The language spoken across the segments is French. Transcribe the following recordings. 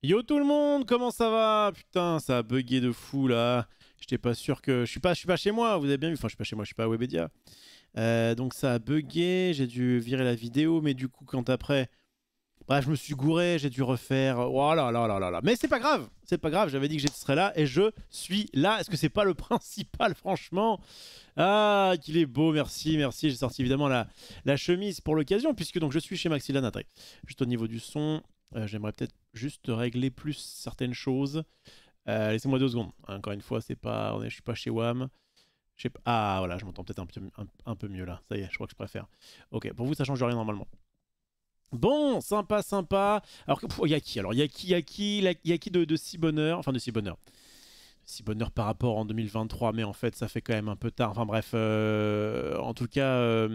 Yo tout le monde, comment ça va? Putain, ça a bugué de fou là. J'étais pas sûr que. Je suis pas chez moi, vous avez bien vu. Enfin, je suis pas chez moi, je suis pas à Webedia. Donc ça a bugué, j'ai dû virer la vidéo, mais du coup, quand après. Bref, je me suis gouré, j'ai dû refaire. Oh là là là là là. Mais c'est pas grave, j'avais dit que je serais là et je suis là. Est-ce que c'est pas le principal, franchement? Ah, qu'il est beau, merci, merci. J'ai sorti évidemment la chemise pour l'occasion, puisque donc je suis chez Maxillan. Attends, juste au niveau du son, j'aimerais peut-être juste régler plus certaines choses. Laissez-moi 2 secondes. Encore une fois, c'est pas, je suis pas chez WAM. Ah voilà, je m'entends peut-être un peu mieux là. Ça y est, je crois que je préfère. Ok, pour vous, ça change rien normalement. Bon, sympa, sympa. Alors, il y a qui? Alors, il y a qui de si bonheur? Enfin, de si bonheur. Si bonheur par rapport en 2023, mais en fait, ça fait quand même un peu tard. Enfin bref, en tout cas,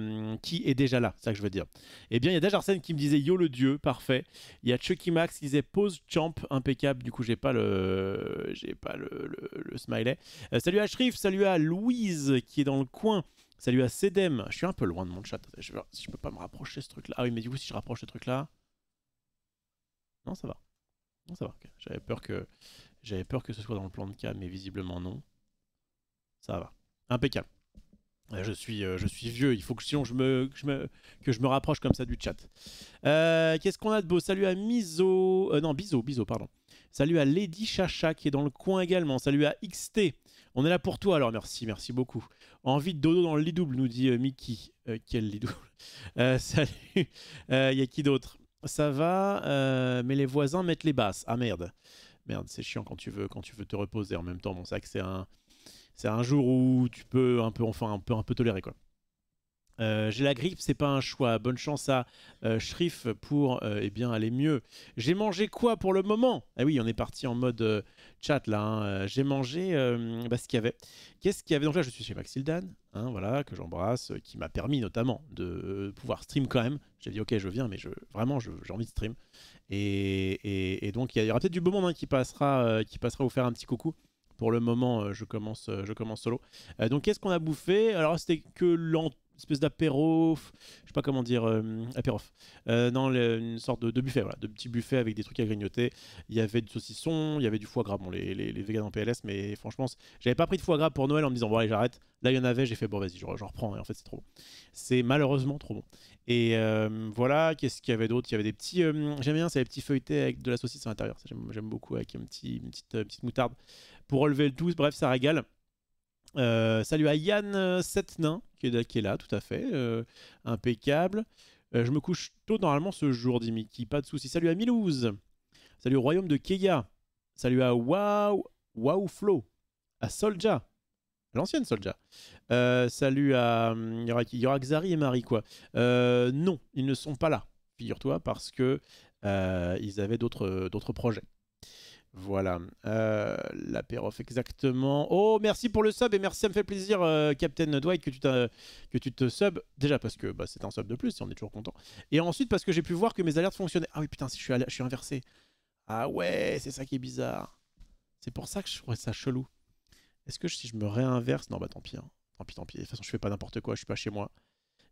qui est déjà là? C'est ça que je veux dire. Eh bien, il y a Dajarsen qui me disait Yo le dieu, parfait. Il y a Chucky Max qui disait Pause champ, impeccable. Du coup, j'ai pas le smiley. Salut à Shrif, salut à Louise qui est dans le coin. Salut à Sedem. Je suis un peu loin de mon chat. Je vais voir si je peux pas me rapprocher ce truc-là. Ah oui, mais du coup, si je rapproche ce truc-là. Non, ça va. Non, ça va. Ok. J'avais peur que ce soit dans le plan de cam, mais visiblement non. Ça va. Impeccable. Je suis vieux, il faut que sinon que je me rapproche comme ça du chat. Qu'est-ce qu'on a de beau? Salut à Miso. Non, Bizo, pardon. Salut à Lady Chacha qui est dans le coin également. Salut à XT. On est là pour toi alors, merci, merci beaucoup. Envie de dodo dans le lit double, nous dit Mickey. Quel lit double? Salut. Y a qui d'autre? Ça va, mais les voisins mettent les basses. Ah merde. Merde, c'est chiant quand tu veux te reposer en même temps. Bon, c'est vrai que c'est un jour où tu peux un peu tolérer quoi. J'ai la grippe, c'est pas un choix. Bonne chance à Shrif pour eh bien aller mieux. J'ai mangé quoi pour le moment? Ah oui, on est parti en mode chat là, hein. J'ai mangé ce qu'il y avait. Qu'est-ce qu'il y avait? Donc là, je suis chez Maxildan, hein, voilà, que j'embrasse, qui m'a permis notamment de pouvoir stream quand même. J'ai dit ok, je viens, mais vraiment, j'ai envie de stream. Et donc il y aura peut-être du beau monde hein, qui passera vous faire un petit coucou. Pour le moment, je commence solo. Donc qu'est-ce qu'on a bouffé? Alors c'était que espèce d'apéro, je sais pas comment dire, apérof. Non, une sorte de buffet, voilà, de petit buffet avec des trucs à grignoter. Il y avait du saucisson, il y avait du foie gras, bon, les végans en PLS, mais franchement, j'avais pas pris de foie gras pour Noël en me disant, bon, allez, j'arrête. Là, il y en avait, j'ai fait, bon, vas-y, j'en reprends, et en fait, c'est trop bon. C'est malheureusement trop bon. Et voilà, qu'est-ce qu'il y avait d'autre? Il y avait des petits, j'aime bien, c'est les petits feuilletés avec de la saucisse à l'intérieur, ça, j'aime beaucoup, avec une petite moutarde pour relever le tout, bref, ça régale. Salut à Yann 7 nains qui est là, tout à fait. Impeccable. Je me couche tôt normalement ce jour, dit Mickey, pas de soucis. Salut à Milouz. Salut au royaume de Keia. Salut à Wow Flow. À Solja. À l'ancienne Solja. Salut à. Il y aura Xari et Marie, quoi. Non, ils ne sont pas là, figure-toi, parce que ils avaient d'autres projets. Voilà, l'apérof exactement. Oh, merci pour le sub et merci, ça me fait plaisir, Captain Dwight, que tu te sub. Déjà parce que bah, c'est un sub de plus, et on est toujours content. Et ensuite parce que j'ai pu voir que mes alertes fonctionnaient. Ah oui, putain, si je suis inversé. Ah ouais, c'est ça qui est bizarre. C'est pour ça que je trouvais ça chelou. Est-ce que si je me réinverse. Non, bah tant pis, hein. Tant pis, tant pis. De toute façon, je fais pas n'importe quoi, je suis pas chez moi.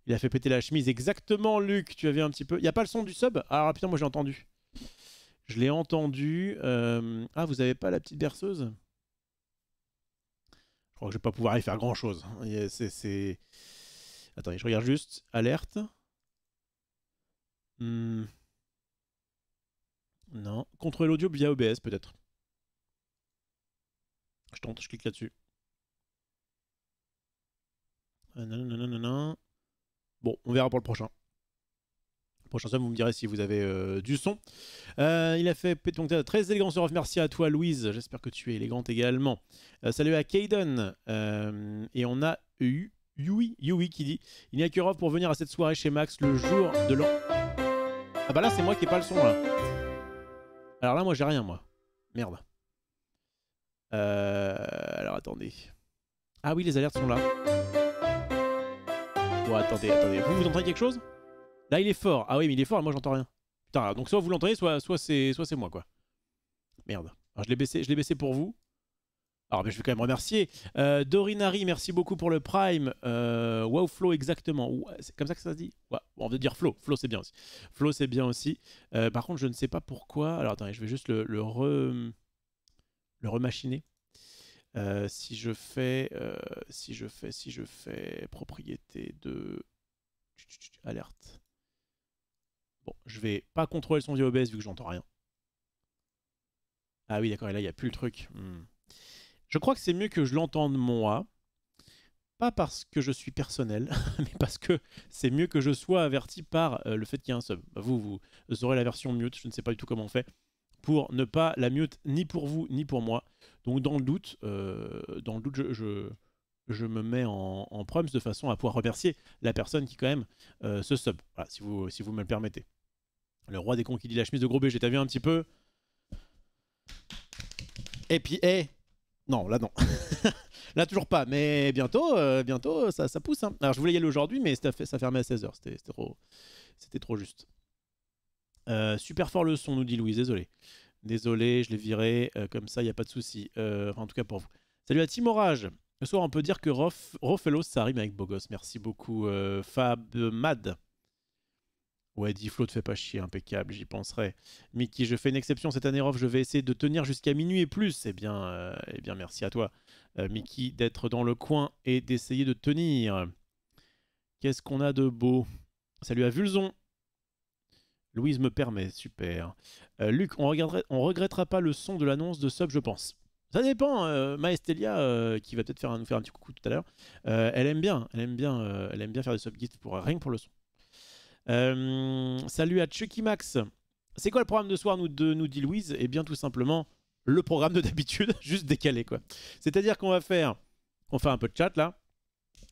Il a fait péter la chemise exactement, Luc. Tu avais un petit peu. Y a pas le son du sub? Ah putain, moi j'ai entendu. Je l'ai entendu. Ah, vous avez pas la petite berceuse? Je crois que je vais pas pouvoir y faire grand chose. Attendez, je regarde juste. Alerte. Hmm, non. Contrôler l'audio via OBS peut-être. Je tente, je clique là-dessus. Nanana. Bon, on verra pour le prochain. Le prochain somme, vous me direz si vous avez du son. Il a fait donc, très élégant sur off. Merci à toi, Louise. J'espère que tu es élégante également. Salut à Kaiden. Et on a Yui qui dit il n'y a que Rob pour venir à cette soirée chez Max le jour de l'an. Ah bah là, c'est moi qui ai pas le son là. Alors là, moi, j'ai rien, moi. Merde. Alors attendez. Ah oui, les alertes sont là. Bon, attendez. Vous entendez quelque chose? Là, il est fort. Ah oui, mais il est fort, moi, j'entends rien. Putain, donc soit vous l'entendez, soit c'est moi, quoi. Merde. Alors, je l'ai baissé pour vous. Alors, mais je vais quand même remercier. Dorinari, merci beaucoup pour le Prime. Wowflow, exactement. C'est comme ça que ça se dit? Ouais, bon, on veut dire Flow. Flow, c'est bien aussi. Flow, c'est bien aussi. Par contre, je ne sais pas pourquoi. Alors, attendez, je vais juste le remachiner. Si je fais propriété de alerte. Bon, je vais pas contrôler le son via OBS vu que j'entends rien. Ah oui, d'accord, et là, il n'y a plus le truc. Je crois que c'est mieux que je l'entende moi. Pas parce que je suis personnel, mais parce que c'est mieux que je sois averti par le fait qu'il y a un sub. Vous aurez la version mute, je ne sais pas du tout comment on fait, pour ne pas la mute ni pour vous ni pour moi. Donc dans le doute, je me mets en proms de façon à pouvoir remercier la personne qui quand même se sub. Voilà, si vous me le permettez. Le roi des cons qui dit la chemise de gros BG, t'as vu un petit peu? Et puis, non, là non. Là toujours pas, mais bientôt, ça pousse. Hein. Alors je voulais y aller aujourd'hui, mais ça fermait à 16h, c'était trop juste. Super fort le son, nous dit Louise, désolé. Désolé, je l'ai viré, comme ça, il n'y a pas de souci. Enfin, en tout cas pour vous. Salut à Timorage. Ce soir, on peut dire que Rofelos, ça rime avec Bogos. Merci beaucoup, Fab Mad. Ouais, Diflo, te fais pas chier, impeccable, j'y penserai. Mickey, je fais une exception cette année, Rof, je vais essayer de tenir jusqu'à minuit et plus. Eh bien, merci à toi, Mickey, d'être dans le coin et d'essayer de tenir. Qu'est-ce qu'on a de beau? Salut à Vulzon. Louise me permet, super. Luc, on regrettera pas le son de l'annonce de sub, je pense. Ça dépend, Maestelia, qui va peut-être nous faire un petit coucou tout à l'heure, elle aime bien faire des subgifts rien que pour le son. Salut à Chucky Max. C'est quoi le programme de soir, nous dit Louise? Eh bien, tout simplement, le programme de d'habitude, juste décalé, quoi. C'est-à-dire qu'on va faire... On fait un peu de chat, là.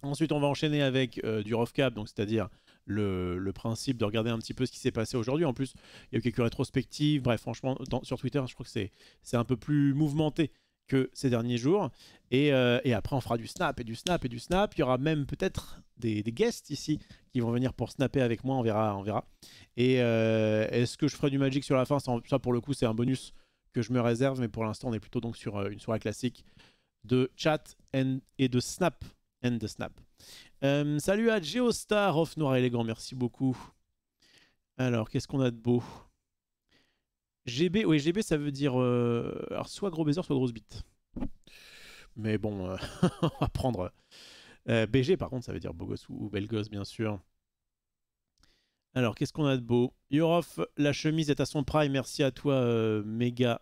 Ensuite, on va enchaîner avec du ROFCAP, donc c'est-à-dire le principe de regarder un petit peu ce qui s'est passé aujourd'hui. En plus, il y a eu quelques rétrospectives. Bref, franchement, sur Twitter, je crois que c'est un peu plus mouvementé que ces derniers jours. Et après, on fera du snap et du snap et du snap. Il y aura même peut-être des guests ici qui vont venir pour snapper avec moi. On verra. Et est-ce que je ferai du Magic sur la fin? Ça, pour le coup, c'est un bonus que je me réserve. Mais pour l'instant, on est plutôt donc sur une soirée classique de chat et de snap. Salut à Geostar, Off Noir Élégant, merci beaucoup. Alors, qu'est-ce qu'on a de beau? GB, oui, GB ça veut dire alors soit gros baiser, soit grosse bite. Mais bon, on va prendre BG par contre, ça veut dire beau gosse ou belle gosse, bien sûr. Alors, qu'est-ce qu'on a de beau? Yorof, la chemise est à son prime, merci à toi, Méga.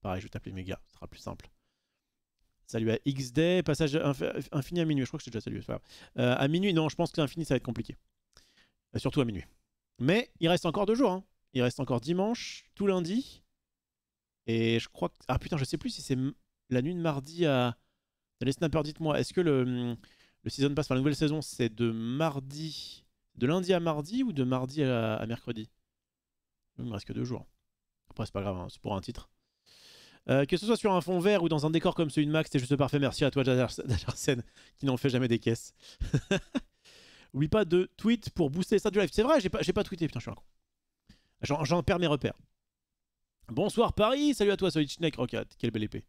Pareil, je vais t'appeler Méga, ce sera plus simple. Salut à XD, passage infini à minuit. Je crois que je t'ai déjà salué. À minuit, non, je pense que l'infini, ça va être compliqué. Surtout à minuit. Mais il reste encore 2 jours. Hein. Il reste encore dimanche, tout lundi. Et je crois que... Ah putain, je sais plus si c'est la nuit de mardi à... Les snappers, dites-moi, est-ce que le season pass, enfin la nouvelle saison, c'est de mardi... De lundi à mardi ou de mardi à mercredi? Il me reste que 2 jours. Après, c'est pas grave, hein, c'est pour un titre. Que ce soit sur un fond vert ou dans un décor comme celui de Max, c'est juste parfait. Merci à toi, Dajarsen, qui n'en fait jamais des caisses. Oublie pas de tweet pour booster les stats du live. C'est vrai, j'ai pas tweeté. Putain, je suis un con. J'en perds mes repères. Bonsoir Paris, salut à toi, Solid Snake. Oh, quelle belle épée.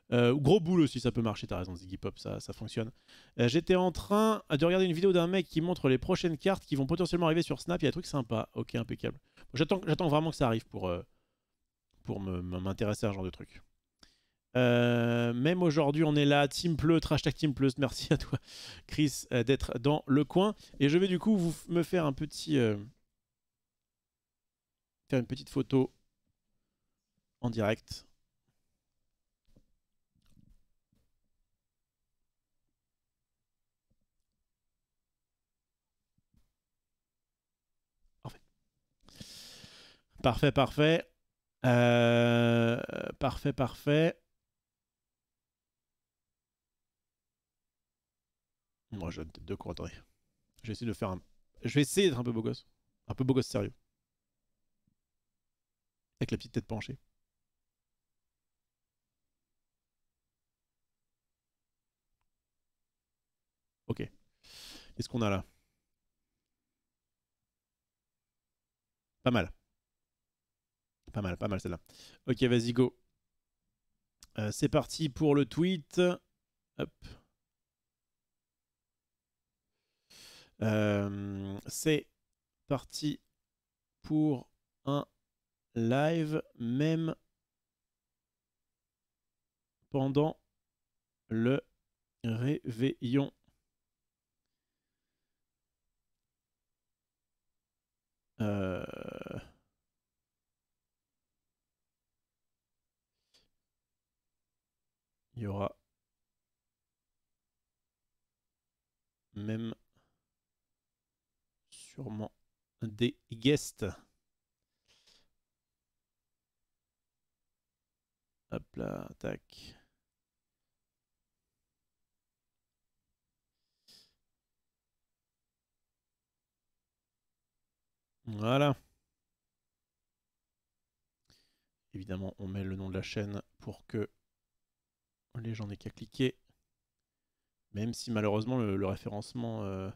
Gros boule aussi, ça peut marcher, t'as raison, Ziggy Pop, ça fonctionne. J'étais en train de regarder une vidéo d'un mec qui montre les prochaines cartes qui vont potentiellement arriver sur Snap. Il y a des trucs sympas. Ok, impeccable. J'attends vraiment que ça arrive pour m'intéresser à ce genre de truc. Même aujourd'hui, on est là. Team Pleut, hashtag Team Pleut. Merci à toi, Chris, d'être dans le coin. Et je vais du coup me faire un petit... faire une petite photo en direct. Parfait. Parfait. Parfait. Moi, je donne deux cours, attendez. Je vais essayer de faire un... Je vais essayer d'être un peu beau gosse. Un peu beau gosse sérieux. Avec la petite tête penchée. Ok. Qu'est-ce qu'on a là? Pas mal. Pas mal celle-là. Ok, vas-y, go. C'est parti pour le tweet. Hop. C'est parti pour un live, même pendant le réveillon. Il y aura même sûrement des guests. Hop là, tac. Voilà. Évidemment, on met le nom de la chaîne pour que les gens n'aient qu'à cliquer. Même si malheureusement le référencement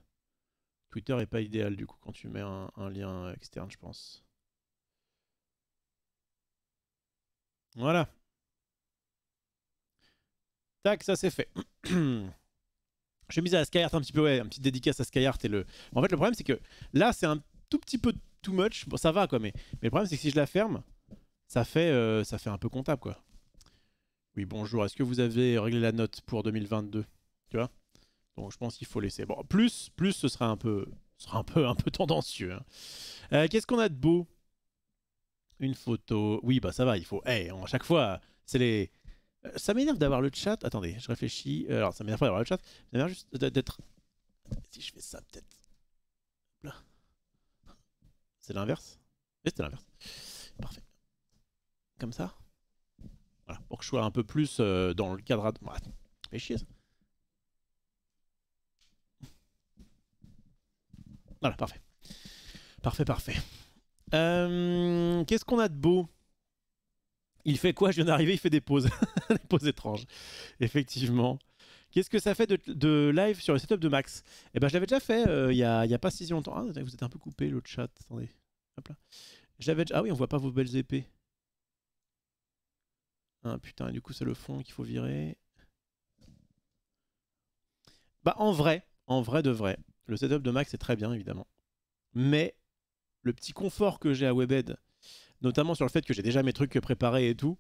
Twitter est pas idéal du coup quand tu mets un lien externe, je pense. Voilà. Tac, ça c'est fait. J'ai mis à Skyheart un petit peu, ouais, un petit dédicace à Skyheart et le. En fait, le problème c'est que là c'est un tout petit peu too much. Bon, ça va quoi, mais le problème c'est que si je la ferme, ça fait un peu comptable quoi. Oui, bonjour. Est-ce que vous avez réglé la note pour 2022? Tu vois? Donc je pense qu'il faut laisser. Bon, plus ce sera un peu, un peu tendancieux. Hein. Qu'est-ce qu'on a de beau? Une photo. Oui, bah ça va. Il faut. Hey, à chaque fois, c'est les. Ça m'énerve d'avoir le chat. Attendez, je réfléchis. Alors, ça m'énerve pas d'avoir le chat. Ça m'énerve juste d'être. Si je fais ça, peut-être. Là. C'est l'inverse. Oui, c'était l'inverse. Parfait. Comme ça. Voilà. Pour que je sois un peu plus dans le cadre. Bon, attends. Fais chier ça. Voilà, parfait. Parfait. Qu'est-ce qu'on a de beau? Il fait quoi? Je viens d'arriver, il fait des pauses. Des pauses étranges. Effectivement. Qu'est-ce que ça fait de live sur le setup de Max? Eh ben, je l'avais déjà fait il y a pas si longtemps. Ah, vous êtes un peu coupé, le chat. Attendez. Hop là. Ah oui, on voit pas vos belles épées. Ah putain, du coup, c'est le fond qu'il faut virer. Bah, en vrai de vrai, le setup de Max est très bien, évidemment. Mais le petit confort que j'ai à Webhead, notamment sur le fait que j'ai déjà mes trucs préparés et tout,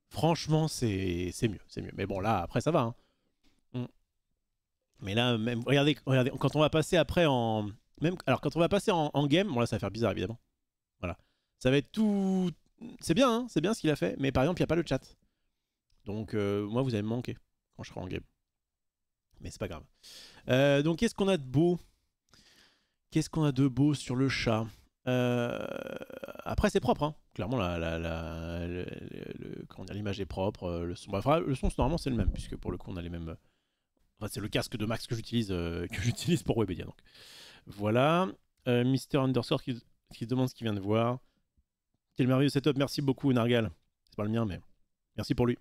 franchement, c'est mieux. C'est mieux. Mais bon, là, après, ça va. Hein. Mais là, même, regardez, quand on va passer après en. Même, alors, quand on va passer en game, bon, là, ça va faire bizarre, évidemment. Voilà. Ça va être tout. C'est bien, hein, c'est bien ce qu'il a fait. Mais par exemple, il n'y a pas le chat. Donc, moi, vous allez me manquer quand je serai en game. Mais c'est pas grave. Donc, qu'est-ce qu'on a de beau? Qu'est-ce qu'on a de beau sur le chat? Après, c'est propre, hein. Clairement, l'image est propre. Le son, le son, normalement, c'est le même, puisque pour le coup, on a les mêmes. Enfin, c'est le casque de Max que j'utilise pour Webedia. Donc. Voilà. Mister Underscore qui demande ce qu'il vient de voir. Quel merveilleux setup. Merci beaucoup, Nargal. C'est pas le mien, mais merci pour lui.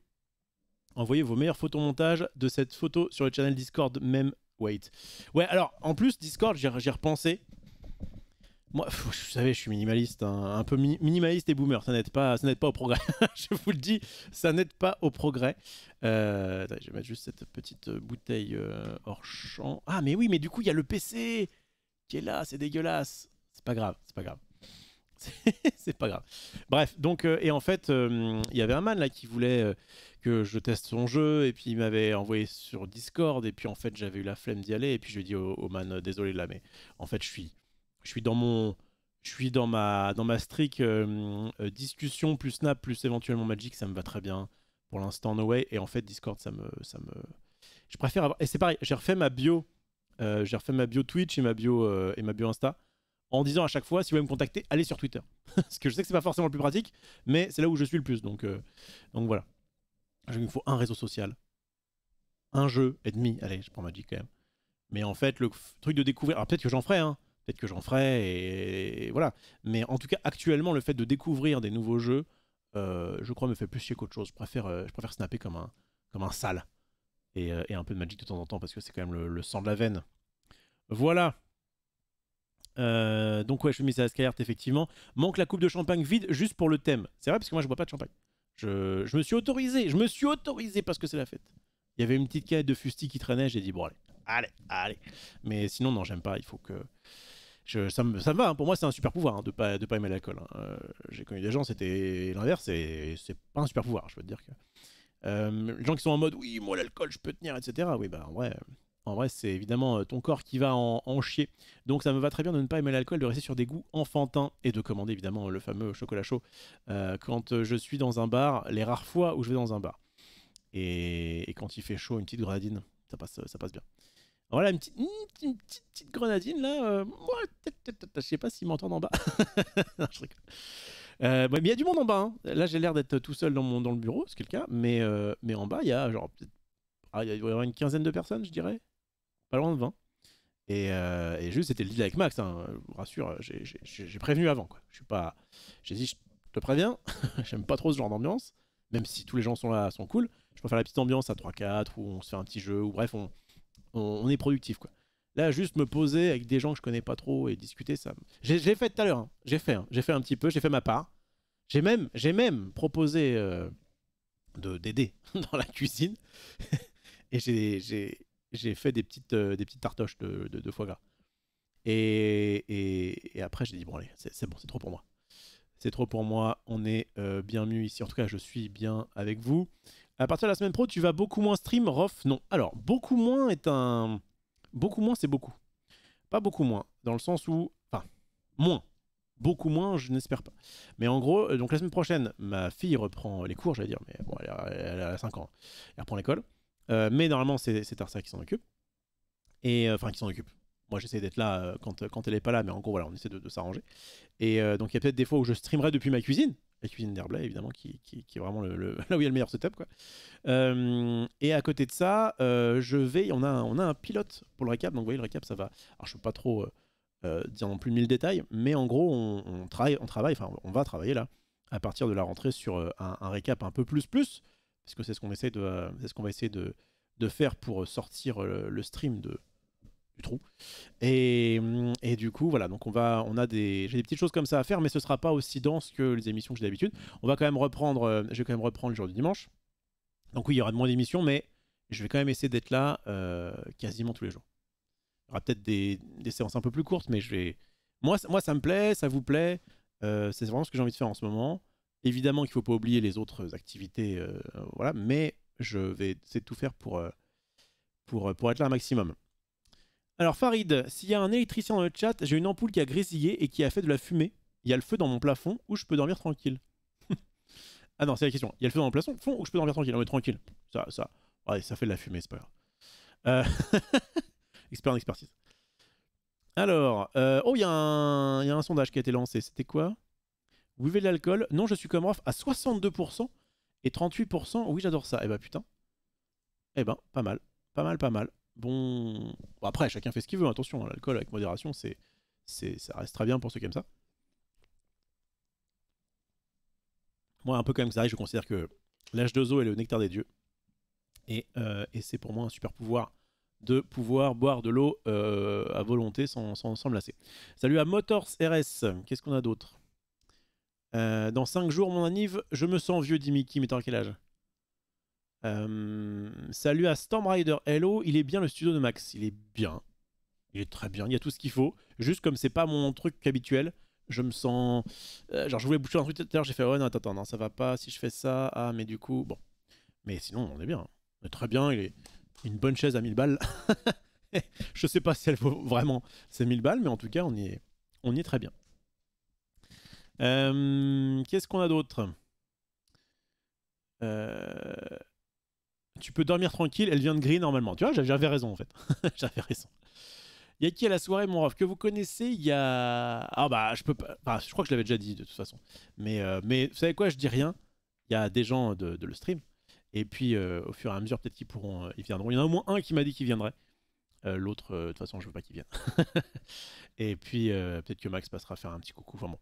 Envoyez vos meilleurs photomontages de cette photo sur le channel Discord, même wait. Ouais, alors, en plus, Discord, j'y ai repensé. Moi, vous savez, je suis minimaliste, hein, un peu minimaliste et boomer, ça n'aide pas au progrès. Je vous le dis, ça n'aide pas au progrès. Attends, je vais mettre juste cette petite bouteille hors champ. Ah, mais oui, mais du coup, il y a le PC qui est là, c'est dégueulasse. C'est pas grave, c'est pas grave. C'est pas grave. Bref, donc, et en fait, il y avait un man là qui voulait que je teste son jeu, et puis il m'avait envoyé sur Discord, et puis en fait, j'avais eu la flemme d'y aller, et puis je lui ai dit au man, désolé là, mais en fait, je suis dans ma strict discussion plus Snap plus éventuellement Magic, ça me va très bien pour l'instant no way. Et en fait Discord je préfère avoir. Et c'est pareil, j'ai refait ma bio Twitch et ma bio Insta en disant à chaque fois si vous voulez me contacter, allez sur Twitter. Parce que je sais que c'est pas forcément le plus pratique, mais c'est là où je suis le plus. Donc voilà. Il me faut un réseau social, un jeu et demi. Allez, je prends Magic quand même. Mais en fait, le truc de découvrir. Alors peut-être que j'en ferai, hein. Peut-être que j'en ferai et voilà. Mais en tout cas, actuellement, le fait de découvrir des nouveaux jeux, je crois, me fait plus chier qu'autre chose. Je préfère snapper comme un sale. Et un peu de Magic de temps en temps parce que c'est quand même le sang de la veine. Voilà. Donc ouais, je suis mis à Skyheart effectivement. Manque la coupe de champagne vide juste pour le thème. C'est vrai parce que moi je bois pas de champagne. Je me suis autorisé parce que c'est la fête. Il y avait une petite canette de fusti qui traînait, j'ai dit bon allez. Mais sinon non, j'aime pas, il faut que... ça me va, hein. Pour moi c'est un super pouvoir, hein, de pas aimer l'alcool. Hein. J'ai connu des gens, c'était l'inverse, et c'est pas un super pouvoir, je peux te dire que... les gens qui sont en mode oui, moi l'alcool je peux tenir, etc. Oui, bah en vrai c'est évidemment ton corps qui va en chier. Donc ça me va très bien de ne pas aimer l'alcool, de rester sur des goûts enfantins et de commander évidemment le fameux chocolat chaud quand je suis dans un bar, les rares fois où je vais dans un bar. Et quand il fait chaud, une petite grenadine, ça passe bien. Voilà, une petite grenadine là. Je sais pas s'ils m'entendent en bas. Non, je rigole. Mais il y a du monde en bas. Hein. Là, j'ai l'air d'être tout seul dans le bureau, c'est le cas. Mais en bas, il y a genre. Il doit y avoir une quinzaine de personnes, je dirais. Pas loin de 20. Et juste, c'était le deal avec Max. Hein. Je vous rassure, j'ai prévenu avant. Quoi. Je suis pas. J'ai dit, je te préviens, j'aime pas trop ce genre d'ambiance. Même si tous les gens sont là, sont cool. Je préfère la petite ambiance à 3-4 où on se fait un petit jeu. Ou bref, on est productif. Quoi. Là, juste me poser avec des gens que je connais pas trop et discuter, ça. J'ai fait tout à l'heure. Hein. J'ai fait un petit peu, j'ai fait ma part. J'ai même proposé d'aider dans la cuisine. Et j'ai fait des petites tartoches de foie gras. Et après, j'ai dit, bon, allez, c'est bon, c'est trop pour moi. C'est trop pour moi, on est bien mieux ici. En tout cas, je suis bien avec vous. À partir de la semaine pro, tu vas beaucoup moins stream, Rof? Non. Alors, beaucoup moins est un... Beaucoup moins, c'est beaucoup. Pas beaucoup moins, dans le sens où... Enfin, moins. Beaucoup moins, je n'espère pas. Mais en gros, donc la semaine prochaine, ma fille reprend les cours, j'allais dire, mais bon, elle a 5 ans. Elle reprend l'école. Mais normalement, c'est Tarsa qui s'en occupe. Et enfin, qui s'en occupe. Moi, j'essaie d'être là quand elle est pas là, mais en gros, voilà, on essaie de s'arranger. Et donc, il y a peut-être des fois où je streamerai depuis ma cuisine. La cuisine d'Herblay, évidemment, qui est vraiment là où il y a le meilleur setup, quoi. Et à côté de ça, on a un pilote pour le récap. Donc, vous voyez, le récap, ça va. Alors, je peux pas trop dire non plus 1000 détails, mais en gros, on travaille, enfin, on va travailler là, à partir de la rentrée sur un récap un peu plus, parce que c'est ce qu'on essaie c'est ce qu'on va essayer de faire pour sortir le stream du trou. Et du coup, voilà, donc j'ai des petites choses comme ça à faire, mais ce sera pas aussi dense que les émissions que j'ai d'habitude. On va quand même reprendre, je vais quand même reprendre le jour du dimanche. Donc oui, il y aura de moins d'émissions, mais je vais quand même essayer d'être là quasiment tous les jours. Il y aura peut-être des séances un peu plus courtes, mais moi, ça me plaît, ça vous plaît. C'est vraiment ce que j'ai envie de faire en ce moment. Évidemment qu'il ne faut pas oublier les autres activités, voilà, mais je vais essayer de tout faire pour être là un maximum. Alors Farid, s'il y a un électricien dans le chat, j'ai une ampoule qui a grésillé et qui a fait de la fumée. Il y a le feu dans mon plafond où je peux dormir tranquille. Ah non, c'est la question. Il y a le feu dans mon plafond où je peux dormir tranquille. Non mais tranquille. Ouais, ça fait de la fumée, c'est pas grave. Expert en expertise. Alors, il y a un sondage qui a été lancé. C'était quoi? Vous buvez de l'alcool? Non, je suis comme Rof à 62% et 38%. Oui, j'adore ça. Eh ben putain. Eh ben, pas mal. Pas mal. Bon, après, chacun fait ce qu'il veut. Attention, l'alcool avec modération, ça reste très bien pour ceux qui aiment ça. Moi, un peu comme ça, je considère que l'H2O est le nectar des dieux. Et c'est pour moi un super pouvoir de pouvoir boire de l'eau à volonté sans me lasser. Salut à Motors RS. Qu'est-ce qu'on a d'autre? Dans 5 jours, mon anniv, je me sens vieux, dit Mickey, mais t'as quel âge? Salut à Storm Rider. Hello, il est bien le studio de Max. Il est bien. Il est très bien. Il y a tout ce qu'il faut. Juste comme c'est pas mon truc habituel, je me sens. Genre, je voulais boucher un truc tout à l'heure. J'ai fait, oh non, attends, non, ça va pas. Si je fais ça, ah, mais du coup, bon. Mais sinon, on est bien. On est très bien. Il est une bonne chaise à 1000 balles. Je sais pas si elle vaut vraiment ces 1000 balles, mais en tout cas, on y est très bien. Qu'est-ce qu'on a d'autre? Tu peux dormir tranquille, elle vient de griller normalement. Tu vois, j'avais raison en fait. J'avais raison. Il y a qui à la soirée, mon ref? Que vous connaissez, il y a... Ah bah, je peux pas... Enfin, je crois que je l'avais déjà dit de toute façon. Mais vous savez quoi, je dis rien. Il y a des gens de le stream. Et puis, au fur et à mesure, peut-être qu'ils pourront... ils viendront. Il y en a au moins un qui m'a dit qu'il viendrait. L'autre, de toute façon, je veux pas qu'il vienne. Et puis, peut-être que Max passera faire un petit coucou. Enfin bon.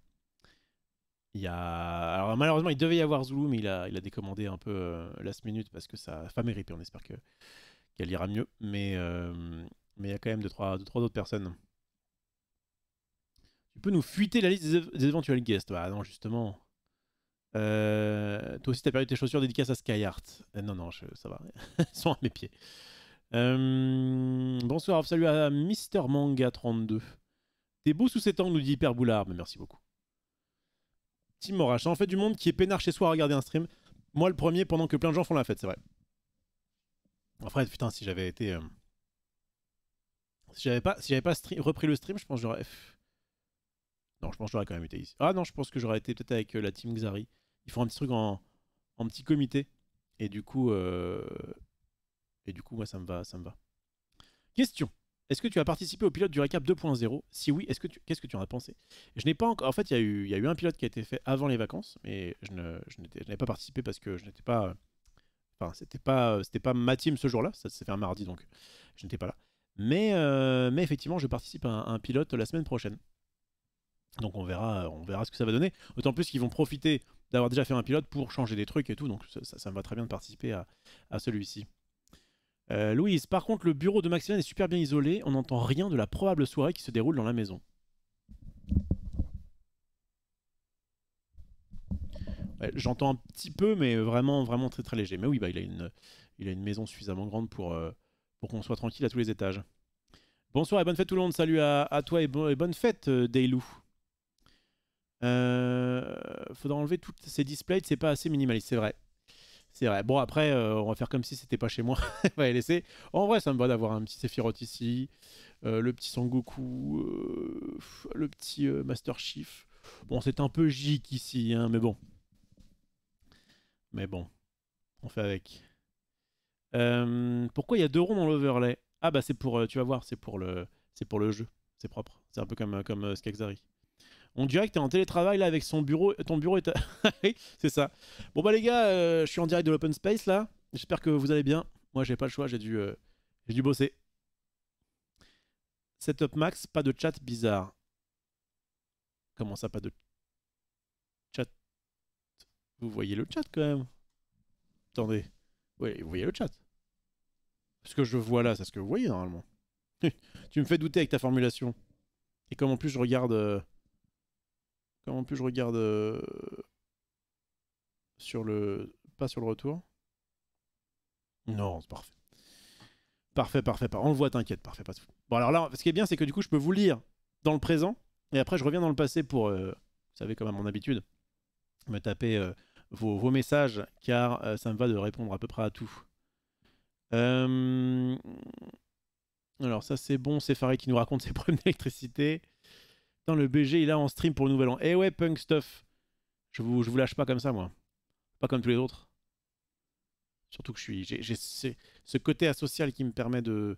Alors malheureusement, il devait y avoir Zulu, mais il a décommandé un peu last minute parce que sa femme est ripée. On espère qu'elle ira mieux. Mais il y a quand même deux, trois autres personnes. Tu peux nous fuiter la liste des éventuels guests? Bah non, justement. Toi aussi, t'as perdu tes chaussures dédicaces à Skyheart. Non, non, ça va. Elles sont à mes pieds. Bonsoir, salut à Mister Manga 32. T'es beau sous cet angle, nous dit Hyper Boulard. Mais merci beaucoup. Tim Morache, en fait du monde qui est peinard chez soi à regarder un stream. Moi, le premier, pendant que plein de gens font la fête, c'est vrai. Après, putain, si j'avais été. Si j'avais pas repris le stream, je pense que j'aurais. Non, je pense que j'aurais quand même été ici. Ah non, je pense que j'aurais été peut-être avec la team Xari. Ils font un petit truc en petit comité. Et du coup, moi, ça me va. Question. Est-ce que tu as participé au pilote du récap 2.0? Si oui, qu'est-ce que tu en as pensé? Je n'ai pas encore. En fait, il y a eu un pilote qui a été fait avant les vacances, mais je n'avais pas participé parce que je n'étais pas. Enfin, c'était pas ma team ce jour-là. Ça s'est fait un mardi, donc je n'étais pas là. Mais effectivement, je participe à un pilote la semaine prochaine. Donc on verra ce que ça va donner. D'autant plus qu'ils vont profiter d'avoir déjà fait un pilote pour changer des trucs et tout. Donc ça me va très bien de participer à celui-ci. Louise, par contre, le bureau de Maximilian est super bien isolé. On n'entend rien de la probable soirée qui se déroule dans la maison. Ouais, j'entends un petit peu, mais vraiment, vraiment très très léger. Mais oui, bah, il a une maison suffisamment grande pour qu'on soit tranquille à tous les étages. Bonsoir et bonne fête tout le monde. Salut à toi et bonne fête, Daylou. Faudra enlever toutes ces displays, c'est pas assez minimaliste, c'est vrai. C'est vrai. Bon, après, on va faire comme si c'était pas chez moi. On va les laisser. En vrai, ça me va d'avoir un petit Sephiroth ici, le petit Sangoku, le petit Master Chief. Bon, c'est un peu gic ici, hein, mais bon. On fait avec. Pourquoi il y a 2 ronds dans l'overlay? Ah bah c'est pour, tu vas voir, c'est pour le jeu. C'est propre. C'est un peu comme Skexari. On dirait que t'es en télétravail là avec son bureau. Ton bureau est. Oui, c'est ça. Bon bah les gars, je suis en direct de l'open space là. J'espère que vous allez bien. Moi j'ai pas le choix, j'ai dû bosser. Setup max, pas de chat bizarre. Comment ça, pas de chat? Vous voyez le chat quand même. Attendez. Oui, vous voyez le chat. Ce que je vois là, c'est ce que vous voyez normalement. Tu me fais douter avec ta formulation. Et comme en plus je regarde. Sur le. Pas sur le retour. Non, c'est parfait. Parfait. On le voit, t'inquiète, parfait, pas de soucis. Bon, alors là, ce qui est bien, c'est que du coup, je peux vous lire dans le présent, et après, je reviens dans le passé pour, vous savez, comme à mon habitude, me taper vos messages, car ça me va de répondre à peu près à tout. Alors, ça, c'est bon, c'est Farid qui nous raconte ses problèmes d'électricité. Dans le BG, il est en stream pour le nouvel an. Eh ouais, punk stuff. Je vous lâche pas comme ça, moi. Pas comme tous les autres. Surtout que j'ai ce côté asocial qui me permet de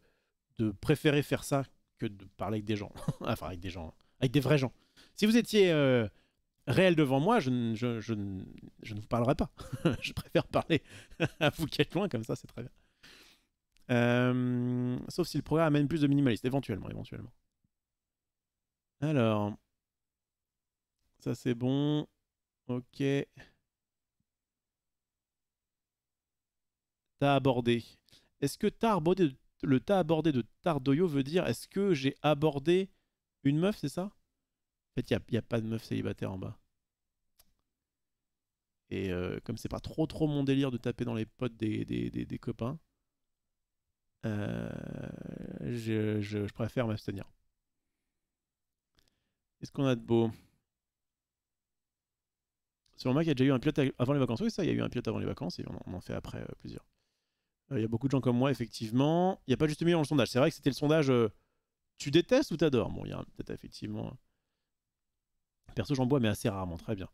préférer faire ça que de parler avec des gens. Enfin, avec des gens. Avec des vrais gens. Si vous étiez réel devant moi, je ne vous parlerai pas. Je préfère parler à vous qui êtes loin, comme ça, c'est très bien. Sauf si le programme amène plus de minimalistes, éventuellement. Alors. Ça, c'est bon. Ok. T'as abordé. Est-ce que t'as abordé le t'as abordé de Tardoyo veut dire est-ce que j'ai abordé une meuf, c'est ça? En fait, il n'y a pas de meuf célibataire en bas. Et comme c'est pas trop mon délire de taper dans les potes des copains, je préfère m'abstenir. Qu'est-ce qu'on a de beau? Selon moi, il y a déjà eu un pilote avant les vacances. Oui, ça, il y a eu un pilote avant les vacances et on en fait après plusieurs. Il y a beaucoup de gens comme moi, effectivement. Il n'y a pas juste milieu dans le sondage. C'est vrai que c'était le sondage tu détestes ou t'adores? Bon, il y a peut-être effectivement. Perso, j'en bois, mais assez rarement. Très bien.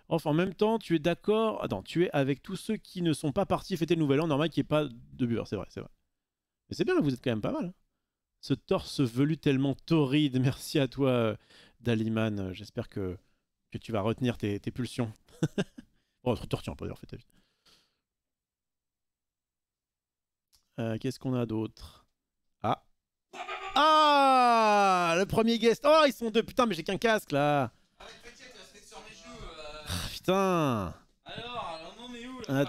Enfin, en même temps, tu es d'accord. Attends, tu es avec tous ceux qui ne sont pas partis fêter le nouvel an. Normal qu'il n'y ait pas de buveurs. C'est vrai. Mais c'est bien, là, vous êtes quand même pas mal. Hein. Ce torse velu tellement torride. Merci à toi, Daliman. J'espère que tu vas retenir tes pulsions. Oh, te retiens pas d'ailleurs, fais ta vie. Qu'est-ce qu'on a d'autre? Ah. Ah, le premier guest. Oh, ils sont deux. Putain, mais j'ai qu'un casque là. Ah, mais t'inquiète, reste sur mes genoux. Ah, putain. Alors, on en est où là?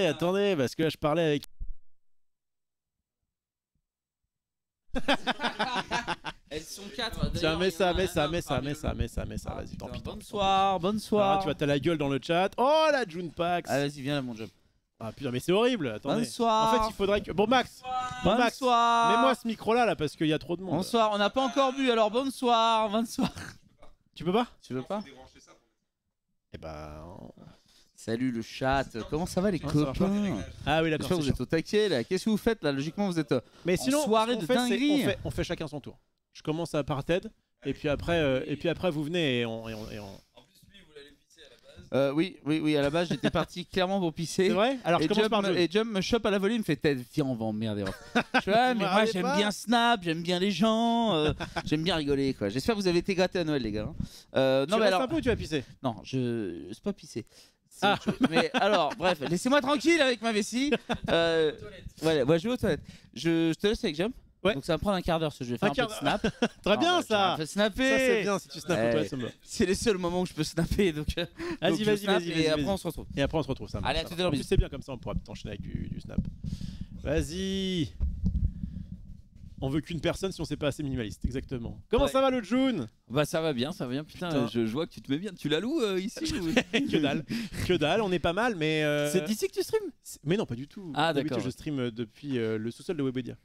Attendez, parce que là, je parlais avec. Elles sont 4. Tiens, mets ça, vas-y, tant pis. Bonsoir. Ah, tu vas t'as la gueule dans le chat. Oh la Junpax. Ah, vas-y, viens là, mon job. Ah putain, mais c'est horrible. Attendez. Bonsoir. En fait, il faudrait que. Bon, Max, Bonsoir. mets-moi ce micro là parce qu'il y a trop de monde. Bonsoir, on n'a pas encore bu, alors bonsoir. Tu peux pas? Tu veux pas? Eh ben. Salut le chat, comment ça va les Non, ça marche copains? Ah oui, J'espère d'accord. que vous êtes au taquet là. Qu'est-ce que vous faites là? Logiquement, vous êtes Mais sinon, soirée ce qu'on de fait, c'est dinguerie. on fait chacun son tour. Je commence par Ted, et puis après vous venez et on. En plus, lui, il voulait aller pisser à la base. Oui, à la base, j'étais parti clairement pour pisser. C'est vrai? Alors je Et commence par Jump, Joe. et Jump me chope à la volée, il me fait tête, viens on va emmerder. Je fais, ah, mais moi m'arrêtez j'aime pas. bien Snap, j'aime bien les gens, j'aime bien rigoler quoi. J'espère que vous avez été gâtés à Noël les gars. Tu Non mais restes alors, un peu ou tu vas pisser? non, c'est pas pisser. C'est Ah. autre chose. Mais alors, bref, laissez-moi tranquille avec ma vessie. Voilà, je vais aux toilettes. Je te laisse avec Jump. Ouais. Donc ça va me prendre un quart d'heure, ce que je vais faire un peu de snap. Très Non, bien bah, je vais ça. un peu snapper. Ça c'est bien si tu snaps Eh, toi, ça me va. C'est les seuls moments où je peux snapper, donc je Vas-y, snap et après vas-y. on se retrouve. Et après on se retrouve ça. marche, Allez, à ça tout à marche. l'heure, En plus, bisous. c'est bien comme ça, on pourra t'enchaîner avec du snap. Vas-y. On veut qu'une personne si on sait pas assez minimaliste, exactement. Comment Ouais. ça va le June? Bah ça va bien, putain, Putain. je vois que tu te mets bien. Tu la loues ici ou... Que dalle, on est pas mal, mais. C'est d'ici que tu stream? Mais non, pas du tout. Ah, D'habitude, d'accord. je stream depuis le sous-sol de Webedia.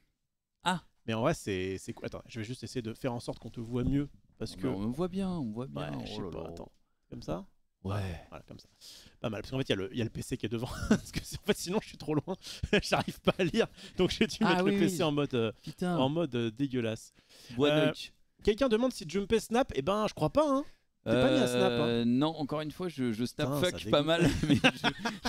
Ah. Mais en vrai, c'est quoi? Attends, je vais juste essayer de faire en sorte qu'on te voit mieux. Parce que. On me voit bien, Ouais, je sais oh là pas, là. attends. Comme ça? Ouais. Voilà, comme ça. Pas mal. Parce qu'en fait, il y a le PC qui est devant. Parce que en fait, sinon, je suis trop loin. J'arrive pas à lire. Donc, j'ai dû Ah mettre oui, le PC oui. Putain. en mode dégueulasse. Bois Euh, Deutsch. Quelqu'un demande si Jumpé snap. Eh ben, je crois pas, hein. T'es pas mis à snap, hein. Non, encore une fois, je snap Putain, ça fuck dégoûte. pas mal, mais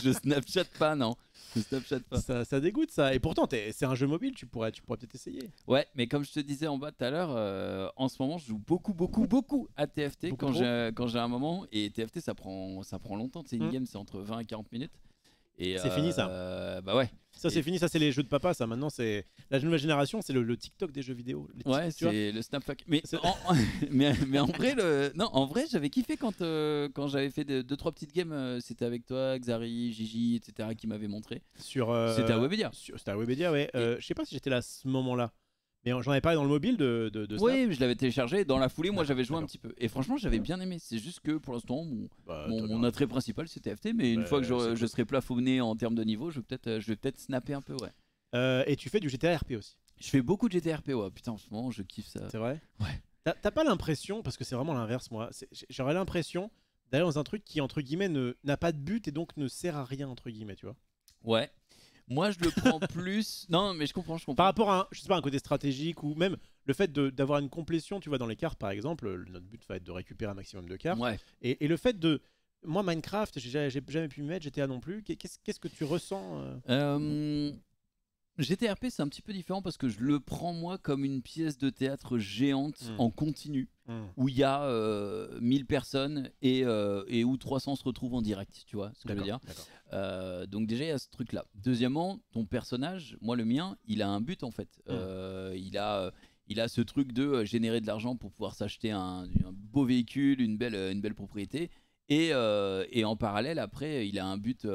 je snapchat pas, non. Je snapchat pas. Ça dégoûte, ça. Et pourtant, c'est un jeu mobile. Tu pourrais peut-être essayer. Ouais, mais comme je te disais en bas tout à l'heure, en ce moment, je joue beaucoup à TFT Beaucoup quand j'ai un moment. Et TFT, ça prend longtemps. C'est une Mm. game, c'est entre 20 et 40 minutes. Et C'est fini, ça. Bah ouais. Ça, c'est fini. Ça, c'est les jeux de papa. Ça, maintenant, c'est la nouvelle génération. C'est le TikTok des jeux vidéo. Ouais, tu vois. c'est le snap fuck. Mais C'est- mais en vrai, en vrai, j'avais kiffé quand j'avais fait 2-3 petites games. C'était avec toi, Xari, Gigi, etc. qui m'avaient montré. Sur. C'était à Webedia. C'était à Webedia, ouais. Je sais pas si j'étais là à ce moment-là. Mais j'en avais parlé dans le mobile de Snap. Oui, je l'avais téléchargé. Dans la foulée, moi, D'accord, j'avais joué un d'accord. petit peu. Et franchement, j'avais bien aimé. C'est juste que pour l'instant, Bah, mon attrait principal, c'est TFT. Mais une Bah, fois que c'est cool. je serai plafonné en termes de niveau, je vais peut-être snapper un peu, ouais. Et tu fais du GTA RP aussi. Je fais beaucoup de GTRP, ouais. Putain, en ce moment, je kiffe ça. C'est vrai? Ouais. T'as pas l'impression, parce que c'est vraiment l'inverse, moi. J'aurais l'impression d'aller dans un truc qui, entre guillemets, n'a pas de but et donc ne sert à rien, entre guillemets, tu vois. Ouais. Moi, je le prends plus. Non, mais je comprends. Par rapport à, je sais pas, un côté stratégique ou même le fait d'avoir une complétion, tu vois, dans les cartes, par exemple. Notre but va être de récupérer un maximum de cartes. Ouais. Et le fait de. Moi, Minecraft, j'ai jamais pu m'y mettre, GTA non plus. Qu'est-ce que tu ressens GTRP, c'est un petit peu différent parce que je le prends moi comme une pièce de théâtre géante en continu où il y a 1000 personnes et où 300 se retrouvent en direct, tu vois ce que je veux dire. Donc déjà il y a ce truc là. Deuxièmement, ton personnage, moi le mien, il a un but en fait. Il a ce truc de générer de l'argent pour pouvoir s'acheter un beau véhicule, une belle propriété et en parallèle après il a un but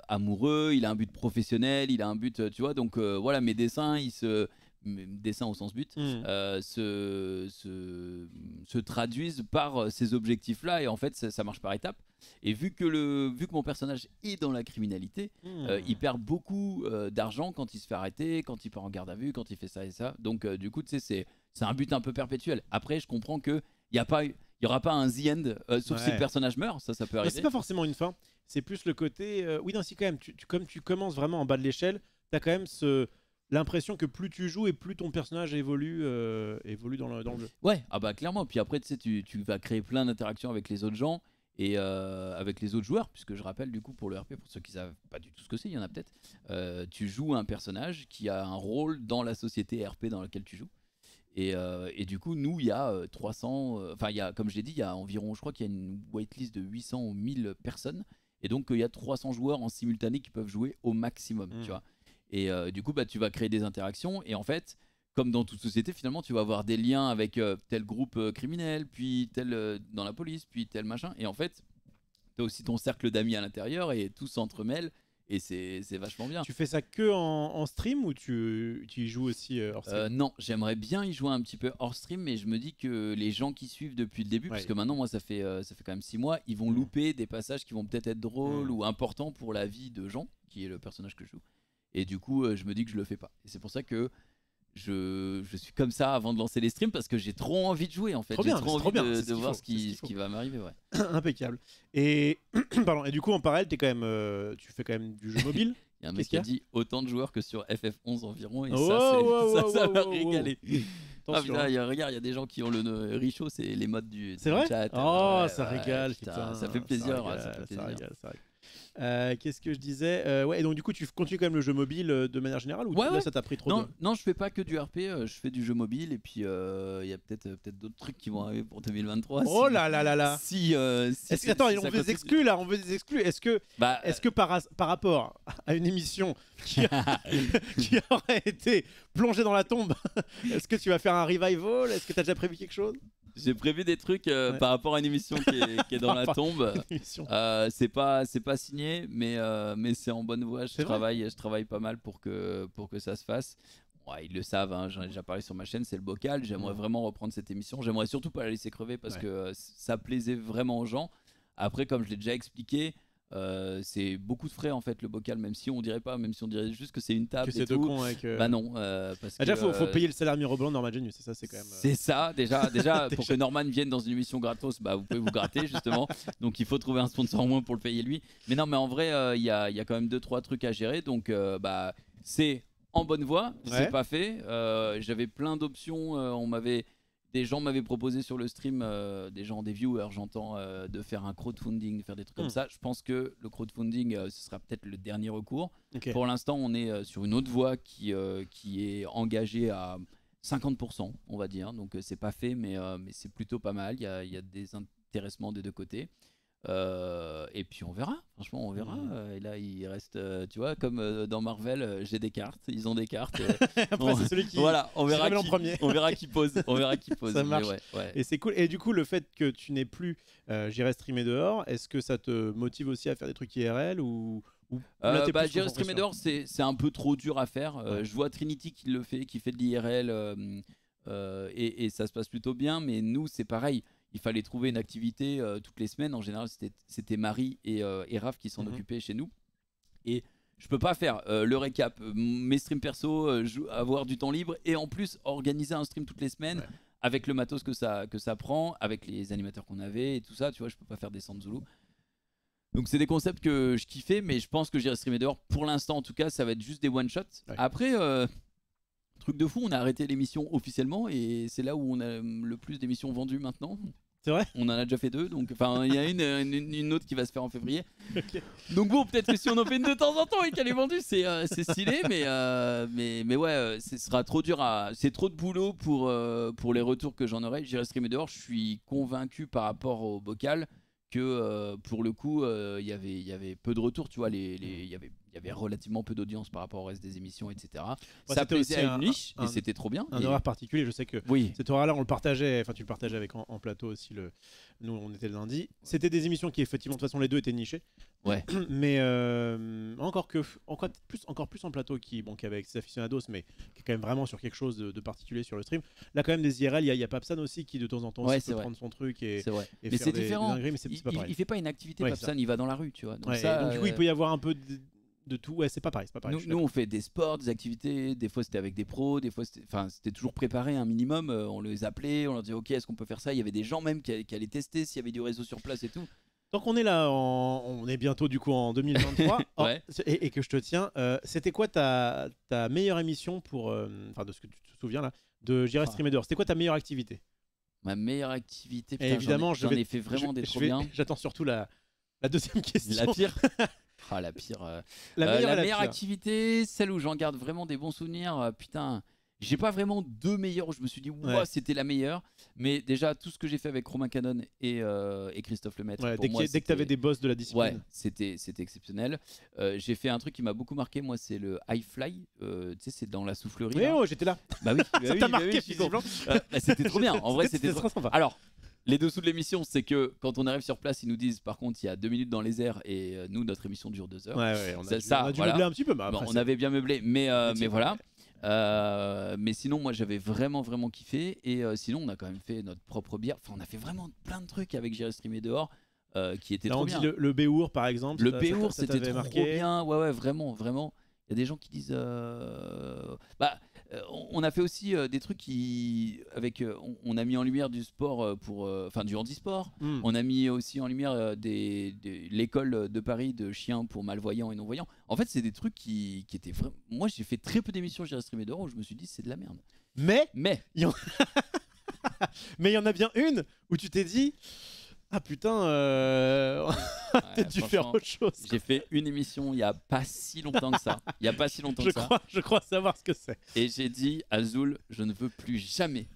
amoureux, il a un but professionnel, il a un but, tu vois, donc voilà, mes dessins, dessins au sens but, se traduisent par ces objectifs-là, et en fait, ça marche par étapes. Et vu que mon personnage est dans la criminalité, il perd beaucoup d'argent quand il se fait arrêter, quand il part en garde à vue, quand il fait ça et ça. Donc, du coup, tu sais, c'est un but un peu perpétuel. Après, je comprends que il y aura pas un the end, sauf si le personnage meurt, ça peut Mais arriver. c'est pas forcément une fin. C'est plus le côté. Oui, non, si quand même. Comme tu commences vraiment en bas de l'échelle, t'as quand même l'impression que plus tu joues et plus ton personnage évolue dans le jeu. Ouais, ah bah clairement. Puis après, tu sais, tu vas créer plein d'interactions avec les autres gens et avec les autres joueurs, puisque je rappelle du coup pour le RP, pour ceux qui savent pas du tout ce que c'est, il y en a peut-être. Tu joues un personnage qui a un rôle dans la société RP dans laquelle tu joues. Et du coup, nous, il y a 300. Enfin, il y a, comme je l'ai dit, il y a environ, je crois qu'il y a une waitlist de 800 ou 1000 personnes. Et donc, il y a 300 joueurs en simultané qui peuvent jouer au maximum, tu vois. Et du coup, bah, tu vas créer des interactions. Et en fait, comme dans toute société, finalement, tu vas avoir des liens avec tel groupe criminel, puis tel dans la police, puis tel machin. Et en fait, tu as aussi ton cercle d'amis à l'intérieur et tout s'entremêle. Et c'est vachement bien. Tu fais ça que en stream ou tu y joues aussi hors stream? Non, j'aimerais bien y jouer un petit peu hors stream, mais je me dis que les gens qui suivent depuis le début, parce que maintenant moi ça fait quand même 6 mois, ils vont louper des passages qui vont peut-être être drôles ou importants pour la vie de Jean, qui est le personnage que je joue. Et du coup, je me dis que je le fais pas. Et c'est pour ça que je suis comme ça avant de lancer les streams, parce que j'ai trop envie de jouer en fait. J'ai trop envie de voir ce qui va m'arriver. Ouais. Impeccable. Et pardon. Et du coup, en parallèle, tu fais quand même du jeu mobile. Il y a un mec qui a dit autant de joueurs que sur FF11 environ, et ça m'a régalé. Ah Attention, putain, regarde, il y a des gens qui ont le Richaud, c'est les modes du vrai chat. Oh, ça régale, putain. Ça fait plaisir. Ça régale. Qu'est-ce que je disais ouais, et donc du coup tu continues quand même le jeu mobile de manière générale, ou là ça t'a pris trop Non, je fais pas que du RP, je fais du jeu mobile, et puis il y a peut-être d'autres trucs qui vont arriver pour 2023. Oh là là là là. Attends, on veut des exclus là, Est-ce que par rapport à une émission qui aurait été plongée dans la tombe, est-ce que tu vas faire un revival? Est-ce que t'as déjà prévu quelque chose? J'ai prévu des trucs par rapport à une émission qui est dans la tombe. C'est pas signé, mais c'est en bonne voie. Je travaille pas mal pour que ça se fasse. Ouais, ils le savent, hein, j'en ai déjà parlé sur ma chaîne, c'est le bocal. J'aimerais vraiment reprendre cette émission. J'aimerais surtout pas la laisser crever, parce que ça plaisait vraiment aux gens. Après, comme je l'ai déjà expliqué, c'est beaucoup de frais en fait le bocal, même si on dirait juste que c'est une table, que c'est tout con avec bah non, parce déjà que faut payer le salaire mirobolant de Norman Genius, c'est ça, c'est quand même c'est ça déjà pour que Norman vienne dans une émission gratos, bah vous pouvez vous gratter justement. Donc il faut trouver un sponsor en moins pour le payer lui, mais non, mais en vrai il y a quand même 2-3 trucs à gérer, donc bah c'est en bonne voie, c'est pas fait. J'avais plein d'options, des gens m'avaient proposé sur le stream, des viewers, j'entends, de faire un crowdfunding, de faire des trucs comme ça. Je pense que le crowdfunding, ce sera peut-être le dernier recours. Pour l'instant, on est sur une autre voie qui est engagée à 50%, on va dire. Donc c'est pas fait, mais c'est plutôt pas mal. Il y a des intéressements des deux côtés. Et puis on verra, franchement on verra. Et là il reste, tu vois, comme dans Marvel, j'ai des cartes, ils ont des cartes. Après c'est celui qui on verra qui, en premier. on verra qui pose, Ça marche. Ouais. Et c'est cool. Et du coup le fait que tu n'aies plus j'irai streamer dehors, est-ce que ça te motive aussi à faire des trucs IRL ou j'irai streamer dehors, c'est un peu trop dur à faire. Je vois Trinity qui le fait, qui fait de l'IRL, et ça se passe plutôt bien, mais nous c'est pareil. Il fallait trouver une activité toutes les semaines. En général, c'était Marie et Raph qui s'en occupaient chez nous. Et je peux pas faire le récap, mes streams perso, avoir du temps libre, et en plus organiser un stream toutes les semaines avec le matos que ça prend, avec les animateurs qu'on avait et tout ça. Tu vois, je peux pas faire des Sans Zulu. Donc c'est des concepts que je kiffais, mais je pense que j'irai streamer dehors. Pour l'instant, en tout cas, ça va être juste des one-shots. Après, truc de fou, on a arrêté l'émission officiellement, et c'est là où on a le plus d'émissions vendues maintenant. C'est vrai? On en a déjà fait 2, donc enfin il y a une autre qui va se faire en février. Donc bon, peut-être que si on en fait une de temps en temps et qu'elle est vendue, c'est stylé, mais ouais, ce sera trop dur c'est trop de boulot pour les retours que j'en aurai. J'irai streamer dehors. Je suis convaincu par rapport au bocal que pour le coup il y avait peu de retours, tu vois, il y avait relativement peu d'audience par rapport au reste des émissions, etc. Ça plaisait à une niche, et c'était trop bien. Un horaire particulier, je sais que cet horaire-là, on le partageait, enfin tu le partageais avec en plateau aussi, nous on était le lundi. C'était des émissions qui effectivement, de toute façon les deux étaient nichées. Ouais. Mais encore plus en plateau qui avec ses aficionados, mais qui est quand même vraiment sur quelque chose de particulier sur le stream. Là quand même des IRL, il y a Papsan aussi qui de temps en temps aussi peut prendre son truc et mais c'est différent. Mais c'est pas pareil. Il fait pas une activité Papsan, il va dans la rue, tu vois. Donc donc du coup il peut y avoir un peu de tout, c'est pas pareil. Nous on fait des sports, des activités, des fois c'était avec des pros, des fois c'était toujours préparé un minimum, on les appelait, on leur disait ok, est-ce qu'on peut faire ça. Il y avait des gens même qui allaient tester s'il y avait du réseau sur place et tout. Tant qu'on est là, on est bientôt du coup en 2023 et que je te tiens, c'était quoi ta meilleure émission de ce que tu te souviens là, de J'irai streamer dehors? C'était quoi ta meilleure activité? Ma meilleure activité, putain, et évidemment j'en ai fait vraiment des trop bien. J'attends surtout la deuxième question. La pire. La pire. La meilleure activité, celle où j'en garde vraiment des bons souvenirs. Putain, j'ai pas vraiment deux meilleures où je me suis dit c'était la meilleure. Mais déjà, tout ce que j'ai fait avec Romain Canon et Christophe Lemaître. Dès que t'avais des boss de la discipline. Ouais, c'était exceptionnel. J'ai fait un truc qui m'a beaucoup marqué, moi, c'est le high fly. Tu sais, c'est dans la soufflerie. Mais j'étais là. Bah oui. Ça t'a marqué, visiblement. C'était trop bien. En vrai, c'était très sympa. Alors. Les dessous de l'émission, c'est que quand on arrive sur place, ils nous disent par contre il y a 2 minutes dans les airs et nous notre émission dure 2 heures. Ouais, on Ça, a dû voilà. meubler un petit peu. Mais Bon, après, on avait bien meublé, mais voilà. Ouais. Mais sinon, moi j'avais vraiment kiffé. Et sinon, on a quand même fait notre propre bière. Enfin, on a fait vraiment plein de trucs avec J'irai streamer dehors qui étaient Là, trop on bien. dit le Béour par exemple. Le ça Béour, c'était t'avait trop marqué. bien. Ouais, vraiment. Il y a des gens qui disent. On a fait aussi des trucs qui. On a mis en lumière du sport enfin, du handisport. On a mis aussi en lumière l'école de Paris de chiens pour malvoyants et non-voyants. En fait, c'est des trucs qui étaient vraiment. Moi, j'ai fait très peu d'émissions J'irai streamer dehors où je me suis dit, c'est de la merde. Mais Mais il y en a bien une où tu t'es dit. Ah putain, t'as dû faire autre chose. J'ai fait une émission il y a pas si longtemps que ça. Je crois savoir ce que c'est. Et j'ai dit à Zoul, je ne veux plus jamais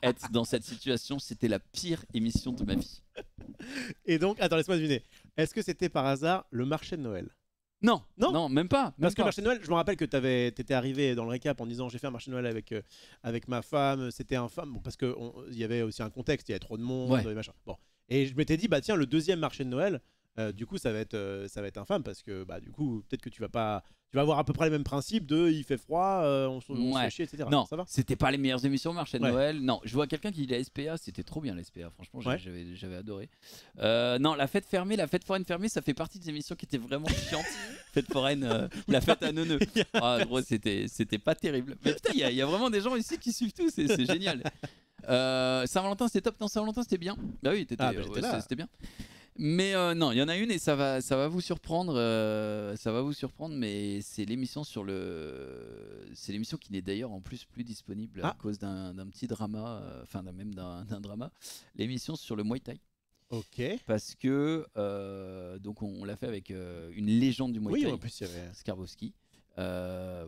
être dans cette situation. C'était la pire émission de ma vie. Et donc, attends, laisse-moi deviner. Est-ce que c'était par hasard le marché de Noël? Non, Non, même pas. Parce que le marché de Noël, je me rappelle que t'étais arrivé dans le récap en disant j'ai fait un marché de Noël avec ma femme, c'était infâme, bon, parce qu'il y avait aussi un contexte, il y avait trop de monde, Ouais. et machin. Bon. Et je m'étais dit, bah tiens, le deuxième marché de Noël, du coup ça va être infâme, parce que bah du coup peut-être que tu vas avoir à peu près les mêmes principes de il fait froid, on se fait chier, etc. Non, ça va c'était pas les meilleures émissions marché de Ouais. Noël. Non, je vois quelqu'un qui dit la SPA, c'était trop bien la SPA. Franchement, Ouais. j'avais adoré. Non, la fête foraine fermée, ça fait partie des émissions qui étaient vraiment chiantes. Fête foraine, la fête à neuneux. Ah, gros, c'était pas terrible. Mais putain, il y a vraiment des gens ici qui suivent tout, c'est génial. Saint-Valentin, c'était top. Non, Saint-Valentin, c'était bien. Bah oui, j'étais là. c'était bien. Mais non, il y en a une et ça va vous surprendre. Mais c'est l'émission c'est l'émission qui n'est d'ailleurs en plus disponible à cause d'un petit drama, même d'un drama. L'émission sur le Muay Thai. Ok. Parce que donc on l'a fait avec une légende du Muay Thai. Oui, en plus il y avait. Skarbowski.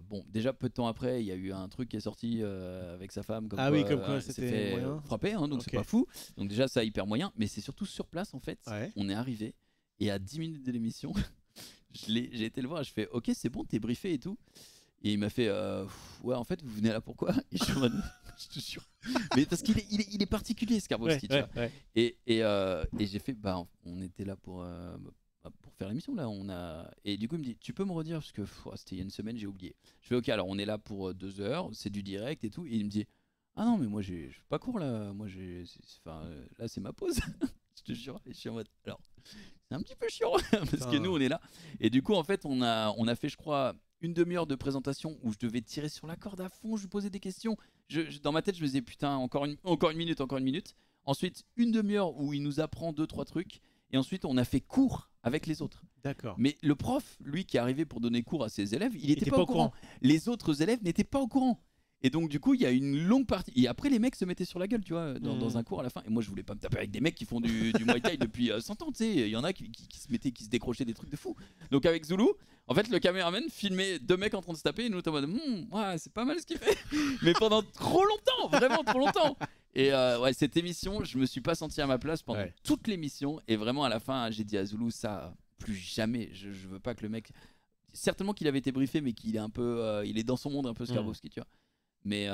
Bon, déjà peu de temps après, il y a eu un truc qui est sorti avec sa femme. Comme quoi il s'est c'était fait moyen. frapper, hein, donc Ok. c'est pas fou. Donc déjà ça hyper moyen, mais c'est surtout sur place en fait. Ouais. On est arrivé et à 10 minutes de l'émission, j'ai été le voir, je fais ok c'est bon, t'es briefé et tout. Et il m'a fait ouais en fait vous venez là pourquoi? Et je suis en mode je te jure. Mais parce qu'il est particulier Skarbowski, tu vois. Ouais. Et j'ai fait bah on était là pour faire l'émission là, et du coup il me dit tu peux me redire parce que c'était il y a une semaine j'ai oublié. Je fais ok alors on est là pour 2 heures, c'est du direct et tout, et il me dit ah non mais moi je fais pas court là, moi là c'est ma pause. Je te jure, et je suis en mode alors c'est un petit peu chiant parce que nous on est là, et du coup en fait on a fait je crois une demi-heure de présentation où je devais tirer sur la corde à fond, je lui posais des questions, dans ma tête je me disais putain encore une minute, ensuite une demi-heure où il nous apprend 2-3 trucs. Et ensuite, on a fait cours avec les autres. D'accord. Mais le prof, lui qui est arrivé pour donner cours à ses élèves, il n'était pas au courant. Les autres élèves n'étaient pas au courant. Et donc, du coup, il y a une longue partie. Et après, les mecs se mettaient sur la gueule, tu vois, dans un cours à la fin. Et moi, je voulais pas me taper avec des mecs qui font du Muay Thai depuis 100 ans, tu sais. Il y en a qui se décrochaient des trucs de fou. Donc, avec Zoulou, en fait, le caméraman filmait 2 mecs en train de se taper. Et nous, on était en mode, ouais, c'est pas mal ce qu'il fait. Mais pendant trop longtemps, vraiment trop longtemps. Et ouais, cette émission, je me suis pas senti à ma place pendant toute l'émission. Et vraiment, à la fin, j'ai dit à Zoulou, ça, plus jamais. Je veux pas que le mec. Certainement qu'il avait été briefé, mais qu'il est un peu. Il est dans son monde un peu Skarbowski, tu vois. Mais.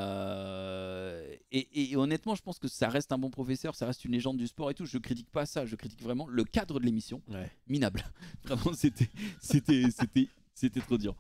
Et honnêtement, je pense que ça reste un bon professeur, ça reste une légende du sport et tout. Je critique pas ça, je critique vraiment le cadre de l'émission. Minable. Vraiment, c'était trop dur.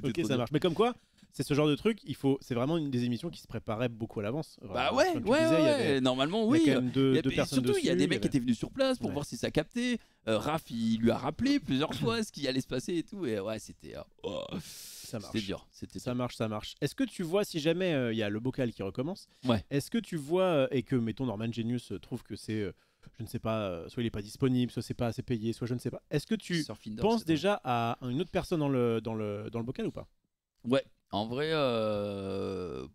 Ok, ça marche. Mais comme quoi, c'est ce genre de truc, c'est vraiment une des émissions qui se préparait beaucoup à l'avance. Bah ouais, normalement oui. Il y a quand même deux personnes surtout, il y a des mecs qui étaient étaient venus sur place pour voir si ça captait. Raph, il lui a rappelé plusieurs fois ce qui allait se passer et tout. Et ouais, c'était c'était dur. Ça marche. Est-ce que tu vois, si jamais il y a le bocal qui recommence, ouais. Est-ce que tu vois, et que, mettons, Norman Genius trouve que c'est, je ne sais pas, soit il n'est pas disponible, soit c'est pas assez payé, soit je ne sais pas. Est-ce que tu penses déjà à une autre personne dans le bocal ou pas? Ouais. En vrai,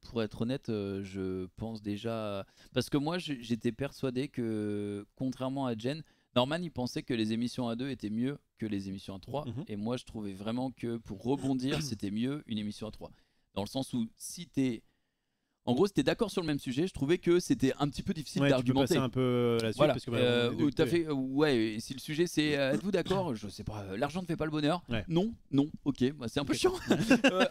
pour être honnête, je pense déjà. Parce que moi, j'étais persuadé que, contrairement à Jen, Norman, il pensait que les émissions à 2 étaient mieux que les émissions à 3. Et moi, je trouvais vraiment que pour rebondir, c'était mieux une émission à 3. Dans le sens où, si t'es. En gros, c'était d'accord sur le même sujet. Je trouvais que c'était un petit peu difficile Ouais, tu peux d'argumenter. passer un peu là-dessus Voilà. parce que bah, on est T'as deux- fait, ouais, et si le sujet c'est êtes-vous d'accord? Je sais pas, l'argent ne fait pas le bonheur. Ouais. Non, ok, bah, c'est un peu Ok. chiant.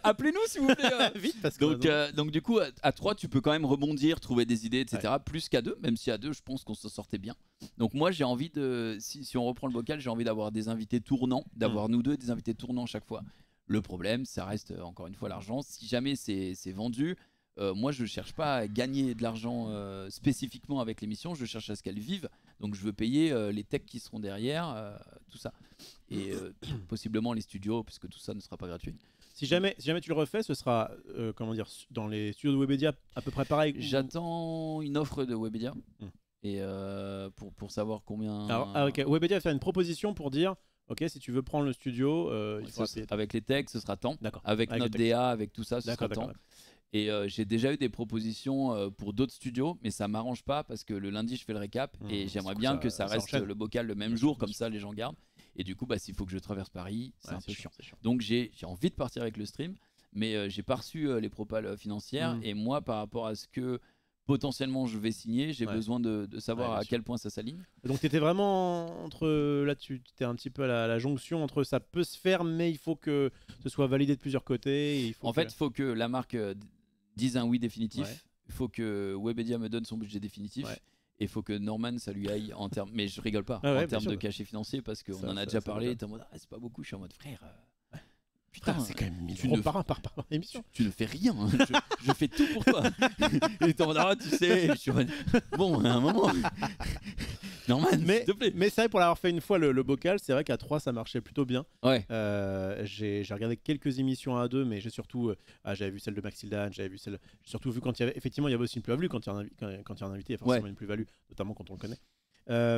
Appelez-nous s'il vous plaît. vite parce que Donc du coup, à 3, tu peux quand même rebondir, trouver des idées, etc. Plus qu'à 2, même si à 2, je pense qu'on se sortait bien. Donc moi, j'ai envie de, si on reprend le bocal, j'ai envie d'avoir des invités tournants, d'avoir nous deux des invités tournants chaque fois. Le problème, ça reste encore une fois l'argent. Si jamais c'est vendu, moi je cherche pas à gagner de l'argent spécifiquement avec l'émission, je cherche à ce qu'elle vive. Donc je veux payer les techs qui seront derrière, tout ça. Et possiblement les studios, puisque tout ça ne sera pas gratuit. si jamais tu le refais, ce sera comment dire dans les studios de Webedia à peu près pareil. J'attends une offre de Webedia. Hmm. Et pour savoir combien. Alors, ok, Webedia va faire une proposition pour dire ok, si tu veux prendre le studio, il faudra payer. Avec les techs, ce sera tant. D'accord. Avec Avec notre les techs. DA, avec tout ça, ce sera D'accord. tant. Et j'ai déjà eu des propositions pour d'autres studios, mais ça m'arrange pas parce que le lundi je fais le récap et j'aimerais du coup, bien ça- que ça ça reste enchaîne. le bocal le même Bien jour, sûr, comme bien ça les gens gardent. Et du coup, bah, s'il faut que je traverse Paris, c'est Ouais, un peu chiant. c'est chiant. Donc j'ai envie de partir avec le stream, mais j'ai pas reçu les propales financières. Et moi, par rapport à ce que potentiellement je vais signer, j'ai Ouais. besoin de savoir Ouais, bien à sûr. quel point ça s'aligne. Donc tu étais vraiment entre là-dessus, tu étais un petit peu à la jonction entre ça peut se faire, mais il faut que ce soit validé de plusieurs côtés. Et il faut En fait, il faut que la marque dise un oui définitif. Ouais. Il faut que Webedia me donne son budget définitif. Ouais. Et il faut que Norman, ça lui aille en termes. Mais je rigole pas, Ah ouais, en bien termes sûr. de cachet financier, parce qu'on Ça- en a ça- déjà ça parlé. va. T'es en mode, ah, c'est pas beaucoup. Je suis en mode, frère. Putain, c'est quand même 1000 tu euros ne- par émission. Tu ne fais rien. Je fais tout pour toi. Et t'es en mode, ah, tu sais. Je suis en mode, bon, à un moment. Norman, Mais, s'il te plaît. mais c'est vrai, pour l'avoir fait une fois le bocal, c'est vrai qu'à 3 ça marchait plutôt bien. Ouais. J'ai regardé quelques émissions à 2, mais j'ai surtout j'avais vu celle de Maxildan, j'ai surtout vu quand il y avait effectivement il y avait aussi une plus-value quand il y a un invité, il y a forcément une plus-value, notamment quand on le connaît.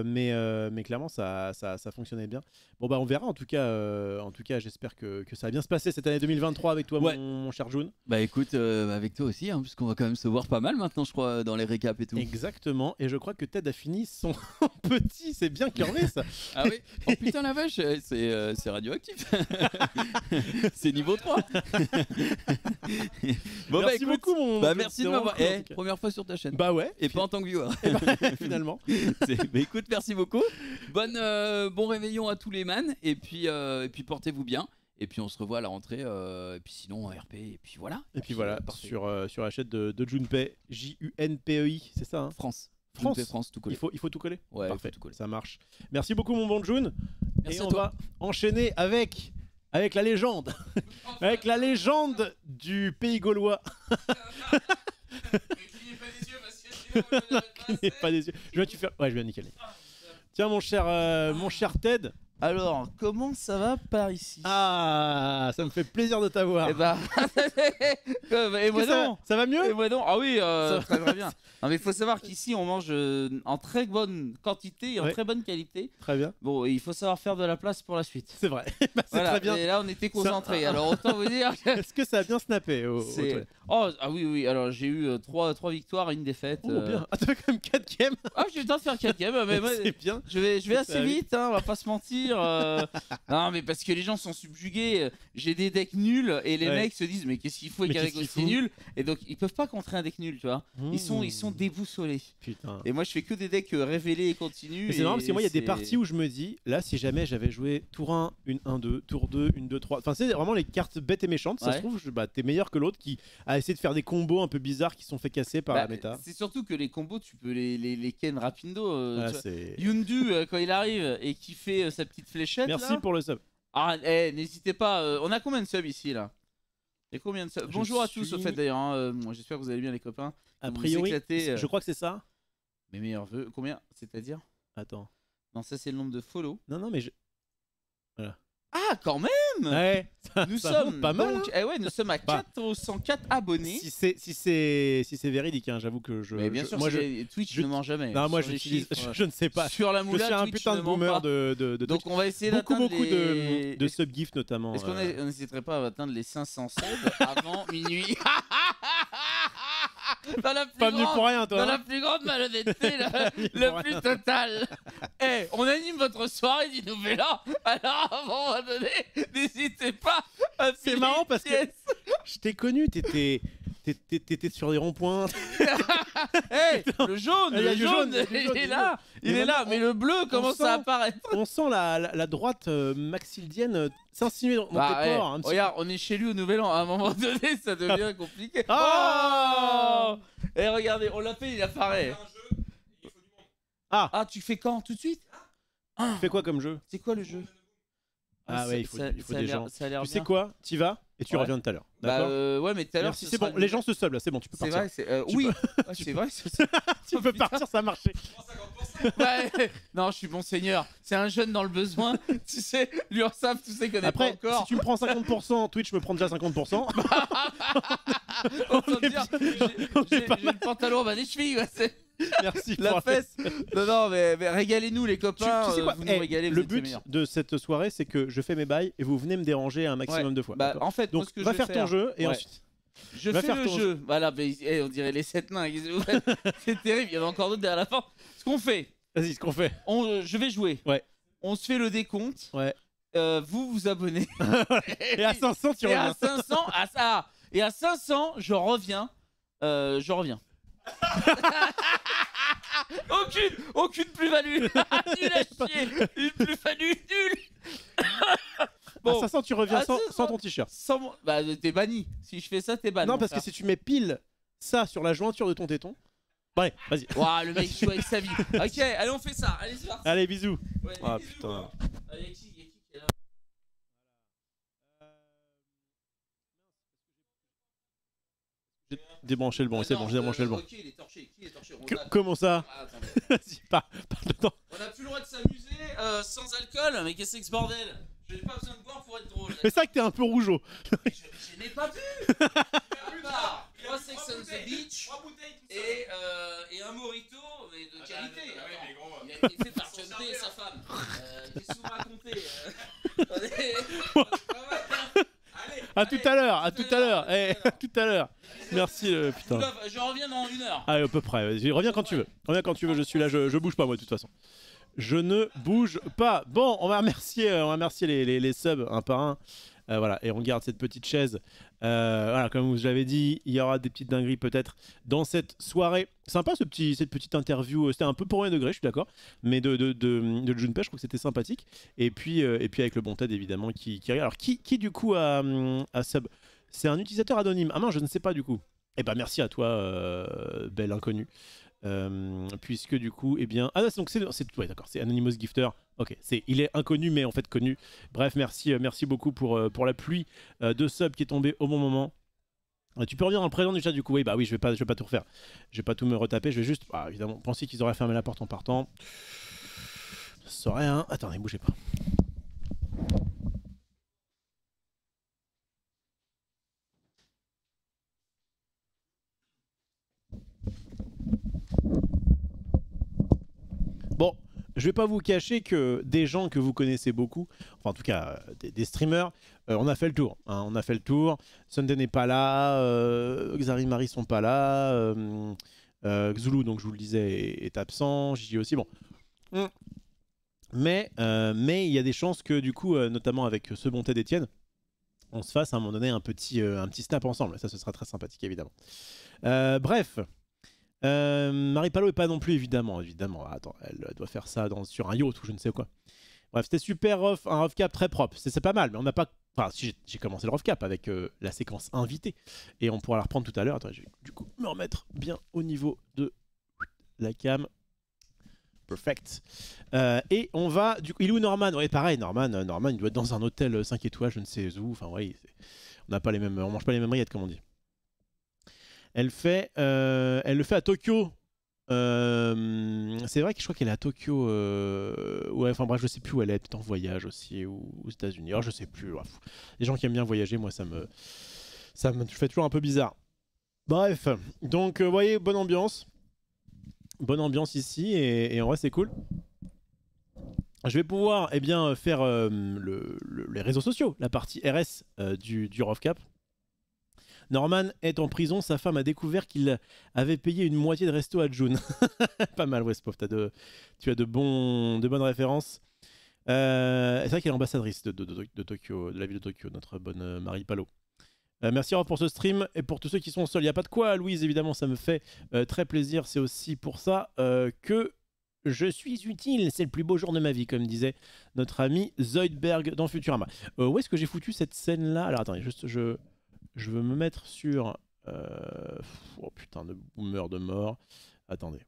Mais clairement ça fonctionnait bien. Bon bah on verra en tout cas j'espère que ça va bien se passer cette année 2023 avec toi Ouais. mon cher June. Bah écoute, avec toi aussi, hein, puisqu'on va quand même se voir pas mal maintenant, je crois, dans les récaps et tout. Exactement, et je crois que Ted a fini son petit, c'est bien curvé ça. Ah oui. Oh putain la vache, c'est radioactif. C'est niveau 3. Bon Merci écoute, beaucoup mon merci de c'est m'avoir. vraiment cool, en tout cas. Première fois sur ta chaîne. Bah ouais, Et pas en tant que viewer. et bah, finalement. Bah écoute, merci beaucoup. Bon réveillon à tous les man. Et puis portez-vous bien. Et puis on se revoit à la rentrée. Et puis sinon en RP. Et puis voilà. Et puis voilà, parfait. sur la chaîne de Junpei, Junpei, c'est ça hein France. France. France tout collé. il faut tout coller. Ouais, il Parfait, faut tout coller. ça marche. Merci beaucoup mon bon June. Merci Et à on toi. va enchaîner avec la légende. Avec la légende du pays gaulois. Qui n'est pas des yeux. Je vais faire. Ouais, je vais nickel. Tiens mon cher Ted. Alors, comment ça va par ici? Ah, ça me fait plaisir de t'avoir. Eh bah, et moi non. Ça va mieux? Et moi non. Ah oui, très très bien. Non mais il faut savoir qu'ici on mange en très bonne quantité et en Ouais. très bonne qualité. Très bien. Bon, et il faut savoir faire de la place pour la suite. C'est vrai. Bah, c'est Voilà. très bien. Et là on était concentrés. Alors autant vous dire que Est-ce que ça a bien snappé aux c'est. toilettes? Oh ah oui. Alors j'ai eu 3 victoires, une défaite. Oh, bien. Ah, t'as fait quand même 4 games. Ah j'ai eu le temps de faire 4 games. Mais moi, C'est bien. je vais Ça assez va vite, hein, on va pas se mentir. Non, mais parce que les gens sont subjugués. J'ai des decks nuls et les Ouais. mecs se disent mais qu'est-ce qu'il faut avec Mais un deck qu'est-ce qu'il aussi faut nul? Et donc ils peuvent pas contrer un deck nul, tu vois. Ils sont déboussolés. Putain. Et moi je fais que des decks révélés et continus. Mais c'est marrant parce que moi il y a des c'est- parties où je me dis là si jamais j'avais joué tour 1 une 1-2 tour 2 une 2-3 enfin c'est vraiment les cartes bêtes et méchantes ça Ouais. se trouve t'es meilleur que l'autre qui a essayé de faire des combos un peu bizarres qui sont fait casser par Bah, la méta. c'est surtout que les combos tu peux les ken rapindo. Ah, Tu vois. c'est- Yundu quand il arrive et qui fait sa petite fléchette. Merci là. pour le sub. Ah, n'hésitez pas. On a combien de subs ici là? Il y a combien de subs? Je Bonjour à tous au suis- fait d'ailleurs. Hein. J'espère que vous allez bien les copains. A Vous vous priori éclatez, je crois que c'est ça. Mes meilleurs vœux. Combien? C'est-à-dire? Attends. Non, ça c'est le nombre de follow. Non mais je... Ah, quand même! Ouais, Nous ça sommes monte pas mal. donc- hein. eh ouais, nous sommes à Bah, 404 abonnés. Si c'est véridique hein, j'avoue que je Mais bien sûr, moi Twitch je- ne ment jamais. non moi Sur les j'utilise chiffres, je ne sais pas. Sur la Je moula, suis un Twitch putain ne de ment boomer pas. de Donc Twitch. on va essayer beaucoup d'atteindre de les... subgifs notamment. Est-ce qu'on n'hésiterait pas à atteindre les 500 subs avant minuit? Dans la plus Pas venu grande- pour rien toi. Dans la hein. plus grande malhonnêteté, Il le faut plus rien. total. Eh, on anime votre soirée du Nouvel An. Alors, à un moment donné, n'hésitez pas à C'est filer marrant une parce que pièce. je t'ai connu, t'étais t'étais sur des ronds-points. Hey, le jaune, Il y a le du jaune, jaune, il y a du jaune, il est là, il Mais est là, maintenant, mais le bleu commence à sent- apparaître. On sent la droite maxildienne s'insinuer dans Bah, tes hey, pores. Un petit regarde, on est chez lui au Nouvel An. À un moment donné, ça devient compliqué. Oh Et regardez, on l'a fait, il apparaît. Ah, tu fais quand? Tout de suite? Tu fais quoi comme jeu? C'est quoi le jeu? Ah ouais, il faut des gens. Ça a l'air Tu sais bien. quoi? T'y vas et tu Ouais. reviens tout à l'heure. Bah D'accord? ouais, mais tout à l'heure, Merci, ce c'est sera bon. le- Les gens se sublent là, c'est bon, tu peux C'est partir. vrai, c'est Tu oui. peux- Ouais, c'est vrai. c'est- Tu peux partir, ça a marché. Ouais. Non, je suis bon seigneur. C'est un jeune dans le besoin. Tu sais, l'URSSAF, tu sais, connaît Après, pas encore. si tu me prends 50%, Twitch me prend déjà 50%. Autant est dire, on est j'ai pas le pantalon bas des chevilles. Ouais, c'est Merci. la pour- fesse. Non, mais régalez-nous les Tu copains. sais quoi? Vous Eh, nous régalez. le vous êtes les but meilleurs. de cette soirée, c'est que je fais mes bails et vous venez me déranger un maximum de fois. Bah, d'accord. en fait, moi, Donc, ce que va je vais faire ton jeu et Ouais. ensuite. Je Va fais faire le ton jeu. Voilà, mais, on dirait les 7 nains. Qu'est-ce que vous faites C'est terrible. Il y en a encore d'autres derrière la fin. Ce qu'on fait, Vas-y, ce qu'on fait. je vais jouer. Ouais. On se fait le décompte. Ouais. Vous vous abonnez. Et à 500, tu Et à reviens. 500, et à 500, je reviens. Aucune plus-value. Nul à chier. Une plus-value nulle. À 500, tu reviens à sans 500. ton t-shirt. Bah, t'es banni. Si je fais ça, t'es banni. Non, parce que si tu mets pile ça sur la jointure de ton téton. Ouais, vas-y. Waouh, le mec joue avec sa vie. Ok, allez, on fait ça. Allez, c'est parti. Allez, bisous. Ouais, Ah bisous. putain. Allez, y a qui est là? J'ai débranché le bon, c'est Ah bon, non, j'ai débranché le bon. Ok, il est torché. Qui est torché? Comment ça? Ah, attendez. Vas-y, parle dedans. On n'a plus le droit de s'amuser sans alcool. Mais qu'est-ce que c'est que ce bordel? Je n'ai pas besoin de boire pour être drôle. Mais c'est vrai que t'es un peu rougeau. Je n'ai pas bu. Ah, 3 Sex on the Beach et un mojito mais de qualité. Attends, il a été fait par John Day et sa femme. Qu'est-ce que vous racontez À tout à l'heure, à tout à l'heure. Eh, à tout à l'heure. Merci, putain. Je reviens dans 1 heure. Allez, à peu près. Vas-y, reviens quand tu veux. Reviens quand tu veux, je suis là, je bouge pas moi de toute façon. Je ne bouge pas. Bon, on va remercier les subs un par un. Voilà, et on garde cette petite chaise. Voilà, comme je l'avais dit, il y aura des petites dingueries peut-être dans cette soirée. Sympa cette petite interview. C'était un peu pour 1 degré, je suis d'accord. Mais de Junpei, je crois que c'était sympathique. Et puis avec le bon Ted évidemment qui arrive. Alors qui du coup a sub? C'est un utilisateur anonyme. Ah non, je ne sais pas du coup. Eh ben merci à toi, bel inconnu. Puisque du coup, eh bien... Ah donc c'est ouais, d'accord, c'est Anonymous Gifter. Ok, il est inconnu mais en fait connu. Bref, merci beaucoup pour la pluie de sub qui est tombée au bon moment. Tu peux revenir dans le présent du chat du coup. Oui, bah oui, je vais pas tout refaire. Je vais pas tout me retaper, je vais juste, évidemment, penser qu'ils auraient fermé la porte en partant. Ça serait un... Attendez, bougez pas. Bon, je vais pas vous cacher que des gens que vous connaissez beaucoup, enfin en tout cas des streamers, on a fait le tour. Hein, on a fait le tour. Sunday n'est pas là, Xarimari sont pas là, Xulu, donc je vous le disais, est absent, Gigi aussi. Bon. Mais il y a des chances que du coup, notamment avec ce bon Ted Etienne, on se fasse à un moment donné un petit snap ensemble. Ça, ce sera très sympathique évidemment. Bref. Marie Palo est pas non plus évidemment. Attends, elle doit faire ça sur un yacht ou je ne sais quoi. Bref, c'était super rough, un rough cap très propre. C'est pas mal, mais on n'a pas. Enfin, si j'ai commencé le rough cap avec la séquence invitée et on pourra la reprendre tout à l'heure. Attends, je vais du coup me remettre bien au niveau de la cam. Perfect. Et on va du coup. Il est où Norman? Ouais, pareil, Norman, il doit être dans un hôtel 5 étoiles, je ne sais où. Enfin, ouais, on n'a pas les mêmes, on mange pas les mêmes rillettes comme on dit. Elle le fait à Tokyo. C'est vrai que je crois qu'elle est à Tokyo. Ouais, enfin bref, je sais plus où elle est. Peut-être en voyage aussi ou aux États-Unis. Alors je sais plus. Bref. Les gens qui aiment bien voyager, moi ça me fait toujours un peu bizarre. Bref, donc vous voyez, bonne ambiance ici et en vrai c'est cool. Je vais pouvoir faire les réseaux sociaux, la partie RS du Rough Cap. Norman est en prison, sa femme a découvert qu'il avait payé une moitié de resto à June. Pas mal, Westpov, tu as de bonnes références. C'est vrai qu'elle est ambassadrice de Tokyo, de la ville de Tokyo, notre bonne Marie Palo. Merci Rof pour ce stream et pour tous ceux qui sont seuls. Il n'y a pas de quoi, Louise, évidemment, ça me fait très plaisir. C'est aussi pour ça que je suis utile. C'est le plus beau jour de ma vie, comme disait notre ami Zoidberg dans Futurama. Où est-ce que j'ai foutu cette scène-là? Alors attendez, juste je veux me mettre sur... Oh putain de boomer de mort. Attendez.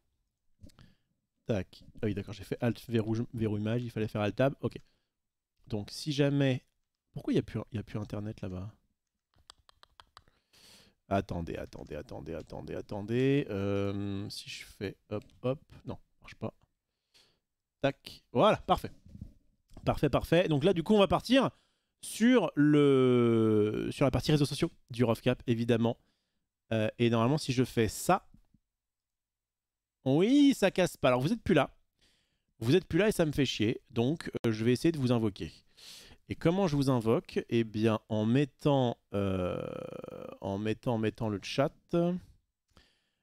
Tac. Ah oui, d'accord, j'ai fait Alt verrouillage, il fallait faire Alt Tab. Ok. Donc si jamais... Pourquoi il n'y a plus Internet là-bas? Attendez. Si je fais hop. Non, ça marche pas. Tac. Voilà, parfait. Parfait. Donc là, du coup, on va partir sur la partie réseaux sociaux du RofCap, évidemment. Et normalement, si je fais ça... Oui, ça casse pas. Alors, vous êtes plus là. Vous êtes plus là et ça me fait chier. Donc, je vais essayer de vous invoquer. Et comment je vous invoque? Eh bien, en mettant le chat.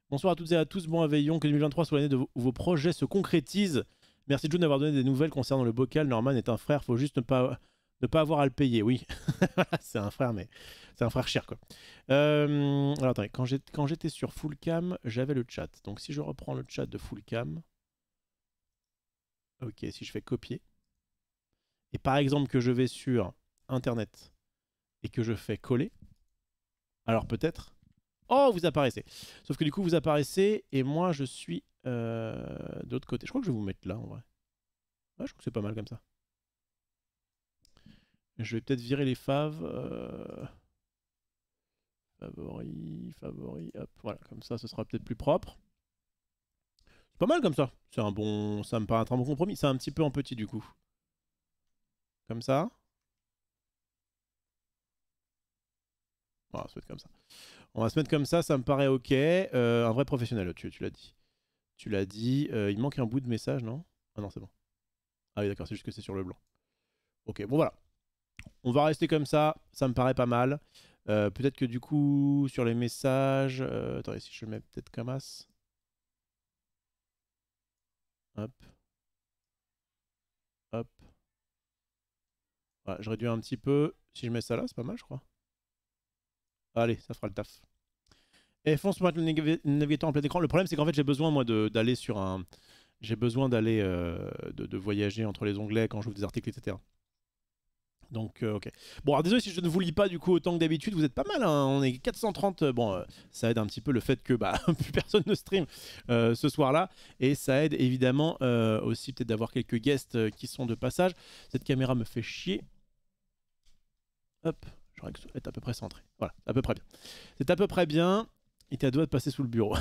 Bonsoir à toutes et à tous. Bon réveillon. Que 2023 soit l'année où vos projets se concrétisent. Merci June d'avoir donné des nouvelles concernant le bocal. Norman est un frère. Faut juste ne pas avoir à le payer. Oui, c'est un frère, mais c'est un frère cher, quoi. Alors, attendez. Quand j'étais sur full cam, j'avais le chat. Donc, si je reprends le chat de full cam. Ok, si je fais copier. Et par exemple que je vais sur Internet et que je fais coller, alors peut-être... Oh, vous apparaissez. Sauf que du coup, vous apparaissez et moi, je suis de l'autre côté. Je crois que je vais vous mettre là, en vrai. Ouais, je trouve que c'est pas mal comme ça. Je vais peut-être virer les faves. Favoris, hop. Voilà, comme ça, ce sera peut-être plus propre. C'est pas mal comme ça. C'est un bon... Ça me paraît être un bon compromis. C'est un petit peu en petit, du coup. Comme ça. On va se mettre comme ça. On va se mettre comme ça me paraît ok. Un vrai professionnel, tu l'as dit. Tu l'as dit. Il manque un bout de message, non? Ah non, c'est bon. Ah oui, d'accord, c'est juste que c'est sur le blanc. Ok, bon voilà. On va rester comme ça me paraît pas mal. Peut-être que du coup, sur les messages... attendez, si je mets peut-être comme as. Hop. Hop. Voilà, je réduis un petit peu. Si je mets ça là, c'est pas mal, je crois. Allez, ça fera le taf. Et fonce pour mettre le navigateur en plein écran. Le problème, c'est qu'en fait, j'ai besoin, moi, d'aller sur un... J'ai besoin d'aller... de voyager entre les onglets quand j'ouvre des articles, etc. Donc, ok. Bon, alors désolé si je ne vous lis pas, du coup, autant que d'habitude. Vous êtes pas mal, hein. On est 430. Bon, ça aide un petit peu le fait que bah, plus personne ne stream ce soir-là. Et ça aide, évidemment, aussi peut-être d'avoir quelques guests qui sont de passage. Cette caméra me fait chier. Hop. J'aurais être à peu près centré. Voilà, à peu près bien. C'est à peu près bien. Il était à doigt de passer sous le bureau.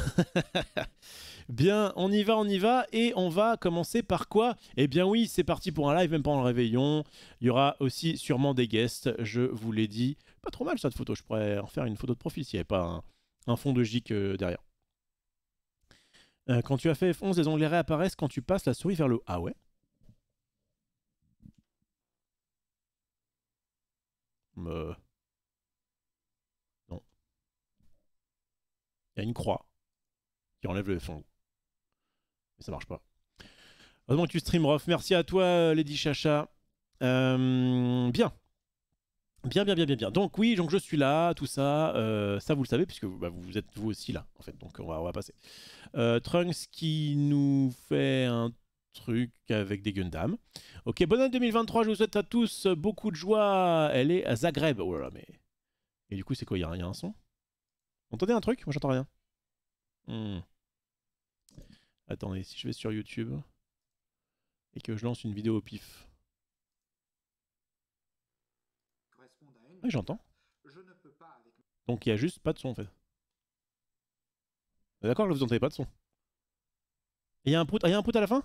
Bien, on y va. Et on va commencer par quoi? Eh bien oui, c'est parti pour un live, même pendant le réveillon. Il y aura aussi sûrement des guests, je vous l'ai dit. Pas trop mal cette photo, je pourrais en faire une photo de profil s'il n'y avait pas un fond de gic derrière. Quand tu as fait F11, les onglets réapparaissent quand tu passes la souris vers le haut. Ah ouais? Non. Il y a une croix qui enlève le F11. Mais ça marche pas. Heureusement que tu stream, Rof. Merci à toi, Lady Chacha. Bien. Bien. Donc oui, donc je suis là, tout ça. Ça, vous le savez, puisque bah, vous êtes vous aussi là, en fait. Donc on va passer. Trunks qui nous fait un truc avec des Gundam. Ok, bonne année 2023. Je vous souhaite à tous beaucoup de joie. Elle est à Zagreb. Oh là là, mais... Et du coup, c'est quoi? Il y a un son? Vous entendez un truc? Moi, j'entends rien. Attendez, si je vais sur YouTube et que je lance une vidéo au pif. Oui, j'entends. Donc il n'y a juste pas de son en fait. D'accord, là vous entendez pas de son. Et il y a un prout, y a un prout à la fin?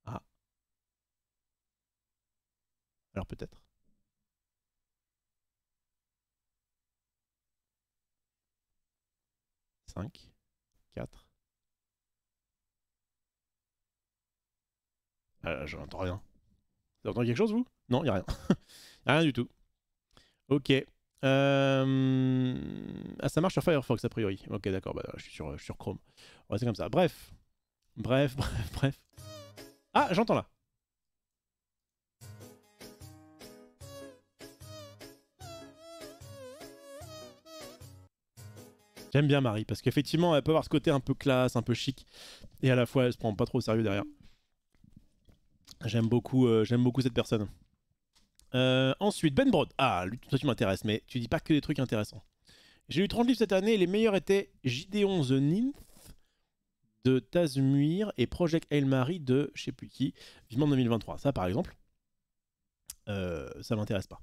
Ah. Alors peut-être. Cinq, 4. J'entends rien. Vous entendez quelque chose vous? Non, il n'y a rien. Rien du tout. Ok. Ah, ça marche sur Firefox a priori. Ok, d'accord, bah, je suis sur Chrome. On va rester comme ça. Bref. Ah, j'entends là. J'aime bien Marie, parce qu'effectivement, elle peut avoir ce côté un peu classe, un peu chic, et à la fois, elle se prend pas trop au sérieux derrière. J'aime beaucoup cette personne. Ensuite, Ben Brod. Ah, lui, toi, tu m'intéresses, mais tu dis pas que des trucs intéressants. J'ai lu 30 livres cette année, et les meilleurs étaient Gideon the Ninth de Tazmuir et Project Hail Mary de je sais plus qui, vivement 2023. Ça, par exemple, ça m'intéresse pas.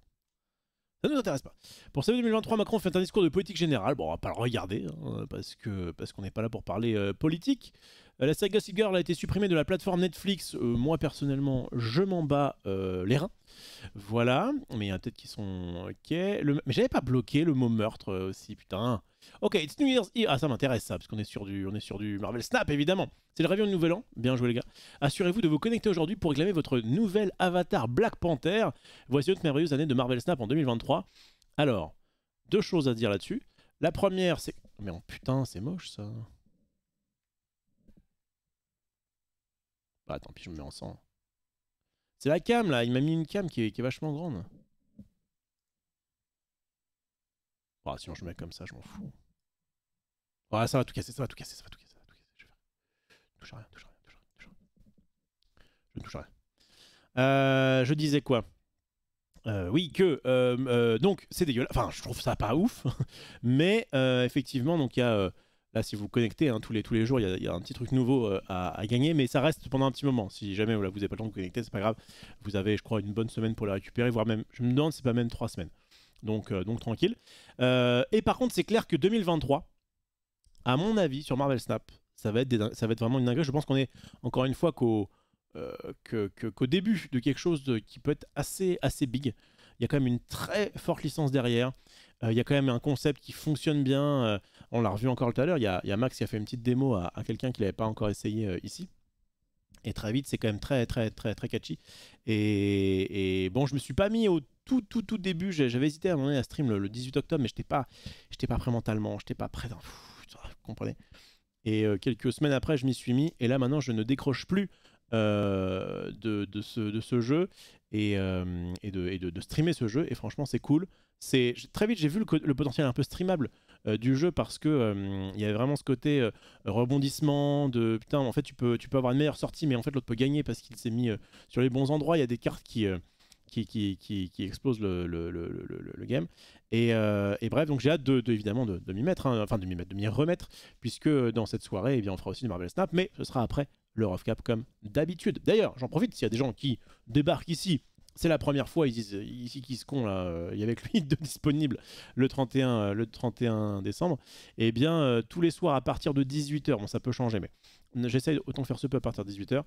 Ça ne nous intéresse pas. Pour cette 2023, Macron fait un discours de politique générale. Bon, on va pas le regarder, hein, parce qu'on n'est pas là pour parler politique. La saga Gossip Girl a été supprimée de la plateforme Netflix. Moi, personnellement, je m'en bats les reins. Voilà. Mais il y en a peut-être qui sont... Ok. Mais j'avais pas bloqué le mot meurtre aussi, putain. Ok, It's New Year's Eve. Ah, ça m'intéresse, ça, parce qu'on est sur du Marvel Snap, évidemment. C'est le réveillon du Nouvel An. Bien joué, les gars. Assurez-vous de vous connecter aujourd'hui pour réclamer votre nouvel avatar Black Panther. Voici notre merveilleuse année de Marvel Snap en 2023. Alors, deux choses à dire là-dessus. La première, c'est... Mais oh, putain, c'est moche, ça. Bah, tant pis, je me mets en sang. C'est la cam, là. Il m'a mis une cam qui est vachement grande. Bah, sinon, je me mets comme ça, je m'en fous. Ouais, ça va tout casser, ça va tout casser, ça va tout casser. Je touche à rien, touche à rien, touche à rien, touche à rien. Je ne touche à rien. Je disais quoi? Oui, que donc c'est dégueulasse. Enfin, je trouve ça pas ouf, mais effectivement, donc il y a là, si vous vous connectez hein, tous les jours, il y a un petit truc nouveau à gagner, mais ça reste pendant un petit moment. Si jamais vous n'avez pas le temps de vous connecter, c'est pas grave. Vous avez, je crois, une bonne semaine pour les récupérer, voire même, je me demande si c'est pas même 3 semaines. Donc tranquille. Et par contre, c'est clair que 2023, à mon avis, sur Marvel Snap, ça va être vraiment une dinguerie. Je pense qu'on est encore une fois qu'au début de quelque chose qui peut être assez big. Il y a quand même une très forte licence derrière. Il y a quand même un concept qui fonctionne bien. On l'a revu encore tout à l'heure. Il y a Max qui a fait une petite démo à quelqu'un qui l'avait pas encore essayé ici. Et très vite, c'est quand même très catchy. Et bon, je me suis pas mis au tout début. J'avais hésité à un moment donné à stream le 18 octobre, mais j'étais pas prêt mentalement. J'étais pas prêt. Vous comprenez. Et quelques semaines après, je m'y suis mis. Et là, maintenant, je ne décroche plus de ce jeu et de streamer ce jeu. Et franchement, c'est cool. Très vite, j'ai vu le potentiel un peu streamable du jeu parce que il y avait vraiment ce côté rebondissement de putain, en fait, tu peux avoir une meilleure sortie, mais en fait, l'autre peut gagner parce qu'il s'est mis sur les bons endroits. Il y a des cartes qui explosent le game. Et bref, donc j'ai hâte évidemment de m'y mettre, hein, enfin de m'y remettre, puisque dans cette soirée, eh bien, on fera aussi du Marvel Snap, mais ce sera après le Rough Cap comme d'habitude. D'ailleurs, j'en profite, s'il y a des gens qui débarquent ici, c'est la première fois, ils disent ici qui se con là, il y avait que lui de disponible le 31 décembre, et eh bien tous les soirs à partir de 18h, bon ça peut changer, mais j'essaye autant faire ce peu à partir de 18h.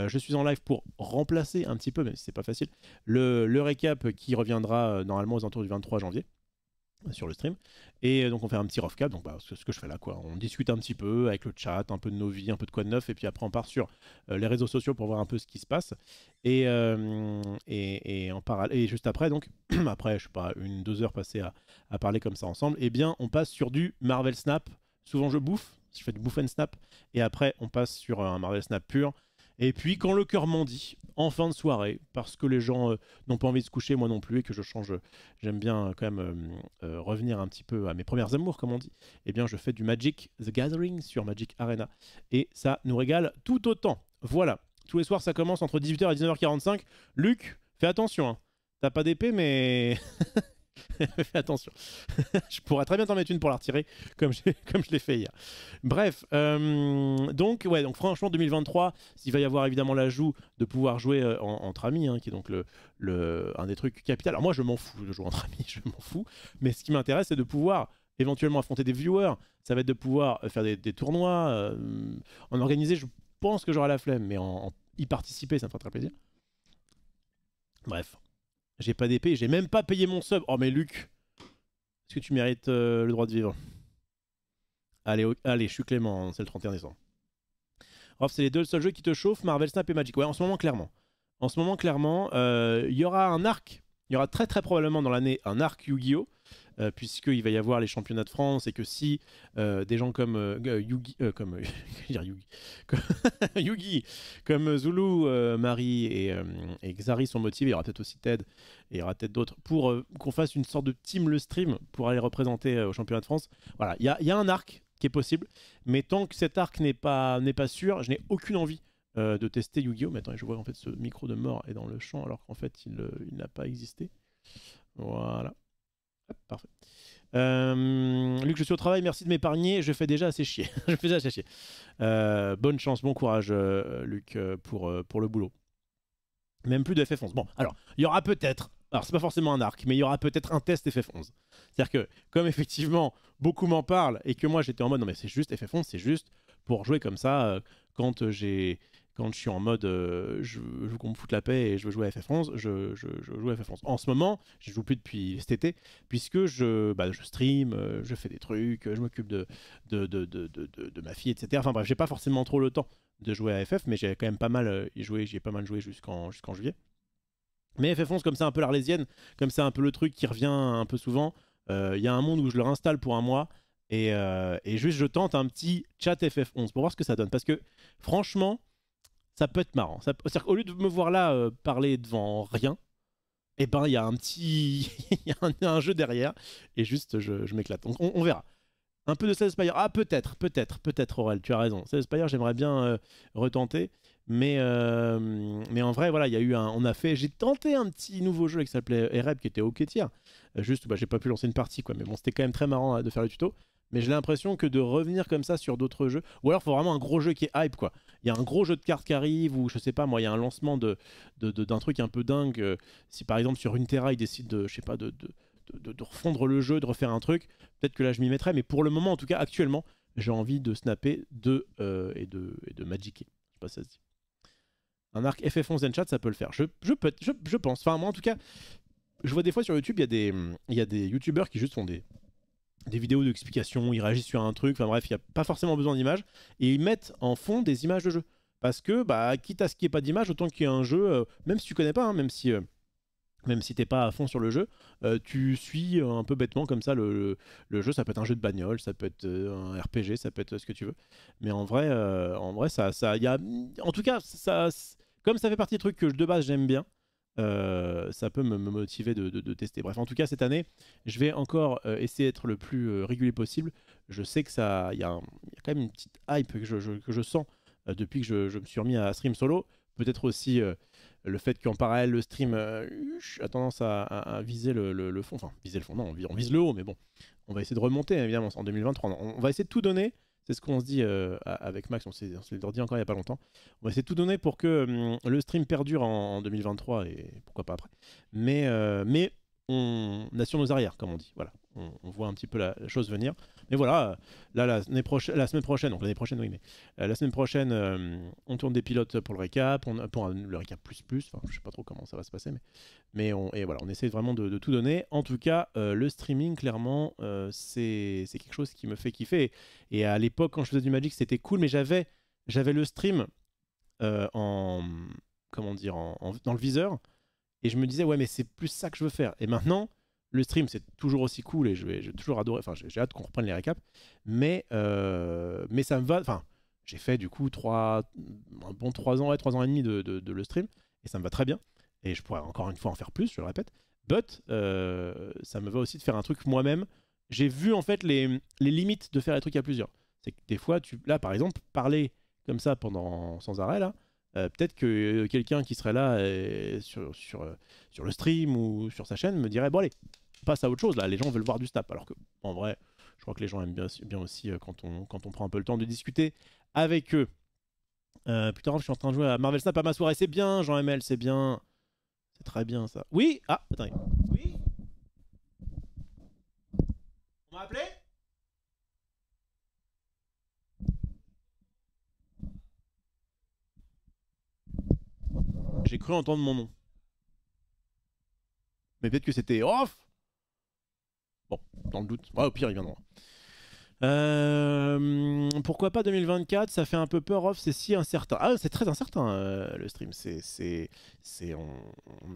Je suis en live pour remplacer un petit peu, même si c'est pas facile, le récap qui reviendra normalement aux alentours du 23 janvier sur le stream. Et donc on fait un petit rough cap, donc bah, ce que je fais là quoi. On discute un petit peu avec le chat, un peu de nos vies, un peu de quoi de neuf, et puis après on part sur les réseaux sociaux pour voir un peu ce qui se passe. Et en parallèle, et juste après, donc après je sais pas, 1-2 heures passées à parler comme ça ensemble, et bien on passe sur du Marvel Snap. Souvent je bouffe, je fais du bouffe and snap, et après on passe sur un Marvel Snap pur. Et puis quand le cœur m'en dit, en fin de soirée, parce que les gens n'ont pas envie de se coucher, moi non plus, et que je change, j'aime bien quand même revenir un petit peu à mes premières amours, comme on dit, eh bien je fais du Magic the Gathering sur Magic Arena. Et ça nous régale tout autant. Voilà, tous les soirs ça commence entre 18h et 19h45. Luc, fais attention, hein. T'as pas d'épée, mais... Fais attention. Je pourrais très bien t'en mettre une pour la retirer, comme je l'ai fait hier. Bref, donc franchement 2023, il va y avoir évidemment l'ajout de pouvoir jouer entre amis, hein, qui est donc un des trucs capital. Alors moi je m'en fous de jouer entre amis, je m'en fous, mais ce qui m'intéresse c'est de pouvoir éventuellement affronter des viewers, ça va être de pouvoir faire des tournois, en organiser, je pense que j'aurai la flemme, mais en y participer ça me fera très plaisir. Bref. J'ai pas d'épée, j'ai même pas payé mon sub. Oh mais Luc, est-ce que tu mérites le droit de vivre? Allez, je suis clément, c'est le 31 décembre. Rof, c'est les deux seuls jeux qui te chauffent, Marvel Snap et Magic. Ouais, en ce moment, clairement. En ce moment, clairement, il y aura un arc. Il y aura très probablement dans l'année un arc Yu-Gi-Oh! puisqu'il va y avoir les championnats de France et que si des gens comme Yugi, je veux dire Yugi, comme, Yugi, comme Zulu, Marie et Xari sont motivés, il y aura peut-être aussi Ted et il y aura peut-être d'autres, pour qu'on fasse une sorte de team le stream pour aller représenter au championnat de France. Voilà, il y a un arc qui est possible, mais tant que cet arc n'est pas sûr, je n'ai aucune envie de tester Yu-Gi-Oh! Mais attends, je vois en fait ce micro de mort est dans le champ alors qu'en fait il n'a pas existé. Voilà. Hop, parfait. Luc, je suis au travail, merci de m'épargner, je fais déjà assez chier. Je fais déjà assez chier. Bonne chance, bon courage, Luc, pour le boulot. Même plus de FF11. Bon, alors, il y aura peut-être, alors c'est pas forcément un arc, mais il y aura peut-être un test FF11. C'est-à-dire que, comme effectivement, beaucoup m'en parlent, et que moi j'étais en mode, non mais c'est juste FF11, c'est juste pour jouer comme ça, quand je suis en mode je veux qu'on me foute la paix et je veux jouer à FF11, je joue à FF11. En ce moment, je joue plus depuis cet été, puisque je stream, je fais des trucs, je m'occupe de ma fille, etc. Enfin bref, j'ai pas forcément trop le temps de jouer à FF, mais j'ai quand même pas mal joué, j'y ai pas mal joué jusqu'en juillet. Mais FF11, comme c'est un peu l'Arlésienne, comme c'est un peu le truc qui revient un peu souvent, il y a un monde où je le réinstalle pour un mois, et juste je tente un petit chat FF11 pour voir ce que ça donne. Parce que franchement, ça peut être marrant. C'est-à-dire qu'au lieu de me voir là parler devant rien, eh ben il y a un petit, il y a un jeu derrière et juste je m'éclate. Donc on verra. Un peu de Slay the Spire. Ah peut-être Aurel, tu as raison. Slay the Spire, j'aimerais bien retenter, mais en vrai voilà, il y a eu j'ai tenté un petit nouveau jeu qui s'appelait Ereb qui était ok tiers. Juste j'ai pas pu lancer une partie quoi, mais bon c'était quand même très marrant de faire le tuto. Mais j'ai l'impression que de revenir comme ça sur d'autres jeux, ou alors il faut vraiment un gros jeu qui est hype quoi. Il y a un gros jeu de cartes qui arrive, ou je sais pas moi, il y a un lancement d'un truc un peu dingue. Si par exemple sur Runeterra ils décident de, je sais pas, de refondre le jeu, de refaire un truc, peut-être que là je m'y mettrai. Mais pour le moment, en tout cas actuellement, j'ai envie de snapper et de magiquer. Je sais pas si ça se dit. Un arc FF11 Zenchat, ça peut le faire. Je pense. Enfin moi en tout cas, je vois des fois sur YouTube, il y a des youtubeurs qui juste font des vidéos d'explication, ils réagissent sur un truc, enfin bref, il n'y a pas forcément besoin d'images, et ils mettent en fond des images de jeu. Parce que, quitte à ce qu'il n'y ait pas d'image, autant qu'il y ait un jeu, même si tu connais pas, hein, même si t'es pas à fond sur le jeu, tu suis un peu bêtement comme ça le jeu. Ça peut être un jeu de bagnole, ça peut être un RPG, ça peut être ce que tu veux. Mais en vrai, ça y a... En tout cas, comme ça fait partie des trucs que de base j'aime bien, ça peut me motiver de tester. Bref, en tout cas, cette année, je vais encore essayer d'être le plus régulier possible. Je sais que il y a quand même une petite hype que je sens depuis que je me suis remis à stream solo. Peut-être aussi le fait qu'en parallèle, le stream a tendance à viser le fond. Enfin, viser le fond, non, on vise le haut, mais bon, on va essayer de remonter, évidemment, en 2023. On va essayer de tout donner. C'est ce qu'on se dit avec Max, on s'est dit encore il n'y a pas longtemps. On va essayer de tout donner pour que le stream perdure en 2023 et pourquoi pas après. Mais on assure nos arrières, comme on dit. Voilà, on voit un petit peu la chose venir. Mais voilà, là, la semaine prochaine, donc l'année prochaine, oui, mais la semaine prochaine, on tourne des pilotes pour le récap, pour le récap plus. Enfin, je sais pas trop comment ça va se passer, mais voilà, on essaie vraiment de tout donner. En tout cas, le streaming, clairement, c'est quelque chose qui me fait kiffer. Et à l'époque, quand je faisais du Magic, c'était cool, mais j'avais le stream dans le viseur, et je me disais, ouais, mais c'est plus ça que je veux faire. Et maintenant, le stream, c'est toujours aussi cool, et j'ai toujours adoré, enfin, j'ai hâte qu'on reprenne les récaps, mais ça me va, enfin, j'ai fait du coup 3 ans et demi de le stream, et ça me va très bien, et je pourrais encore une fois en faire plus, je le répète, but ça me va aussi de faire un truc moi-même. J'ai vu en fait les limites de faire les trucs à plusieurs. C'est que des fois, là par exemple, parler comme ça sans arrêt, là, peut-être que quelqu'un qui serait là sur le stream ou sur sa chaîne me dirait, bon allez, passe à autre chose, là, les gens veulent voir du snap. Alors que, en vrai, je crois que les gens aiment bien aussi quand on prend un peu le temps de discuter avec eux. Putain, je suis en train de jouer à Marvel Snap à ma soirée, c'est bien, Jean-ML, c'est bien. C'est très bien ça. Oui. Ah, attendez. Oui. On m'a appelé? J'ai cru entendre mon nom. Mais peut-être que c'était off. Bon, dans le doute. Ouais, au pire, il viendra. Pourquoi pas 2024? Ça fait un peu peur, off, c'est si incertain. Ah, c'est très incertain le stream.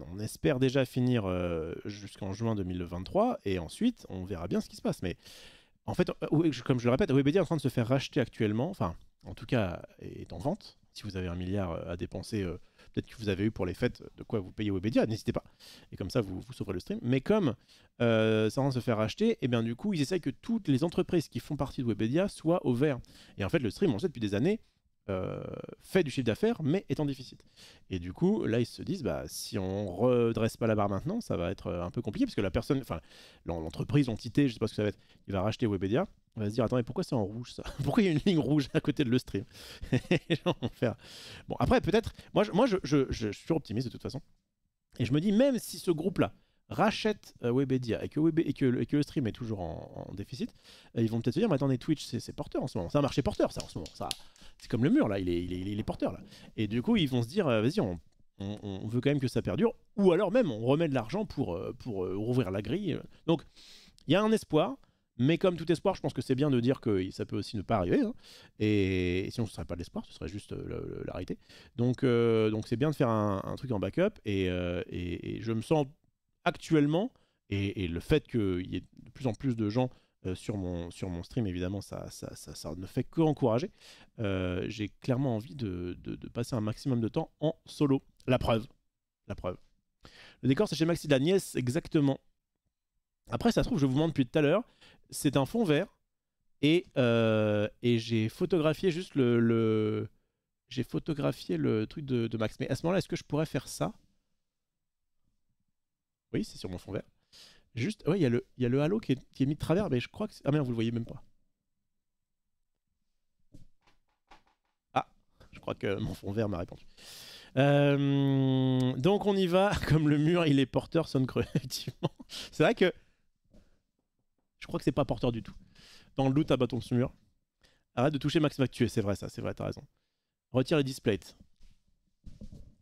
On espère déjà finir jusqu'en juin 2023 et ensuite on verra bien ce qui se passe. Mais en fait, comme je le répète, Webedia est en train de se faire racheter actuellement. Enfin, en tout cas, est en vente. Si vous avez 1 milliard à dépenser, peut-être que vous avez eu pour les fêtes de quoi vous payer Webedia, n'hésitez pas. Et comme ça, vous sauverez le stream. Mais comme ça est en train de se faire racheter, et bien du coup, ils essayent que toutes les entreprises qui font partie de Webedia soient au vert. Et en fait, le stream, on le sait depuis des années, fait du chiffre d'affaires, mais est en déficit. Et du coup, là, ils se disent, bah, si on redresse pas la barre maintenant, ça va être un peu compliqué, parce que la personne, enfin, l'entreprise, l'entité, je sais pas ce que ça va être, il va racheter Webedia, on va se dire, attends, mais pourquoi c'est en rouge ça? Pourquoi il y a une ligne rouge à côté de le stream? Les gens vont faire... Bon, après, peut-être, moi je suis optimiste de toute façon, et je me dis, même si ce groupe-là rachète Webedia et que le stream est toujours en déficit, ils vont peut-être se dire, mais attendez, Twitch, c'est porteur en ce moment. C'est un marché porteur, ça, en ce moment. C'est comme le mur, là, il est porteur, là. Et du coup, ils vont se dire, vas-y, on veut quand même que ça perdure, ou alors même, on remet de l'argent pour rouvrir la grille. Donc, il y a un espoir, mais comme tout espoir, je pense que c'est bien de dire que ça peut aussi ne pas arriver. Hein. Et sinon, ce ne serait pas de l'espoir, ce serait juste la réalité. Donc c'est bien de faire un truc en backup, et je me sens actuellement, et le fait qu'il y ait de plus en plus de gens sur mon stream, évidemment, ça ne fait qu'encourager. J'ai clairement envie de passer un maximum de temps en solo. La preuve. Le décor, c'est chez Maxi de la Nièce, exactement. Après, ça se trouve, je vous montre depuis tout à l'heure, c'est un fond vert, et j'ai photographié juste j'ai photographié le truc de Max. Mais à ce moment-là, est-ce que je pourrais faire ça? Oui, c'est sur mon fond vert. Juste, ouais, il y a le halo qui est mis de travers, mais je crois que... Ah merde, vous le voyez même pas. Ah, je crois que mon fond vert m'a répondu. Donc on y va, comme le mur, il est porteur, sonne creux, effectivement. C'est vrai que... Je crois que c'est pas porteur du tout. Dans le doute, abat ton mur. Arrête de toucher Max va te tuer, c'est vrai ça, c'est vrai, t'as raison. Retire les displays.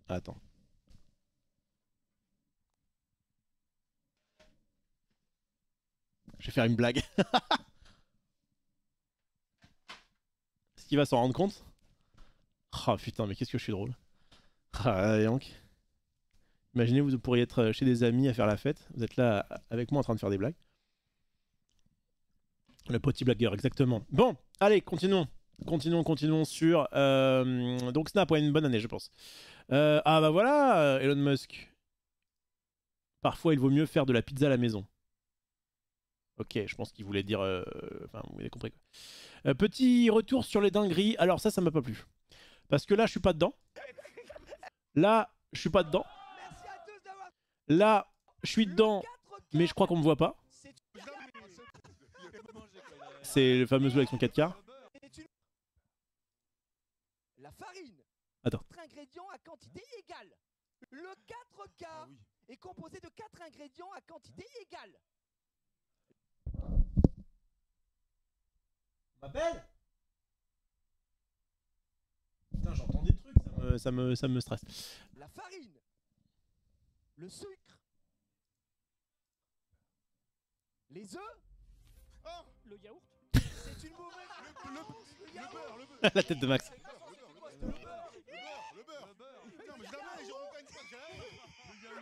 Attends. Je vais faire une blague. Est-ce qu'il va s'en rendre compte? Oh putain, mais qu'est-ce que je suis drôle. Ah, Yank. Imaginez, vous pourriez être chez des amis à faire la fête. Vous êtes là avec moi en train de faire des blagues. Le petit blagueur, exactement. Bon, allez, continuons. Continuons sur... Donc Snap, ouais, une bonne année, je pense. Ah bah voilà, Elon Musk. Parfois, il vaut mieux faire de la pizza à la maison. Ok, je pense qu'il voulait dire... Enfin, vous avez compris quoi. Petit retour sur les dingueries. Alors ça m'a pas plu. Parce que là, je suis pas dedans. Là, je suis pas dedans. Là, je suis dedans, mais je crois qu'on me voit pas. C'est le fameux avec son 4K. La farine. Attends. 4 ingrédients à quantité égale. Le 4K est composé de 4 ingrédients à quantité égale. M'appelle. Putain, j'entends des trucs, ça me stresse. La farine. Le sucre. Les œufs. Oh, le yaourt. C'est une mauvaise. Le beurre. La tête de Max.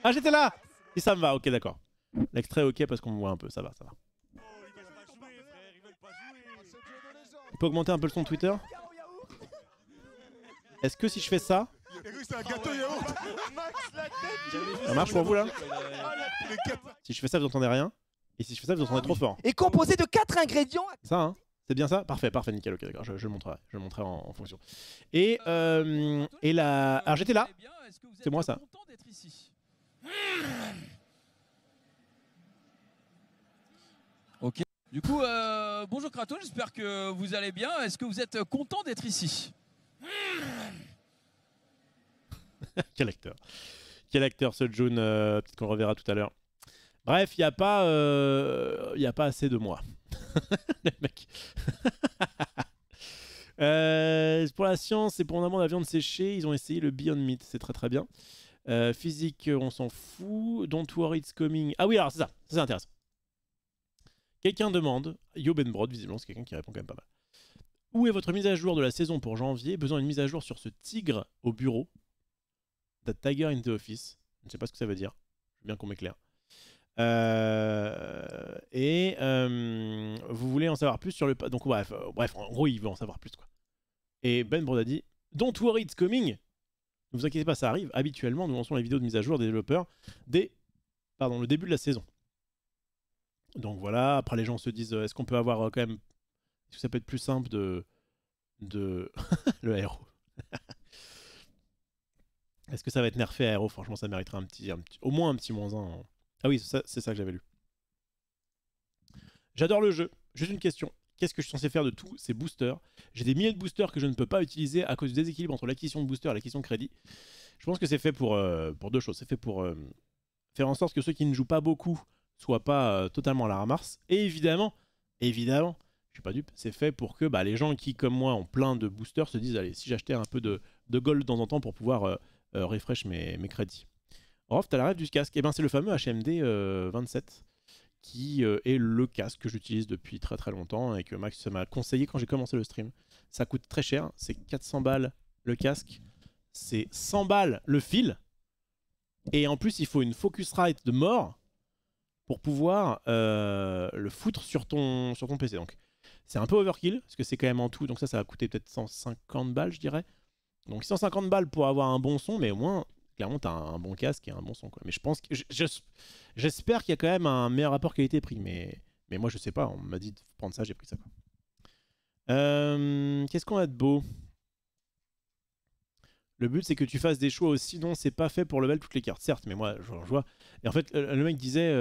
Ah, j'étais là. Et ça me va, ok, d'accord. L'extrait, ok, parce qu'on me voit un peu, ça va. On peut augmenter un peu le son Twitter. Est-ce que si je fais ça... Ça marche pour vous là? Si je fais ça, vous entendez rien. Et si je fais ça, vous entendez trop fort. Est composé de 4 ingrédients. Ça, hein? C'est bien ça? Parfait, nickel, ok, d'accord, je le montrerai en fonction. Et la... Alors j'étais là, c'est moi ça. Ok. Du coup, bonjour Kratos, j'espère que vous allez bien. Est-ce que vous êtes content d'être ici? Quel acteur ce June, peut-être qu'on le reverra tout à l'heure. Bref, il n'y a pas assez de moi. Le mec. Pour la science et pour la viande séchée, ils ont essayé le Beyond Meat, c'est très bien. Physique, on s'en fout. Don't worry, it's coming. Ah oui, alors c'est ça, c'est intéressant. Quelqu'un demande, Yo Benbrod, visiblement c'est quelqu'un qui répond quand même pas mal. Où est votre mise à jour de la saison pour janvier? Besoin d'une mise à jour sur ce tigre au bureau. That Tiger in the Office. Je ne sais pas ce que ça veut dire. Je veux bien qu'on m'éclaire. Vous voulez en savoir plus sur le... Donc bref, en gros il veut en savoir plus quoi. Et Benbrod a dit Don't worry, it's coming. Ne vous inquiétez pas, ça arrive. Habituellement, nous lançons les vidéos de mise à jour des développeurs dès le début de la saison. Donc voilà, après les gens se disent est-ce qu'on peut avoir quand même... Est-ce que ça peut être plus simple de... le aéro. Est-ce que ça va être nerfé aéro? Franchement, ça mériterait au moins un petit -1. Ah oui, c'est ça que j'avais lu. J'adore le jeu. Juste une question. Qu'est-ce que je suis censé faire de tous ces boosters? J'ai des milliers de boosters que je ne peux pas utiliser à cause du déséquilibre entre l'acquisition de boosters et l'acquisition de crédit. Je pense que c'est fait pour deux choses. C'est fait pour faire en sorte que ceux qui ne jouent pas beaucoup soient pas totalement à la ramasse. Et évidemment, je suis pas dupe, c'est fait pour que les gens qui, comme moi, ont plein de boosters se disent allez, si j'achetais un peu de gold de temps en temps pour pouvoir refresh mes crédits. Rof, t'as la rêve du casque. Et ben c'est le fameux HMD 27 qui est le casque que j'utilise depuis très très longtemps et que Max m'a conseillé quand j'ai commencé le stream. Ça coûte très cher, c'est 400 balles le casque, c'est 100 balles le fil, et en plus il faut une Focusrite de mort pour pouvoir le foutre sur ton PC. Donc c'est un peu overkill, parce que c'est quand même en tout, donc ça va coûter peut-être 150 balles je dirais. Donc 150 balles pour avoir un bon son, mais au moins... Clairement, t'as un bon casque et un bon son, quoi. Mais je pense que j'espère qu'il y a quand même un meilleur rapport qualité-prix. Mais moi, je sais pas. On m'a dit de prendre ça, j'ai pris ça, quoi. Qu'est-ce qu'on a de beau? Le but, c'est que tu fasses des choix aussi. Sinon, c'est pas fait pour level toutes les cartes. Certes, mais moi, je vois. Et en fait, le mec disait...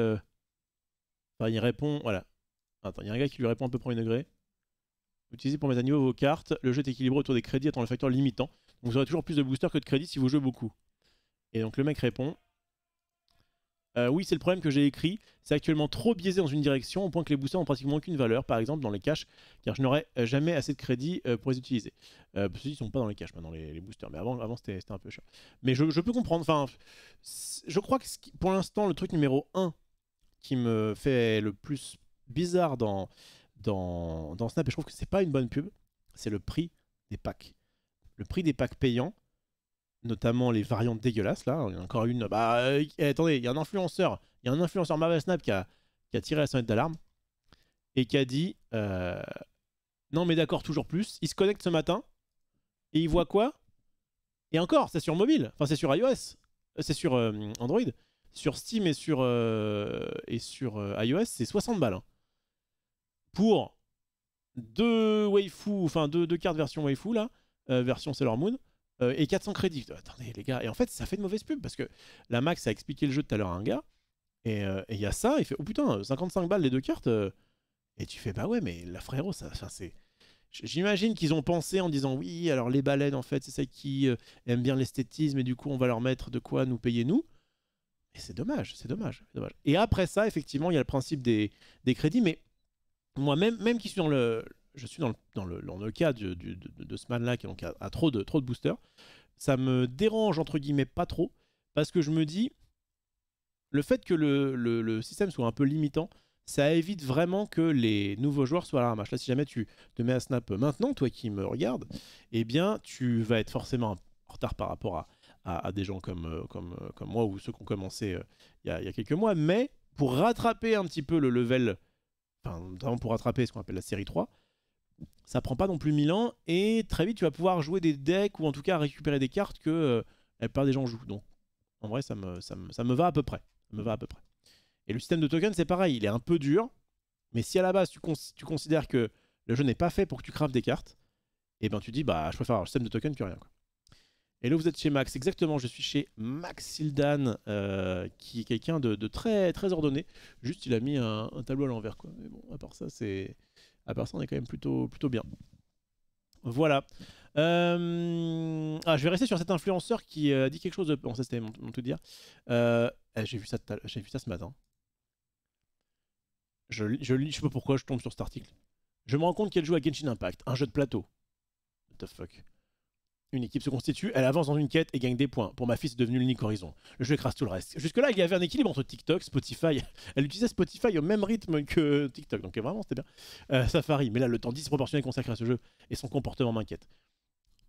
Enfin, il répond... Voilà. Attends, il y a un gars qui lui répond un peu premier degré. Utilisez pour mettre à niveau vos cartes. Le jeu est équilibré autour des crédits étant le facteur limitant. Donc vous aurez toujours plus de boosters que de crédits si vous jouez beaucoup. Et donc le mec répond oui, c'est le problème que j'ai écrit. C'est actuellement trop biaisé dans une direction au point que les boosters n'ont pratiquement aucune valeur, par exemple dans les caches, car je n'aurais jamais assez de crédit pour les utiliser. Ceux-ci ne sont pas dans les caches maintenant, les boosters, mais avant c'était un peu cher. Mais je peux comprendre. Enfin, je crois que pour l'instant, le truc numéro 1 qui me fait le plus bizarre dans Snap, et je trouve que c'est pas une bonne pub, c'est le prix des packs. Le prix des packs payants, notamment les variantes dégueulasses là, il y en a encore une, attendez, il y a un influenceur Marvel Snap qui a tiré la sonnette d'alarme et qui a dit non mais d'accord, toujours plus. Il se connecte ce matin et il voit quoi? Et encore, c'est sur mobile, enfin c'est sur iOS, c'est sur Android, sur Steam et sur iOS, c'est 60 balles hein. Pour deux cartes version waifu là, version Sailor Moon. Et 400 crédits. Attendez les gars, et en fait ça fait de mauvaise pub parce que la Max a expliqué le jeu tout à l'heure à un gars et il y a ça, il fait oh putain 55 balles les deux cartes et tu fais bah ouais mais la frérot ça c'est... J'imagine qu'ils ont pensé en disant oui alors les baleines en fait c'est celles qui aiment bien l'esthétisme et du coup on va leur mettre de quoi nous payer nous, et c'est dommage. Et après ça effectivement il y a le principe des crédits, mais moi même qui suis dans le... Je suis dans le cas de ce man-là qui donc a trop de boosters. Ça me dérange, entre guillemets, pas trop. Parce que je me dis, le fait que le système soit un peu limitant, ça évite vraiment que les nouveaux joueurs soient à la ramasse. Là, si jamais tu te mets à Snap maintenant, toi qui me regardes, eh bien, tu vas être forcément en retard par rapport à des gens comme moi ou ceux qui ont commencé il y a quelques mois. Mais pour rattraper un petit peu le level, enfin, notamment pour rattraper ce qu'on appelle la série 3, ça prend pas non plus 1000 ans et très vite tu vas pouvoir jouer des decks ou en tout cas récupérer des cartes que la plupart des gens jouent. Donc en vrai ça me va à peu près. Et le système de token c'est pareil, il est un peu dur, mais si à la base tu considères que le jeu n'est pas fait pour que tu craftes des cartes, et ben tu dis bah je préfère avoir le système de token que rien quoi. Et là vous êtes chez Max, exactement, je suis chez Max Sildan qui est quelqu'un de très très ordonné. Juste il a mis un tableau à l'envers quoi. Mais bon, à part ça on est quand même plutôt bien. Voilà. Je vais rester sur cet influenceur qui a dit quelque chose de... Bon, ça c'était mon tout dire. J'ai vu ça ce matin. Je sais pas pourquoi je tombe sur cet article. Je me rends compte qu'elle joue à Genshin Impact, un jeu de plateau. What the fuck. Une équipe se constitue, elle avance dans une quête et gagne des points. Pour ma fille, c'est devenu l'unique horizon. Le jeu écrase tout le reste. Jusque-là, il y avait un équilibre entre TikTok, Spotify. Elle utilisait Spotify au même rythme que TikTok, donc vraiment, c'était bien. Safari, mais là, le temps disproportionné consacré à ce jeu et son comportement m'inquiète.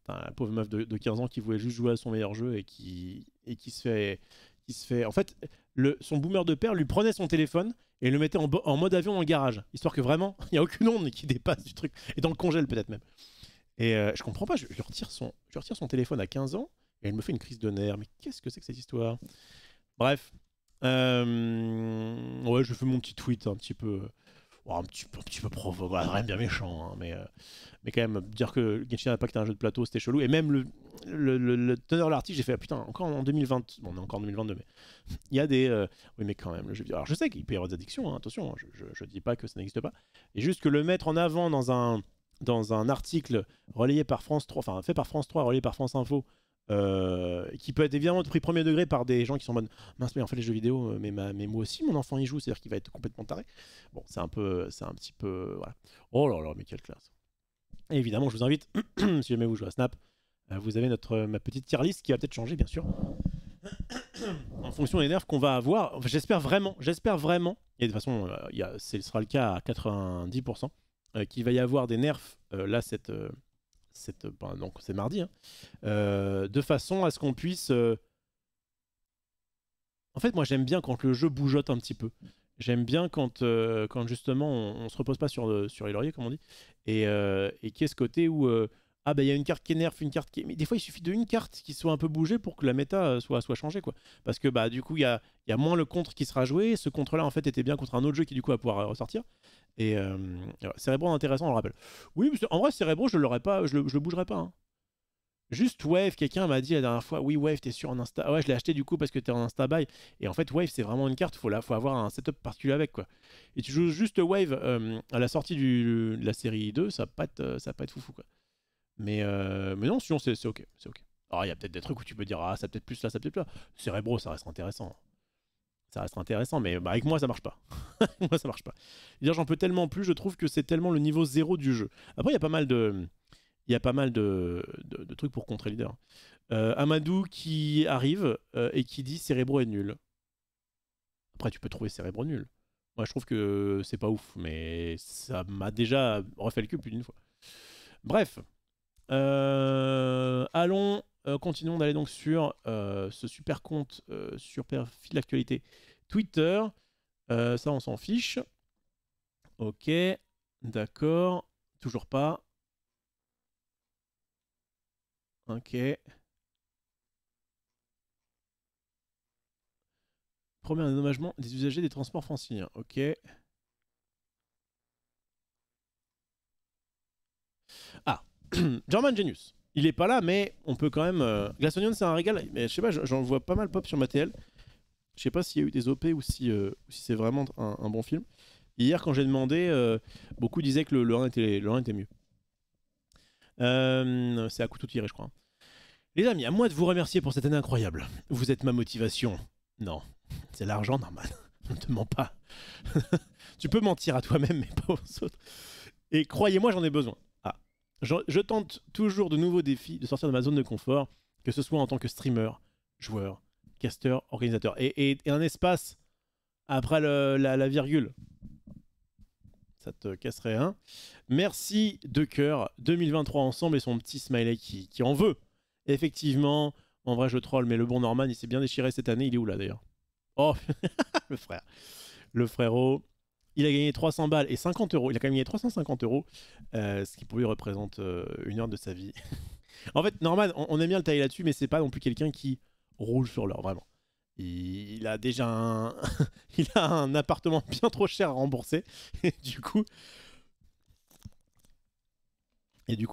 La pauvre meuf de 15 ans qui voulait juste jouer à son meilleur jeu et qui se fait... En fait, son boomer de père lui prenait son téléphone et le mettait en mode avion dans le garage. Histoire que vraiment, il n'y a aucune onde qui dépasse du truc. Et dans le congèle peut-être même. Et je comprends pas, je retire son téléphone à 15 ans et elle me fait une crise de nerfs. Mais qu'est-ce que c'est que cette histoire? Bref. Ouais, je fais mon petit tweet un petit peu... un petit peu provo, voilà, rien de bien méchant, hein, mais quand même, dire que Genshin Impact est un jeu de plateau, c'était chelou. Et même le teneur de l'article, j'ai fait, ah, putain, encore en 2020, bon, on est encore en 2022, mais il y a des... oui, mais quand même, le jeu vidéo... Alors, je sais qu'il peut y avoir des addictions, hein, attention, hein, je dis pas que ça n'existe pas. Et juste que le mettre en avant dans un article relayé par France 3, enfin, fait par France 3, relayé par France Info, qui peut être évidemment pris premier degré par des gens qui sont en mode mince mais en fait les jeux vidéo mais moi aussi mon enfant y joue, c'est à dire qu'il va être complètement taré. Bon, c'est un petit peu voilà. Oh là là, mais quelle classe. Et évidemment je vous invite si jamais vous jouez à Snap, vous avez ma petite tier list qui va peut-être changer bien sûr en fonction des nerfs qu'on va avoir. Enfin, j'espère vraiment et de toute façon ce sera le cas à 90%, qu'il va y avoir des nerfs là donc c'est mardi, hein, de façon à ce qu'on puisse... En fait, moi j'aime bien quand le jeu bougeotte un petit peu. J'aime bien quand justement on se repose pas sur les lauriers, comme on dit, et qu'il y ait ce côté où ah bah il y a une carte qui énerve, une carte qui... Mais des fois il suffit d'une carte qui soit un peu bougée pour que la méta soit changée, quoi. Parce que bah du coup il y a moins le contre qui sera joué. Ce contre là en fait était bien contre un autre jeu qui du coup va pouvoir ressortir. Et Cérébro intéressant, on le rappelle. Oui, en vrai Cérébro je le bougerai pas, hein. Juste Wave, quelqu'un m'a dit la dernière fois, oui Wave t'es sur en Insta, ah ouais je l'ai acheté du coup parce que t'es en Insta buy, et en fait Wave c'est vraiment une carte, faut avoir un setup particulier avec, quoi. Et tu joues juste Wave à la sortie de la série 2, ça va pas être foufou, quoi. Mais non, sinon c'est ok, c'est ok. Alors il y a peut-être des trucs où tu peux dire ah ça peut-être plus là, ça peut-être plus là. Cérébro ça reste intéressant. Ça reste intéressant, mais bah, avec moi ça marche pas. Moi ça marche pas. J'en peux tellement plus, je trouve que c'est tellement le niveau 0 du jeu. Après il y a pas mal de trucs pour contrer leader. Amadou qui arrive et qui dit Cérébro est nul. Après tu peux trouver Cérébro nul. Moi je trouve que c'est pas ouf, mais ça m'a déjà refait le cul plus d'une fois. Bref. Allons, continuons d'aller donc sur ce super compte, super fil d'actualité Twitter. Ça on s'en fiche. Ok, d'accord. Toujours pas. Ok. Premier dédommagement des usagers des transports franciliens. Ok. Ah, German Genius. Il est pas là, mais on peut quand même... Glass Onion, c'est un régal. Mais je sais pas, j'en vois pas mal pop sur ma TL. Je sais pas s'il y a eu des OP ou si c'est vraiment un bon film. Hier, quand j'ai demandé, beaucoup disaient que le 1 était mieux. C'est à couteau tiré, je crois. Les amis, à moi de vous remercier pour cette année incroyable. Vous êtes ma motivation. Non, c'est l'argent, normal. Ne te mens pas. Tu peux mentir à toi-même, mais pas aux autres. Et croyez-moi, j'en ai besoin. Je tente toujours de nouveaux défis, de sortir de ma zone de confort, que ce soit en tant que streamer, joueur, caster, organisateur. Et un espace après la virgule. Ça te casserait un. Merci de cœur. 2023 ensemble et son petit smiley qui en veut. Effectivement, en vrai je troll, mais le bon Norman il s'est bien déchiré cette année. Il est où là d'ailleurs? Oh, le frère. Le frérot. Il a gagné 300 balles et 50 euros. Il a quand même gagné 350 euros, ce qui pour lui représente une heure de sa vie. En fait, Norman, on aime bien le tailler là-dessus, mais c'est pas non plus quelqu'un qui roule sur l'or, vraiment. Il a déjà il a un appartement bien trop cher à rembourser. Et du coup,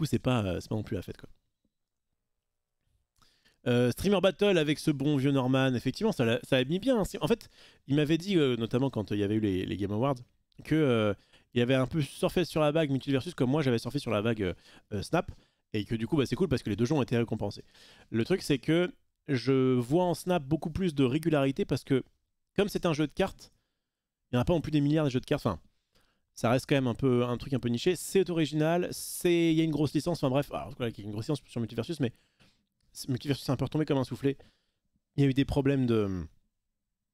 c'est pas non plus la fête, quoi. Streamer Battle avec ce bon vieux Norman, effectivement, ça a mis bien. En fait, il m'avait dit, notamment quand il y avait eu les Game Awards, que il avait un peu surfé sur la vague Multiversus comme moi j'avais surfé sur la vague Snap, et que du coup, bah, c'est cool parce que les deux jeux ont été récompensés. Le truc, c'est que je vois en Snap beaucoup plus de régularité parce que, comme c'est un jeu de cartes, il n'y en a pas non plus des milliards de jeux de cartes. Enfin, ça reste quand même un truc un peu niché. C'est original, il y a une grosse licence, enfin bref, alors, voilà, il y a une grosse licence sur Multiversus, mais Multiversus c'est un peu retombé comme un soufflé. Il y a eu des problèmes de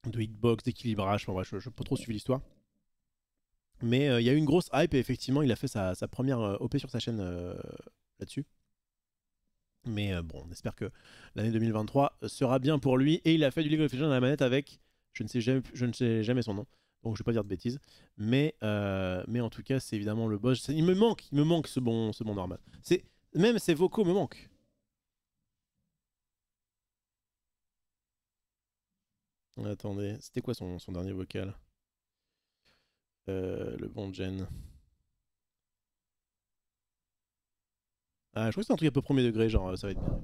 hitbox, d'équilibrage, enfin bref, je n'ai pas trop suivi l'histoire. Mais il y a eu une grosse hype et effectivement, il a fait sa première OP sur sa chaîne là-dessus. Mais bon, on espère que l'année 2023 sera bien pour lui. Et il a fait du League of Legends à la manette avec, je ne sais jamais son nom, donc je vais pas dire de bêtises. Mais en tout cas, c'est évidemment le boss. Il me manque ce bon Norman. Même ses vocaux me manquent. Attendez, c'était quoi son dernier vocal? Le bon Jen. Ah, je crois que c'est un truc un peu premier degré, genre ça va être bien.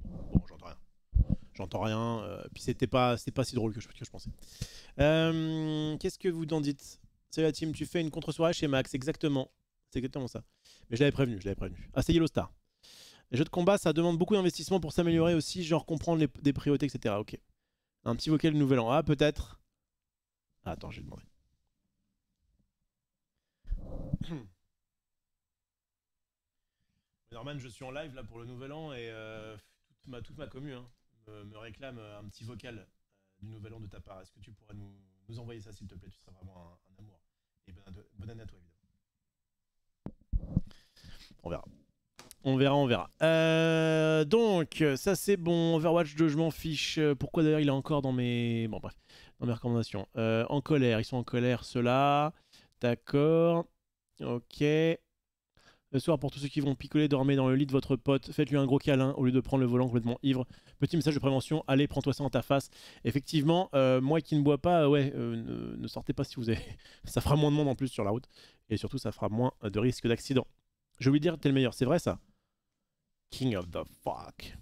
Bon, j'entends rien. J'entends rien. Puis c'était pas si drôle que je pensais. Qu'est-ce que vous en dites? Salut la team, tu fais une contre-soirée chez Max, exactement. C'est exactement ça. Mais je l'avais prévenu. Ah, c'est Yellow Star. Les jeux de combat, ça demande beaucoup d'investissement pour s'améliorer aussi, genre comprendre des priorités, etc. Ok. Un petit vocal de nouvel an. Ah, peut-être. Ah, attends, j'ai demandé. Norman, je suis en live là pour le nouvel an et toute ma commu me réclame un petit vocal du nouvel an de ta part. Est-ce que tu pourrais nous envoyer ça s'il te plaît? Tu seras vraiment un amour. Et bonne année à toi évidemment. On verra. Donc, ça c'est bon. Overwatch 2, je m'en fiche. Pourquoi d'ailleurs il est encore dans mes... Bon bref, dans mes recommandations. En colère, ils sont en colère ceux-là. D'accord. Ok. Le soir, pour tous ceux qui vont picoler, dormez dans le lit de votre pote. Faites-lui un gros câlin au lieu de prendre le volant complètement ivre. Petit message de prévention, allez, prends-toi ça en ta face. Effectivement, moi qui ne bois pas, ne sortez pas si vous avez... Ça fera moins de monde en plus sur la route. Et surtout, ça fera moins de risque d'accident. Je vais lui dire, t'es le meilleur, c'est vrai ça? King of the fuck.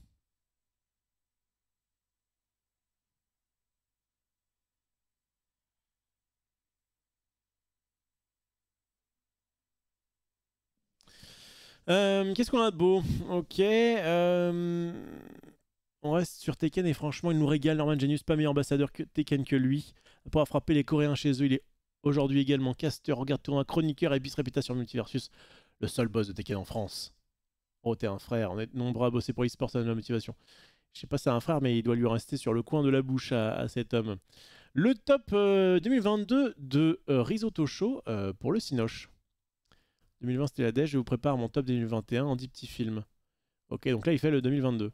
Qu'est-ce qu'on a de beau? Ok. On reste sur Tekken et franchement, il nous régale. Norman Genius, pas meilleur ambassadeur que Tekken que lui. Après avoir frappé les Coréens chez eux, il est aujourd'hui également casteur, regarde tournoi, chroniqueur et bis réputation Multiversus. Le seul boss de Tekken en France. Oh, t'es un frère. On est nombreux à bosser pour l'e-sport, ça donne la motivation. Je sais pas si c'est un frère, mais il doit lui rester sur le coin de la bouche à cet homme. Le top 2022 de Risotto Show pour le Cinoche. 2020 c'était la DES, je vous prépare mon top 2021 en 10 petits films. Ok, donc là il fait le 2022.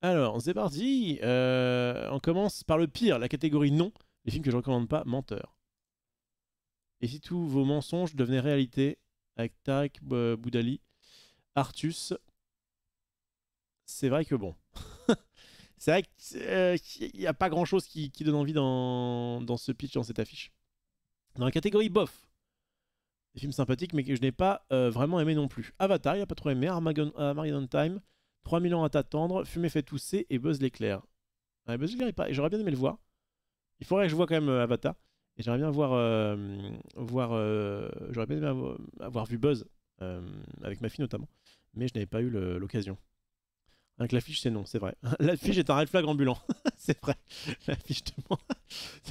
Alors, c'est parti. On commence par le pire, la catégorie non. Les films que je recommande pas, menteur. Et si tous vos mensonges devenaient réalité, avec Tarek Boudali, Artus, c'est vrai que bon. C'est vrai qu'il n'y a pas grand chose qui donne envie dans ce pitch, dans cette affiche. Dans la catégorie bof, des films sympathiques mais que je n'ai pas vraiment aimé non plus. Avatar, il n'a pas trop aimé. Armageddon Time, 3000 ans à t'attendre, Fumée fait tousser et Buzz l'éclair. Ouais, Buzz l'éclair, j'aurais bien aimé le voir. Il faudrait que je vois quand même Avatar. Et j'aimerais bien j'aurais bien aimé avoir vu Buzz, avec ma fille notamment. Mais je n'avais pas eu l'occasion. Avec l'affiche, c'est non, c'est vrai. L'affiche est un red flag ambulant. C'est vrai. L'affiche te ment.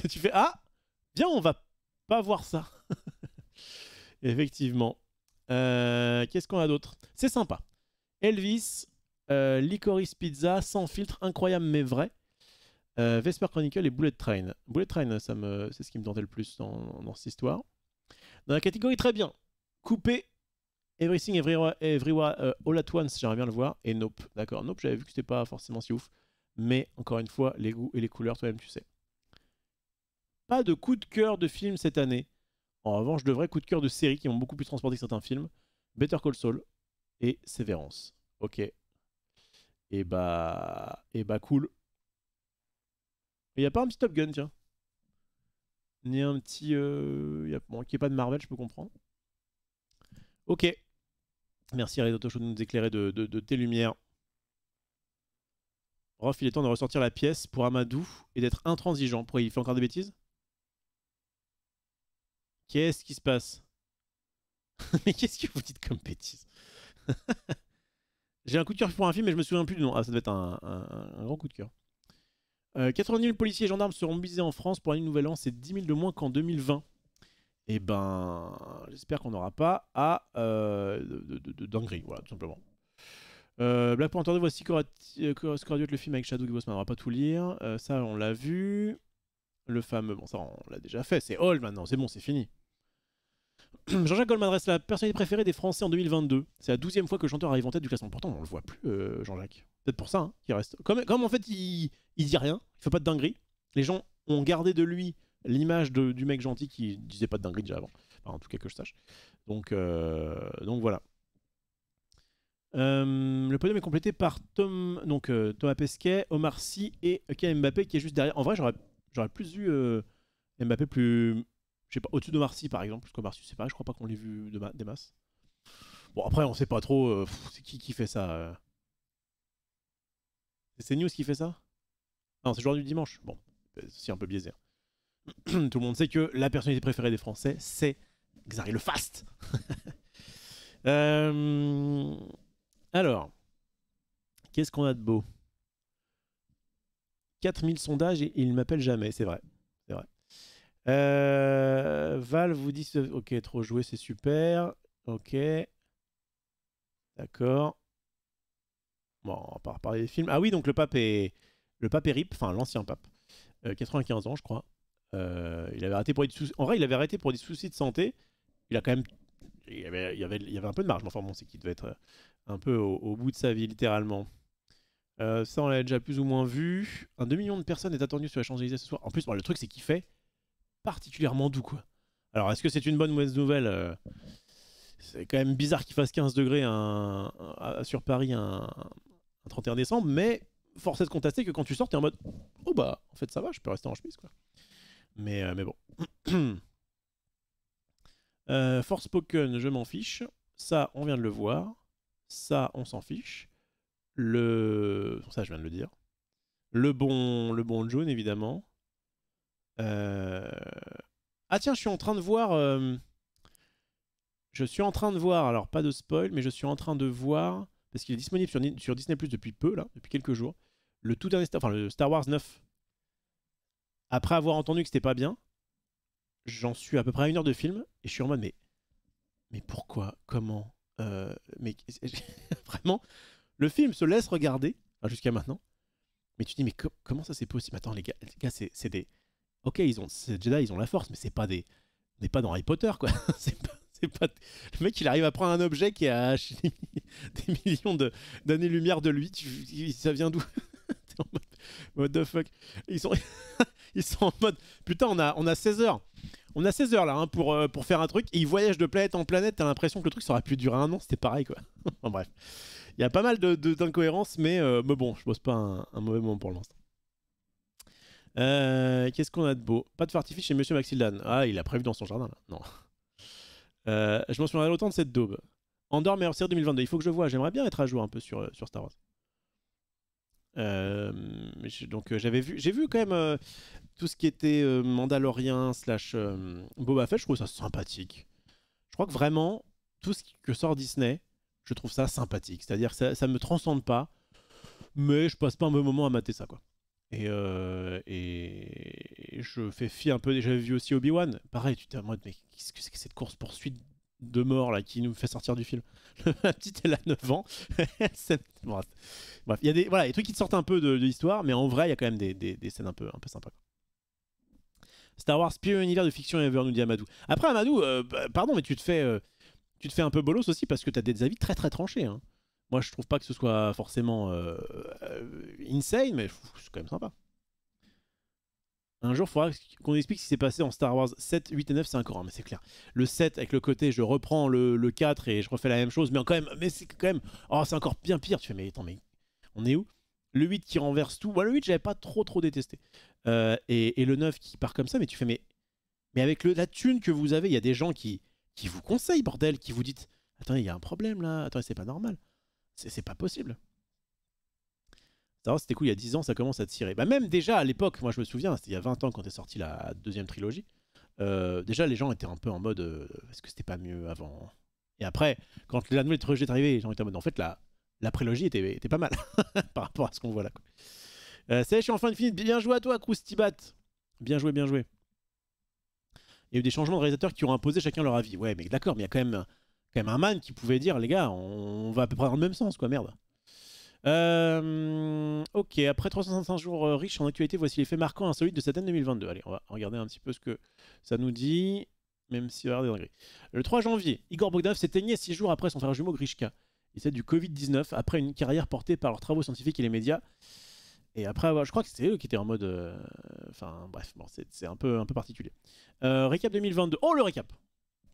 Tu fais ah, bien, on va pas voir ça. Effectivement. Qu'est-ce qu'on a d'autre? C'est sympa. Elvis, Licorice Pizza, sans filtre, incroyable mais vrai. Vesper Chronicle et Bullet Train. Bullet Train, c'est ce qui me tentait le plus dans cette histoire. Dans la catégorie très bien. Coupé. Everything Everywhere All at Once, j'aimerais bien le voir. Et Nope. D'accord, Nope, j'avais vu que c'était pas forcément si ouf. Mais encore une fois, les goûts et les couleurs, toi-même, tu sais. Pas de coup de cœur de film cette année. En revanche, de vrais coups de cœur de séries qui m'ont beaucoup plus transporté que certains films. Better Call Saul et Severance. Ok. Et bah cool. Il n'y a pas un petit Top Gun, tiens. Ni un petit... Bon, qui n'est pas de Marvel, je peux comprendre. Ok. Merci Risotto Show de nous éclairer de tes lumières. Rof, il est temps de ressortir la pièce pour Amadou et d'être intransigeant. Pourquoi il fait encore des bêtises? Qu'est-ce qui se passe? Mais qu'est-ce que vous dites comme bêtises? J'ai un coup de cœur pour un film, mais je me souviens plus du nom. Ah, ça devait être un grand coup de cœur. 80 000 policiers et gendarmes seront mobilisés en France pour un nouvel an. C'est 10 000 de moins qu'en 2020. Et ben, j'espère qu'on n'aura pas à de dinguerie, voilà, tout simplement. Black Panther 2, voici qu'aurait dû être le film avec Chadwick Boseman, on va pas tout lire. Ça, on l'a vu. Le fameux, bon ça on l'a déjà fait, c'est Hall maintenant, c'est bon, c'est fini. Jean-Jacques Goldman reste la personnalité préférée des Français en 2022. C'est la 12e fois que le chanteur arrive en tête du classement. Pourtant, on le voit plus, Jean-Jacques. Peut-être pour ça hein, qu'il reste. Comme en fait, il dit rien, il fait pas de dinguerie. Les gens ont gardé de lui l'image du mec gentil qui disait pas de dinguerie déjà avant. Enfin, en tout cas, que je sache. Donc voilà. Le podium est complété par Thomas Pesquet, Omar Sy et Kylian Mbappé qui est juste derrière. En vrai, j'aurais plus vu Mbappé plus. Je sais pas, au-dessus de Marcy par exemple, parce que Marcy c'est pareil, je crois pas qu'on l'ait vu des masses. Bon après on sait pas trop, c'est qui fait ça C'est CNews qui fait ça? Non, c'est le jour du dimanche. Bon, c'est un peu biaisé. Tout le monde sait que la personnalité préférée des Français, c'est Xari le Fast. Alors, qu'est-ce qu'on a de beau? 4000 sondages et il m'appelle jamais, c'est vrai. C'est vrai. Val vous dit ok, trop joué, c'est super. Ok. D'accord. Bon, on va pas reparler des films. Ah oui, donc le pape est RIP, enfin l'ancien pape. 95 ans, je crois. Il avait arrêté pour des soucis. En vrai, il avait arrêté pour des soucis de santé. Il a quand même. Il y avait un peu de marge, mais enfin bon, c'est qu'il devait être un peu au bout de sa vie, littéralement. Ça, on l'a déjà plus ou moins vu. Un 2 millions de personnes est attendu sur les Champs-Élysées ce soir. En plus, bon, le truc, c'est qu'il fait particulièrement doux, quoi. Alors, est-ce que c'est une bonne ou mauvaise nouvelle? C'est quand même bizarre qu'il fasse 15 degrés sur Paris un 31 décembre, mais force est de constater que quand tu sors, t'es en mode oh bah, en fait, ça va, je peux rester en chemise, quoi. Mais bon. Forspoken, je m'en fiche. Ça, on vient de le voir. Ça, on s'en fiche. Ça, je viens de le dire. Le bon John, évidemment. Ah tiens, je suis en train de voir... alors pas de spoil, mais je suis en train de voir, parce qu'il est disponible sur Disney Plus depuis peu, là, depuis quelques jours, le tout dernier le Star Wars 9. Après avoir entendu que c'était pas bien, j'en suis à peu près à 1 heure de film, et je suis en mode, mais pourquoi? Comment? Mais vraiment, le film se laisse regarder, jusqu'à maintenant, mais tu te dis, mais comment ça c'est possible? Attends, les gars c'est des... Ok, ces Jedi, ils ont la force, mais c'est pas des... On n'est pas dans Harry Potter, quoi. c'est pas... Le mec, il arrive à prendre un objet qui est à des millions d'années-lumière de lui. Ça vient d'où? What the fuck? Ils sont en mode... Putain, on a 16 heures. On a 16 heures, là, hein, pour faire un truc. Et ils voyagent de planète en planète. T'as l'impression que le truc, ça aurait pu durer 1 an. C'était pareil, quoi. Enfin, bref. Il y a pas mal d'incohérences, mais bon, je bosse pas un mauvais moment pour l'instant. Qu'est-ce qu'on a de beau? Pas de feu d'artifice chez Monsieur Maxildan. Ah, il a prévu dans son jardin, là. Non. Je m'en souviendrai autant de cette daube. Andorre meilleure série 2022. Il faut que je vois. J'aimerais bien être à jour un peu sur Star Wars. Donc j'ai vu quand même tout ce qui était Mandalorian / Boba Fett. Je trouve ça sympathique. Je crois que vraiment tout ce que sort Disney, je trouve ça sympathique. C'est-à-dire que ça me transcende pas, mais je passe pas un bon moment à mater ça, quoi. Et je fais fi un peu. J'avais vu aussi Obi-Wan. Pareil, tu t'es en mode, mais qu'est-ce que c'est que cette course-poursuite de mort là qui nous fait sortir du film? La petite, elle a 9 ans. Bref, il y a des trucs qui te sortent un peu de l'histoire, mais en vrai, il y a quand même des scènes un peu sympas, quoi. Star Wars, pire univers de fiction ever, nous dit Amadou. Après, Amadou, pardon, mais tu te fais un peu bolos aussi parce que tu as des avis très très tranchés, hein. Moi, je trouve pas que ce soit forcément insane, mais c'est quand même sympa. Un jour, il faudra qu'on explique ce qui s'est passé en Star Wars 7, 8 et 9, c'est encore, mais c'est clair. Le 7, avec le côté, je reprends le 4 et je refais la même chose, mais c'est quand même... Oh, c'est encore bien pire. Tu fais, mais attends, mais on est où? Le 8 qui renverse tout. Moi, le 8, j'avais pas trop détesté. Et le 9 qui part comme ça, mais tu fais, mais avec la thune que vous avez, il y a des gens qui vous conseillent, bordel, qui vous dites, attends, il y a un problème là, attends, c'est pas normal. C'est pas possible. C'était cool, il y a 10 ans, ça commence à tirer. Bah même déjà à l'époque, moi je me souviens, c'était il y a 20 ans quand est sortie la deuxième trilogie. Déjà les gens étaient un peu en mode, est-ce que c'était pas mieux avant? Et après, quand la nouvelle trilogie est arrivée, les gens étaient en mode, en fait la prélogie était pas mal par rapport à ce qu'on voit là, quoi. Ça y est, je suis en fin de film. Bien joué à toi, Kroustibat. Bien joué, bien joué. Il y a eu des changements de réalisateurs qui ont imposé chacun leur avis. Ouais, mais d'accord, mais il y a quand même un man qui pouvait dire, les gars, on va à peu près dans le même sens, quoi, merde. Ok, après 365 jours riches en actualité, voici les faits marquants insolites de cette année 2022. Allez, on va regarder un petit peu ce que ça nous dit, même si on va regarder. Le 3 janvier, Igor Bogdanov s'éteignait 6 jours après son frère jumeau Grishka. Il s'est du Covid-19 après une carrière portée par leurs travaux scientifiques et les médias. Et après, je crois que c'était eux qui étaient en mode... Enfin, bref, bon, c'est un peu particulier. Récap 2022. Oh, le récap!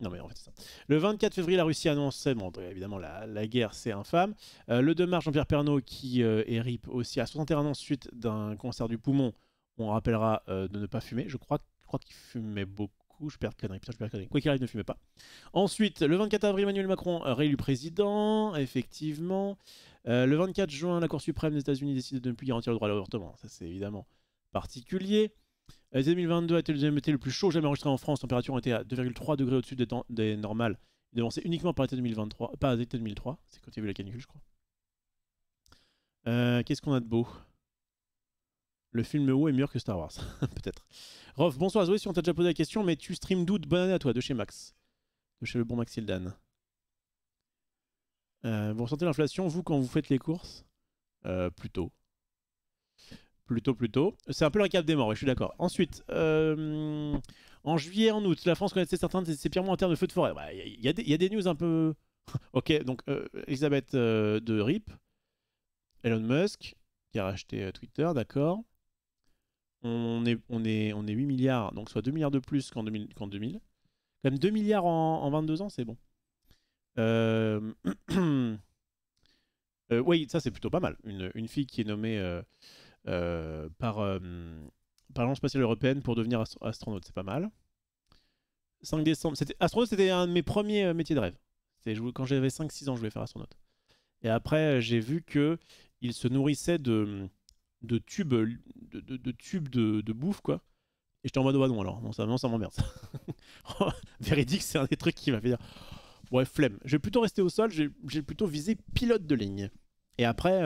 Non, mais en fait, c'est ça. Le 24 février, la Russie annonçait... Bon, évidemment, la guerre, c'est infâme. Le 2 mars, Jean-Pierre Pernaut, qui est RIP aussi à 61 ans suite d'un cancer du poumon. On rappellera de ne pas fumer. Je crois qu'il fumait beaucoup. Je perds de conneries. Putain, je perds de conneries. Quoi qu'il arrive, ne fumez pas. Ensuite, le 24 avril, Emmanuel Macron réélu président, effectivement. Le 24 juin, la Cour suprême des États-Unis décide de ne plus garantir le droit à l'avortement. Ça, c'est évidemment particulier. 2022 a été le deuxième été le plus chaud jamais enregistré en France. La température était à 2,3 degrés au-dessus des normales. Devancé uniquement par l'été 2023. Pas l'été 2003. C'est quand il y a eu la canicule, je crois. Qu'est-ce qu'on a de beau? Le film WoW est meilleur que Star Wars. Peut-être. Rof, bonsoir Zoé, si on t'a déjà posé la question, mais tu stream d'où? Bonne année à toi, de chez Max. De chez le bon Maxildan. Vous ressentez l'inflation, vous, quand vous faites les courses? Plutôt. Plutôt. C'est un peu le récap des morts, ouais, je suis d'accord. Ensuite, en juillet, en août, la France connaissait certains de ses pires mois en termes de feux de forêt. Il y a des news un peu... Ok, donc Elisabeth de RIP, Elon Musk, qui a racheté Twitter, d'accord. On est 8 milliards, donc soit 2 milliards de plus qu'en 2000. Quand même 2 milliards en 22 ans, c'est bon. Oui, ça c'est plutôt pas mal. Une fille qui est nommée par l'Agence spatiale européenne pour devenir astronaute, c'est pas mal. 5 décembre, astronaute, c'était un de mes premiers métiers de rêve. Quand j'avais 5-6 ans, je voulais faire astronaute. Et après, j'ai vu que il se nourrissait de tubes de bouffe, quoi. Et j'étais en mode, ouais, non, alors, non, ça m'emmerde. Véridique, c'est un des trucs qui m'a fait dire, ouais, flemme. Je vais plutôt rester au sol, j'ai plutôt visé pilote de ligne. Et après,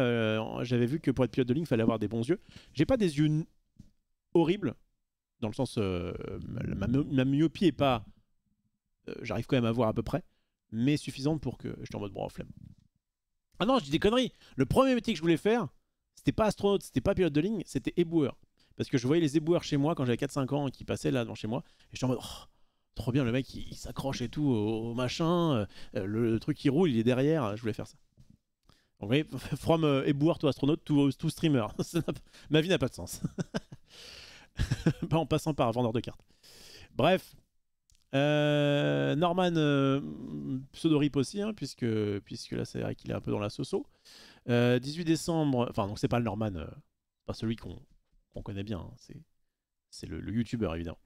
j'avais vu que pour être pilote de ligne, il fallait avoir des bons yeux. J'ai pas des yeux horribles, dans le sens, ma myopie est pas... j'arrive quand même à voir à peu près, mais suffisante pour que j'étais en mode, bon, flemme. Ah non, je dis des conneries. Le premier métier que je voulais faire, c'était pas astronaute, c'était pas pilote de ligne, c'était éboueur. Parce que je voyais les éboueurs chez moi quand j'avais 4-5 ans qui passaient là devant chez moi. Et j'étais en mode, oh, trop bien, le mec il s'accroche et tout au machin, le truc qui roule, il est derrière, je voulais faire ça. Donc vous voyez, from éboueur to astronaute to streamer. Ma vie n'a pas de sens. Pas en passant par vendeur de cartes. Bref. Norman pseudo-rip aussi, hein, puisque là c'est vrai qu'il est un peu dans la soso. 18 décembre, enfin donc c'est pas le Norman, pas celui qu'on connaît bien, hein, c'est le youtubeur évidemment.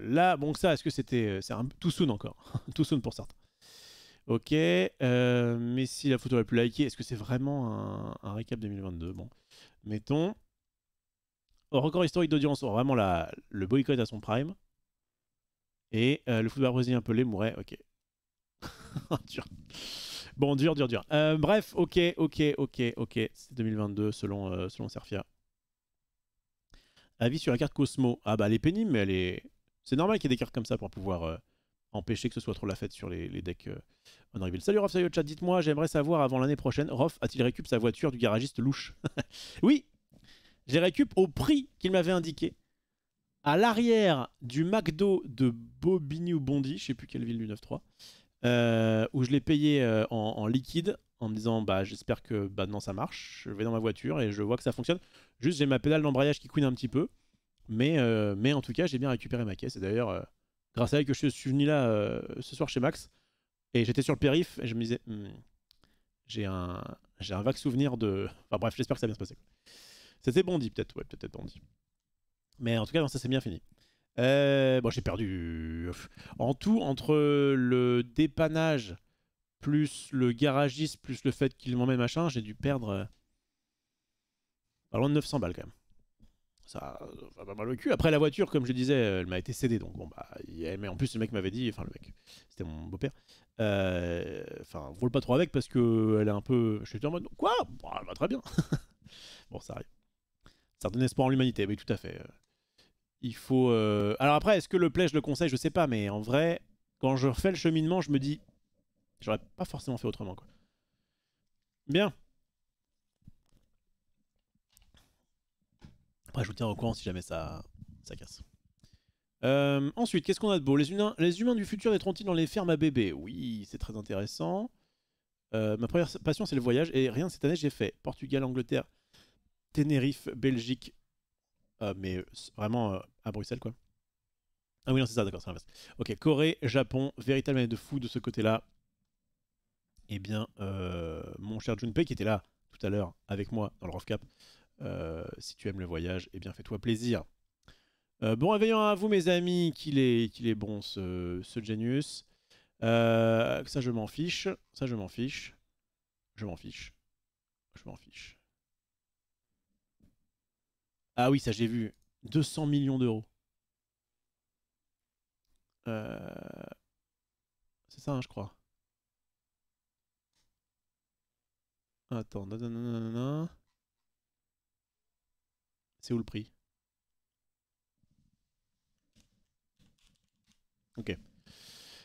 Là, bon ça, est-ce que c'est un too soon encore? Too soon pour certains. Ok, mais si la photo la plus likée, est-ce que c'est vraiment un récap 2022? Bon, mettons. Record historique d'audience, vraiment le boycott à son prime. Et le football brésilien pelé mourait, ok. Dur. Bon, dur. Bref, ok. C'est 2022 selon Serfia. Avis sur la carte Cosmo. Ah bah elle est pénible, mais c'est normal qu'il y ait des cartes comme ça pour pouvoir empêcher que ce soit trop la fête sur les decks Honorable. Salut Rof, salut le chat, dites-moi, j'aimerais savoir avant l'année prochaine, Rof a-t-il récup sa voiture du garagiste louche? Oui, j'ai récup au prix qu'il m'avait indiqué. À l'arrière du McDo de Bobigny ou Bondy, je sais plus quelle ville du 9-3, où je l'ai payé en liquide, en me disant bah j'espère que maintenant ça marche. Je vais dans ma voiture et je vois que ça fonctionne. Juste j'ai ma pédale d'embrayage qui couine un petit peu, mais en tout cas j'ai bien récupéré ma caisse. Et d'ailleurs grâce à elle que je suis venu là ce soir chez Max, et j'étais sur le périph et je me disais j'ai un vague souvenir de... Enfin bref, j'espère que ça va bien se passer. C'était Bondy peut-être, ouais, peut-être Bondy. Mais en tout cas, non, ça s'est bien fini. Bon, j'ai perdu... En tout, entre le dépannage, plus le garagiste, plus le fait qu'il m'emmène machin, j'ai dû perdre... pas loin de 900 balles quand même. Ça va pas mal au cul. Après, la voiture, comme je disais, elle m'a été cédée. Donc bon, bah... Mais en plus, le mec m'avait dit... Enfin, le mec, c'était mon beau-père. Enfin, roule pas trop avec parce qu'elle est un peu... Je suis en mode... Quoi? Bon, elle va très bien. Bon, ça arrive. Ça redonne espoir en l'humanité, oui, tout à fait. Il faut... Alors après, est-ce que le play, je le conseille? Je sais pas, mais en vrai, quand je refais le cheminement, je me dis... J'aurais pas forcément fait autrement, quoi. Bien. Après, je vous tiens au courant si jamais ça casse. Ensuite, qu'est-ce qu'on a de beau? Les humains du futur naîtront-ils dans les fermes à bébés? Oui, c'est très intéressant. Ma première passion, c'est le voyage. Et rien cette année, j'ai fait Portugal, Angleterre, Tenerife, Belgique. Mais vraiment à Bruxelles, quoi. Ah oui, non, c'est ça, d'accord, c'est l'inverse. Ok, Corée, Japon, véritable année de fou de ce côté-là. Eh bien, mon cher Junpei, qui était là tout à l'heure avec moi dans le Rough Cap, si tu aimes le voyage, eh bien, fais-toi plaisir. Bon réveillon à vous, mes amis, qu'il est bon, ce Genius. Ça, je m'en fiche. Ça, je m'en fiche. Je m'en fiche. Je m'en fiche. Ah oui, ça, j'ai vu. 200 millions d'euros. C'est ça, hein, je crois. Attends. C'est où le prix? Ok.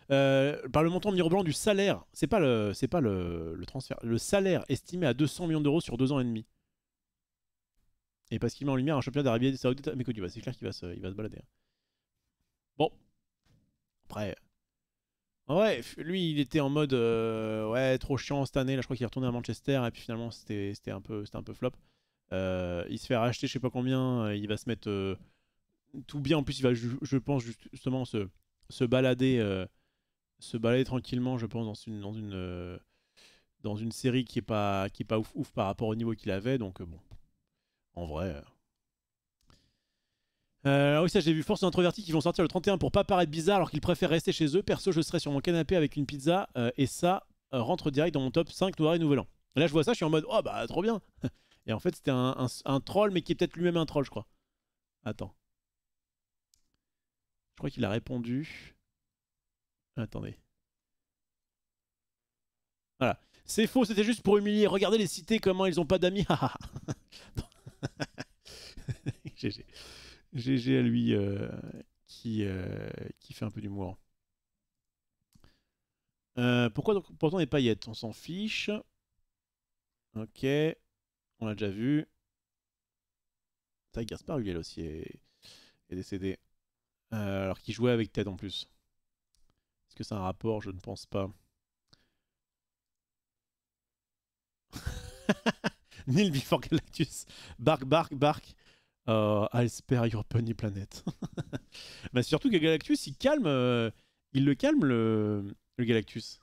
Par le montant de mire blanc du salaire, c'est pas le transfert, le salaire estimé à 200 millions d'euros sur 2 ans et demi. Et parce qu'il met en lumière un championnat d'Arabie Saoudite méconnu, c'est clair qu'il va se balader. Bon. Après. Ouais, lui il était en mode ouais, trop chiant cette année, là je crois qu'il est retourné à Manchester et puis finalement c'était un peu flop. Il se fait racheter je sais pas combien, il va se mettre tout bien, en plus il va je pense justement se balader tranquillement, je pense, dans une série qui est pas ouf par rapport au niveau qu'il avait, donc bon, en vrai. Oui, ça j'ai vu Force d'Introvertis qui vont sortir le 31 pour pas paraître bizarre alors qu'ils préfèrent rester chez eux. Perso, je serais sur mon canapé avec une pizza et ça rentre direct dans mon top 5 Noir et Nouvel An. Et là, je vois ça, je suis en mode oh bah trop bien. Et en fait, c'était un troll, mais qui est peut-être lui-même un troll, je crois. Attends. Je crois qu'il a répondu. Attendez. Voilà. C'est faux, c'était juste pour humilier. Regardez les cités, comment ils ont pas d'amis. GG. GG à lui qui fait un peu d'humour. Pourquoi donc pourtant les paillettes? On s'en fiche. Ok. On l'a déjà vu. Ça, Gaspard Huliel aussi est décédé. Alors qu'il jouait avec Ted en plus. Est-ce que c'est un rapport? Je ne pense pas. Nil before Galactus. Bark. I spare your pony planet. Bah surtout que Galactus, il le calme le Galactus.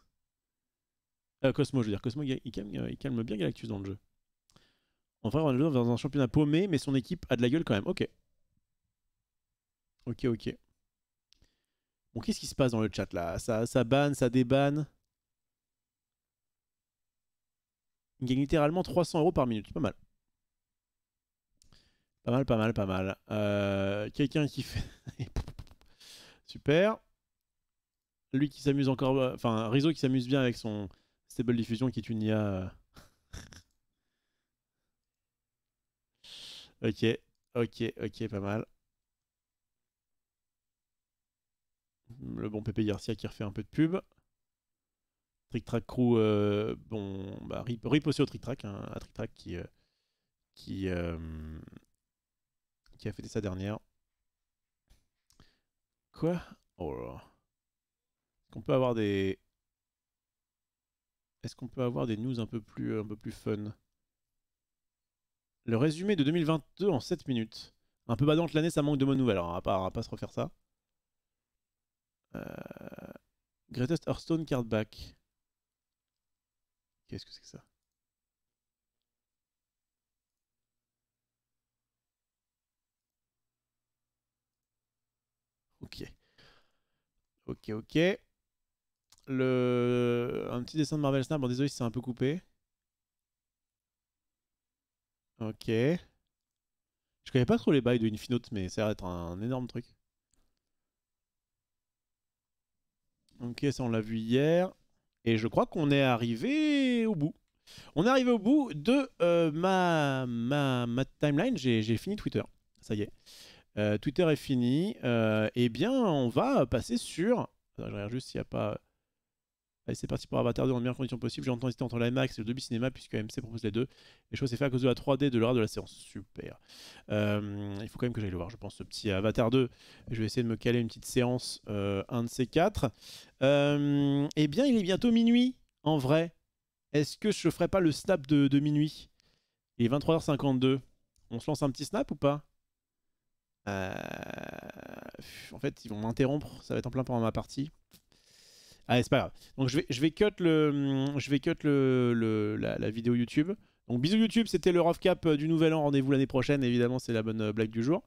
Cosmo, je veux dire. Cosmo, il calme bien Galactus dans le jeu. En vrai, on est dans un championnat paumé, mais son équipe a de la gueule quand même. Ok. Ok. Bon, qu'est-ce qui se passe dans le chat là? Ça banne, ça débanne. Il gagne littéralement 300 € par minute. Pas mal. Pas mal. Quelqu'un qui fait... Super. Lui qui s'amuse encore... Enfin, Rizzo qui s'amuse bien avec son Stable Diffusion qui est une IA... Ok, pas mal. Le bon Pépé Garcia qui refait un peu de pub. Trick Track Crew, bon, bah, rip aussi au Trick Track, hein, à Trick Track qui a fêté sa dernière. Quoi? Oh là là. Est-ce qu'on peut avoir des... news un peu plus fun? Le résumé de 2022 en 7 minutes. Un peu badante l'année, ça manque de bonnes nouvelles. Alors, on va pas se refaire ça. Greatest Hearthstone Card Back. Qu'est-ce que c'est que ça? Ok. Un petit dessin de Marvel Snap. Bon, désolé si c'est un peu coupé. Ok. Je connais pas trop les bails de Infinote, mais ça a l'air d'être un énorme truc. Ok, ça on l'a vu hier. Et je crois qu'on est arrivé au bout. On est arrivé au bout de ma timeline. J'ai fini Twitter. Ça y est. Twitter est fini. Eh bien, on va passer sur... Attends, je regarde juste s'il n'y a pas... Allez, c'est parti pour Avatar 2 dans les meilleures conditions possibles. J'ai entendu hésiter entre l'IMAX et le Dolby Cinema puisque AMC propose les deux. Et le choix s'est fait à cause de la 3D de l'horaire de la séance. Super. Il faut quand même que j'aille le voir, je pense, ce petit Avatar 2. Je vais essayer de me caler une petite séance, un de ces quatre. Eh bien, il est bientôt minuit, en vrai. Est-ce que je ferai pas le snap de minuit? Il est 23h52. On se lance un petit snap ou pas? En fait, ils vont m'interrompre. Ça va être en plein pendant ma partie. Allez, c'est pas grave. Donc je vais cut la vidéo YouTube. Donc bisous YouTube, c'était le rough cap du nouvel an. Rendez-vous l'année prochaine, évidemment, c'est la bonne blague du jour.